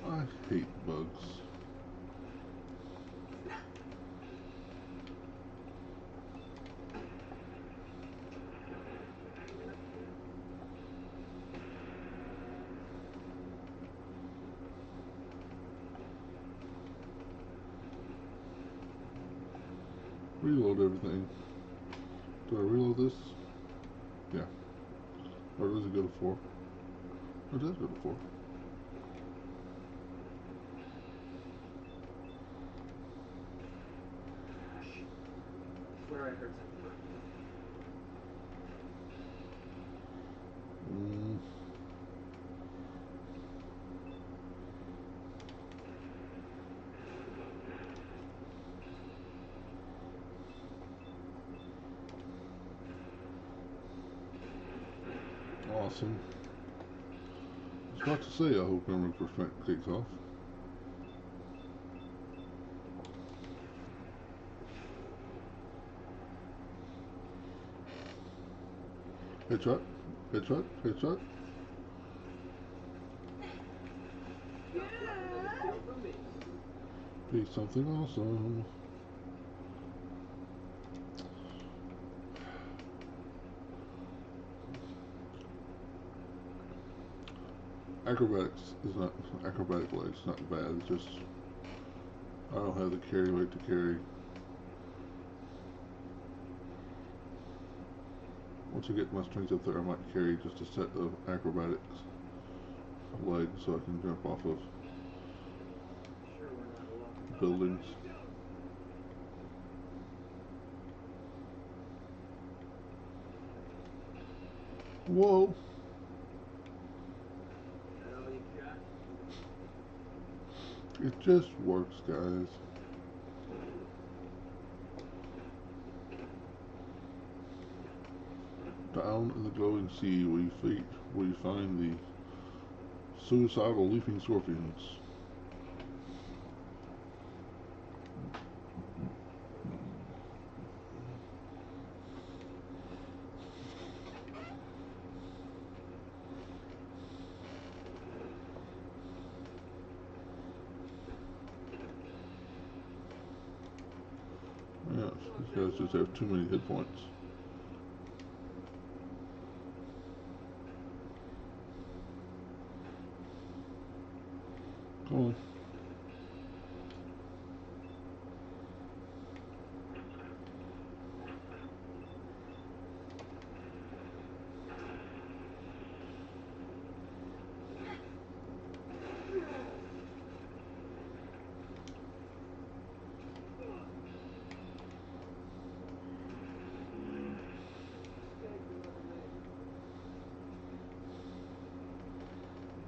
I hate bugs. Reload everything. Do I reload this? Yeah. Or does it go to 4? It does go to 4. Sorry, I hurt something. Awesome. I was about to say, I hope memory for strength takes off. Headshot, headshot, headshot. Be something awesome. Acrobatics is not acrobatic legs. Not bad. It's just I don't have the carry weight to carry. Once I get my strength up there, I might carry just a set of acrobatics legs so I can jump off of buildings. Whoa! It just works, guys. Down in the glowing sea, we find the suicidal leaping scorpions. Yes, these guys just have too many hit points. Come on.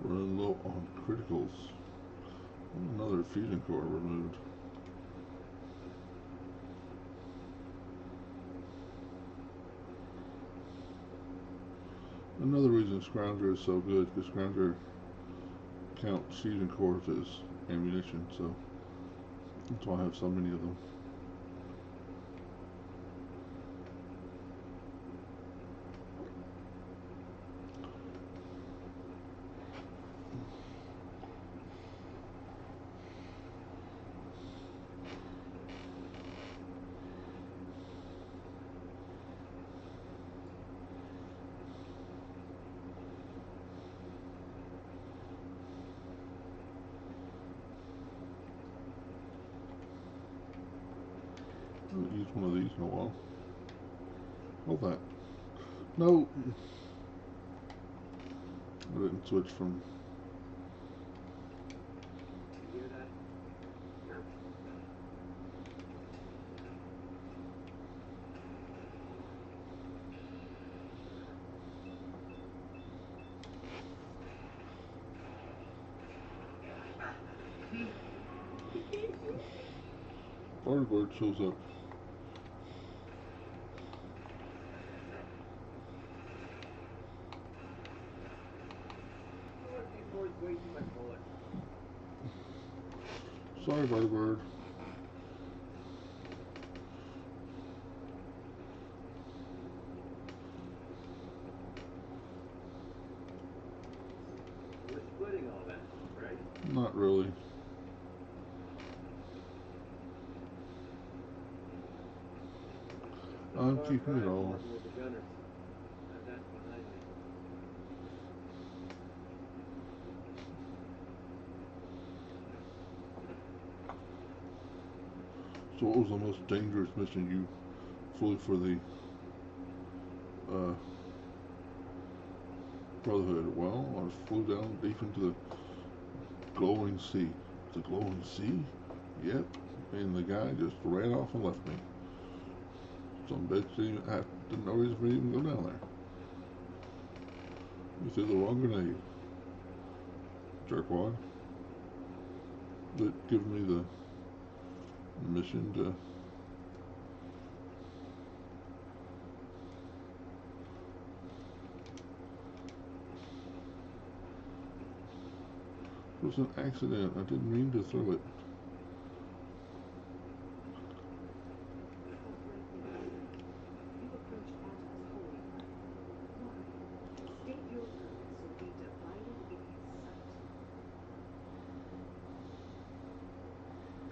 Running low on criticals. Another fusion core removed. Another reason Scrounger is so good, because Scrounger counts fusion cores as ammunition, so that's why I have so many of them. I haven't used one of these in a while. Hold that. No! I didn't switch from... You hear that? Firebird shows up. Before he's wasting my bullet. Sorry, Firebird. We're splitting all that, right? Not really. I'm keeping it all. Working with the gunners. That's behind me. So what was the most dangerous mission you flew for the Brotherhood? Well, I flew down deep into the glowing sea. The glowing sea? Yep. And the guy just ran off and left me. Some bitch didn't even have no reason for me to even go down there. You threw the wrong grenade. Jerkwad. But give me the mission to it was an accident. I didn't mean to throw it.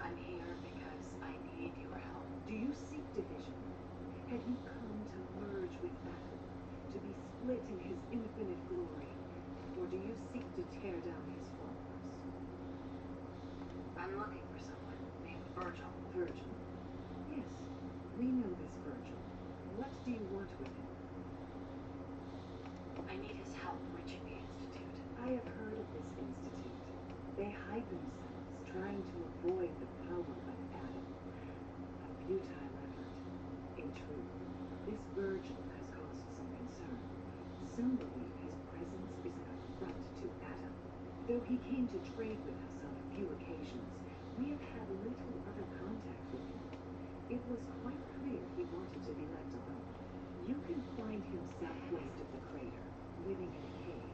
I'm here because I need your help. Do you seek division? Have you come to merge with Adam, to be split in his infinite glory? Or do you seek to tear down his followers? I'm looking for someone named Virgil. Virgil? Yes, we know this Virgil. What do you want with him? I need his help reaching the Institute. I have heard of this Institute. They hide themselves, trying to avoid the power of Adam. A futile effort. In truth, this Virgil has caused some concern. Some believe his presence is an affront to Adam. Though he came to trade with us on a few occasions, we have had little other contact with him. It was quite clear he wanted to be left alone. You can find him southwest of the crater, living in a cave.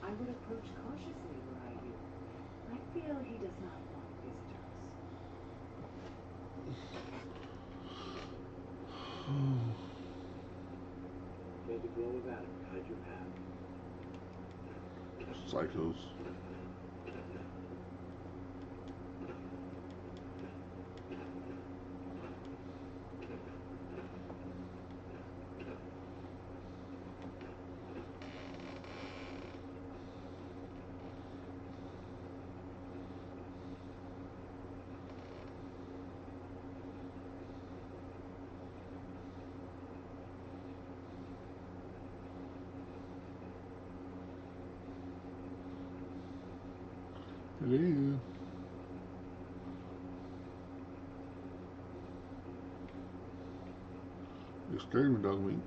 I would approach cautiously were I you. I feel he does not want visitors. Let the glow of Adam guide your path. Psychos. Hello. You scared me, dog meat.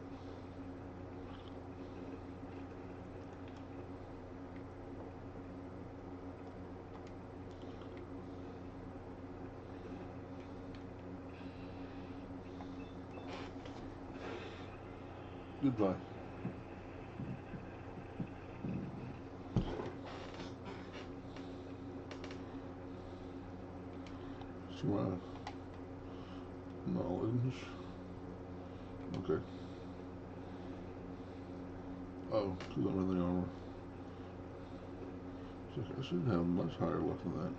Goodbye. Some knowledge. Okay. Oh, because I'm in the armor. So I should have much higher luck than that.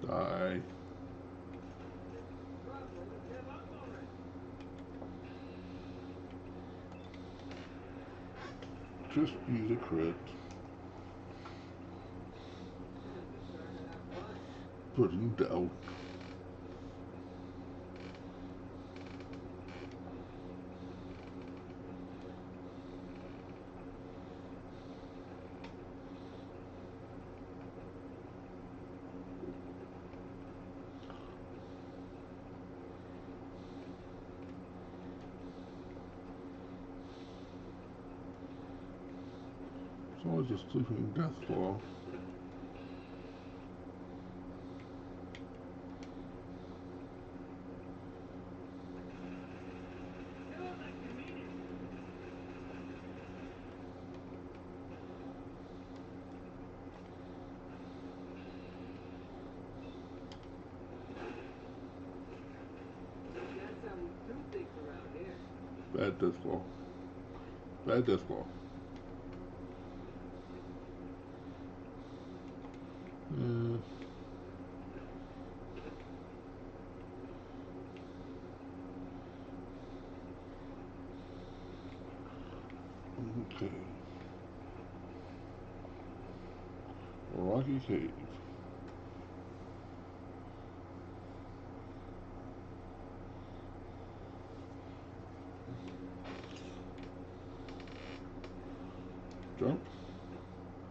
Die. Just use a crit. Put in doubt. It's always a sleeping death claw. That's how we do things around here. Bad death claw. Bad death claw. Okay. A rocky cave. Jump.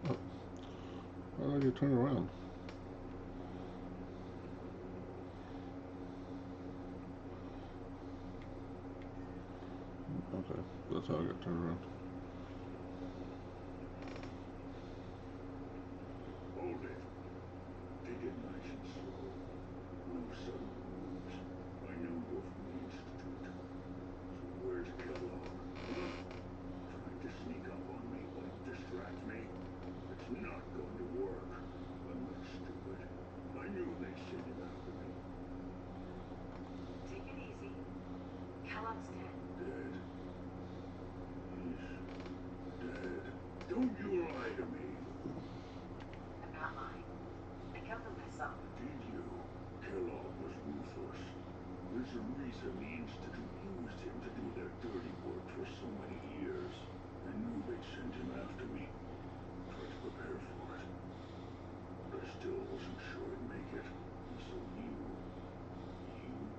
Oh. How do I get turned around? Okay, that's how I got turned around. Hold it. Take it nice and slow. No sudden moves. I know you're from the Institute. So where's Kellogg? Huh? Trying to sneak up on me, like distract me? It's not going to work. I'm not stupid. I knew they'd send him after me. Take it easy. Kellogg's dead. Dead. He's dead. Don't you lie to me. I'm not lying. I killed him myself. Did you? Kellogg was ruthless. There's a reason the Institute used him to do their dirty work for so many years. I knew they'd send him after me. Tried to prepare for it. But I still wasn't sure I'd make it. And so you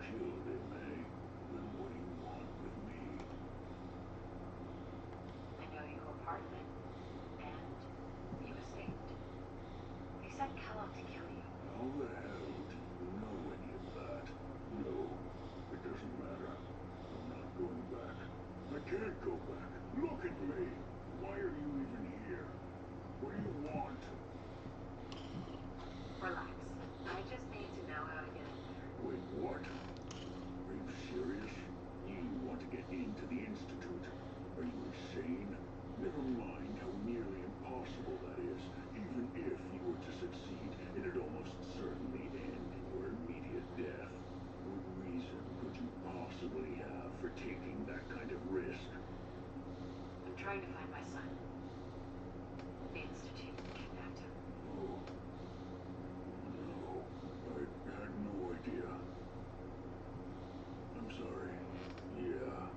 killed him, eh? Then what do you want with me? I know you were part of it. And you escaped. You sent Kellogg to kill you. How the hell do you know any of that? No, it doesn't matter. I'm not going back. I can't go back. Look at me. Why are you even here? What do you want? Relax. I just need to know how to get in there. Wait, what? Are you serious? You want to get into the Institute? Are you insane? Never mind how nearly impossible that is. Even if you were to succeed, it'd almost certainly end in your immediate death. What reason could you possibly have for taking that kind of risk? I'm trying to find my son. The Institute kidnapped him. Oh. No. I had no idea. I'm sorry. Yeah.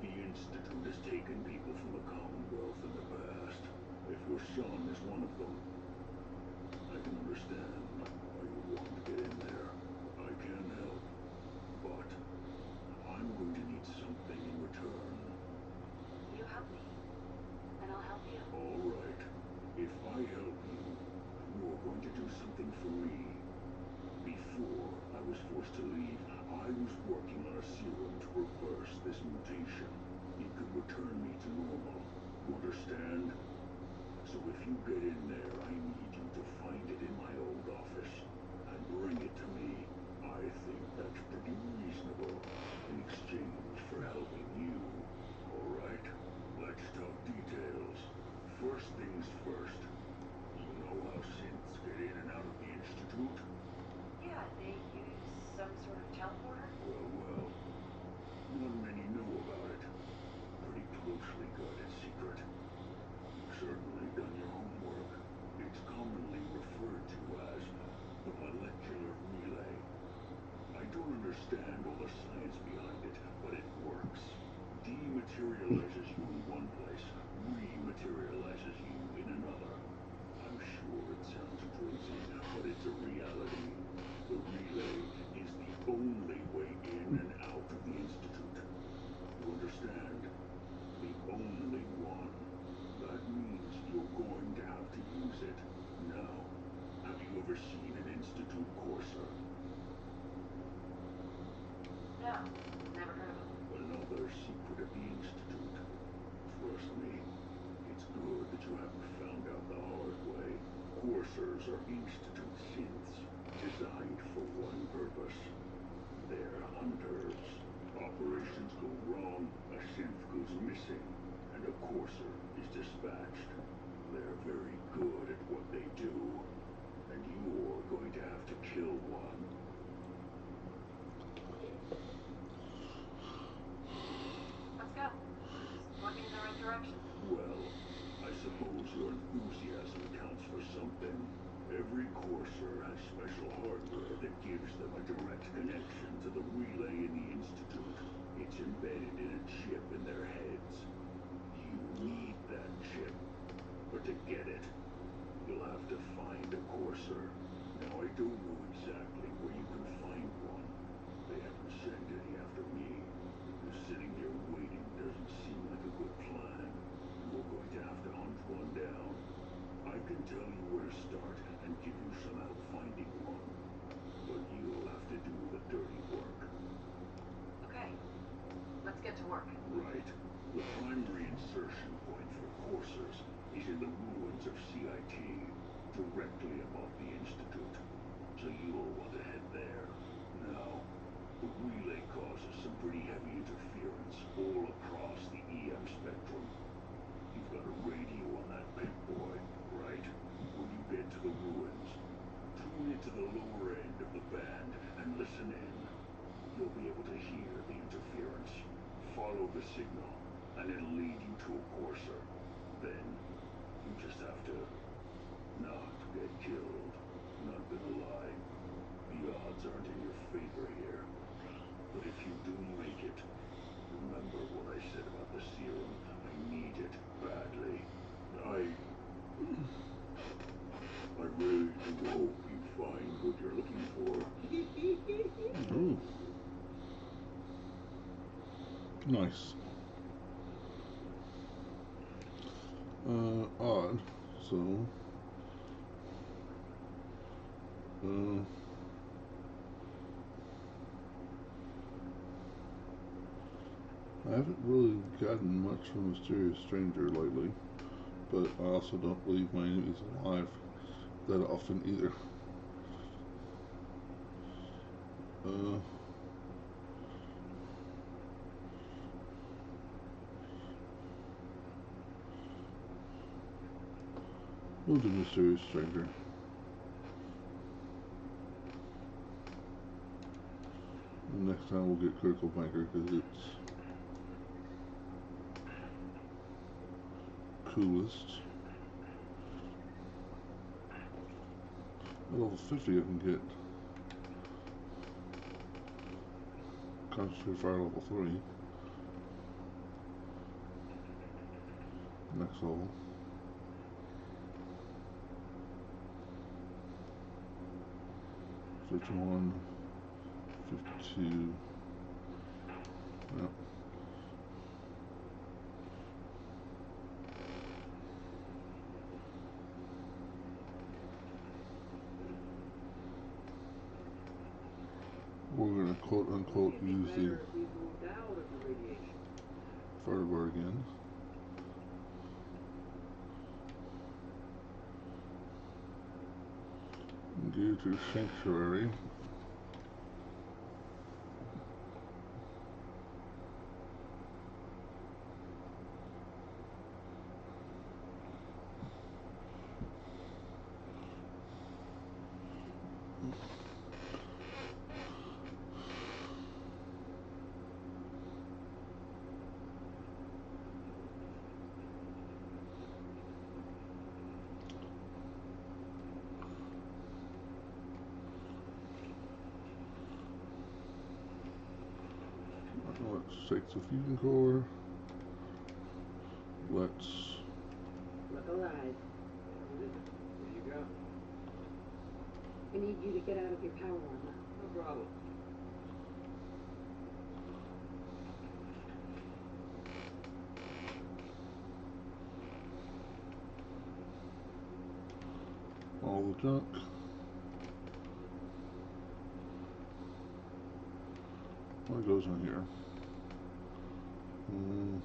The Institute has taken people from the Commonwealth in the past. If your son is one of them, I can understand why you want to get in there. I can help. But I'm going to need something in return. You help me, and I'll help you. All right. If I help you, you're going to do something for me. Before I was forced to leave, I was working on a serum to reverse this mutation. It could return me to normal. You understand? So if you get in there, I need you to find it in my old office and bring it to me. I think that's pretty reasonable in exchange for helping you. All right? Let's talk details. First things first. You know how synths get in and out of the Institute? Yeah, they use some sort of teleporter? Well. Not many know about it. Pretty closely guarded secret. You've certainly done your homework. It's commonly referred to as the molecular relay. I don't understand all the science behind it, but it works. Dematerializes you in one place, rematerializes you in another. I'm sure it sounds crazy, but it's a reality. The relay is the only way in and out of the Institute. You understand? The only one. That means you're going to have to use it. Now, have you ever seen an Institute courser? No, never heard of them. Another secret of the Institute. Trust me, it's good that you haven't found out the hard way. Coursers are Institute synths, designed for one purpose. They're hunters. Operations go wrong, a synth goes missing, and a courser is dispatched. They're very good at what they do, and you're going to have to kill one. Let's go. Just point me in the right direction. Well, I suppose your enthusiasm counts for something. Every courser has special hardware that gives them a direct connection to the relay in the Institute. It's embedded in a chip in their heads. You need that chip. But to get it, you'll have to find a courser. Now, I don't know exactly where you can find one. They haven't sent any after me. Just sitting here waiting doesn't seem like a good plan. You're going to have to hunt one down. I can tell you where to start and give you some help finding one. But you'll have to do the dirty work. Okay, let's get to work. Right. The primary insertion point for coursers is in the ruins of CIT, directly above the Institute. So you'll want to head there. Now, the relay causes some pretty heavy interference all across the EM spectrum. You've got a radio on that pip boy, right? When you get to the ruins, tune into the lower end of the band and listen in. You'll be able to hear the interference. Follow the signal, and it'll lead you to a courser. Then, you just have to not get killed. Not gonna lie, the odds aren't in your favor here. But if you do make it, remember what I said about the serum. I need it badly. I really do hope you find what you're looking for. Ooh. Nice. Odd. So, I haven't really gotten much from Mysterious Stranger lately, but I also don't leave my enemies alive that often either. We'll do Mysterious Stranger. And next time we'll get Critical Banker because it's coolest. At level 50 I can get Concentrated Fire level 3. Next level. $51, $52. Yep. We're gonna quote unquote use the Vertibird again. Due to Sanctuary. Let's take the fusion core. Let's Look alive. There you go. I need you to get out of your power armor. No problem. all the junk. What goes in here? I'm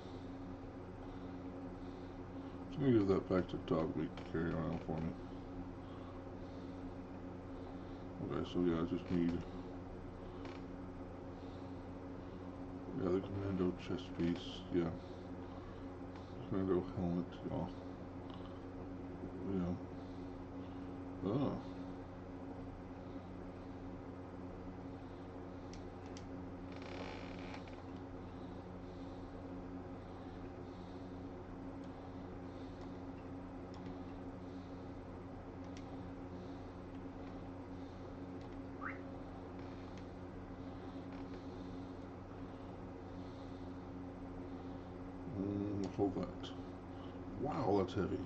gonna give that back to Dogmeat to carry around for me. Okay, so yeah, I just need the commando chest piece, yeah. Commando helmet, yeah. Yeah. Oh. Hold that. Wow, that's heavy.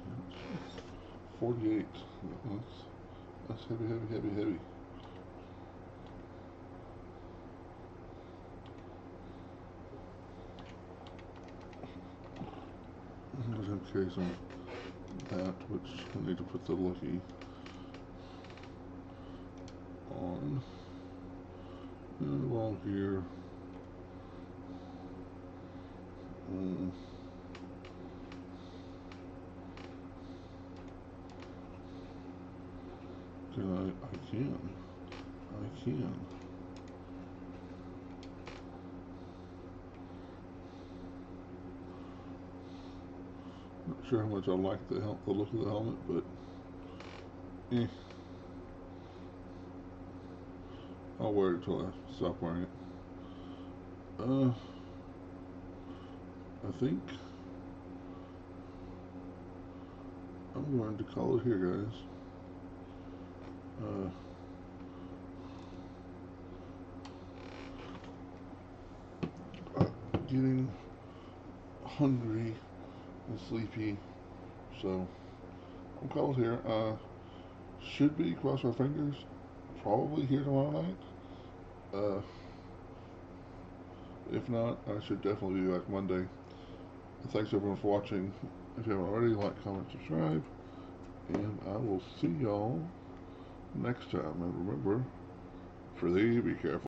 48. That's heavy, heavy, heavy, heavy. I'm going to carry some of that, which I need to put the lucky on. And while here, I can. I can. Not sure how much I like the look of the helmet, but I'll wear it until I stop wearing it. I think I'm going to call it here, guys. Getting hungry and sleepy, so I'm called here. Should be, cross our fingers, probably here tomorrow night. If not, I should definitely be back Monday. Thanks everyone for watching. If you haven't already, like, comment, subscribe, and I will see y'all next time. And remember, for thee, be careful.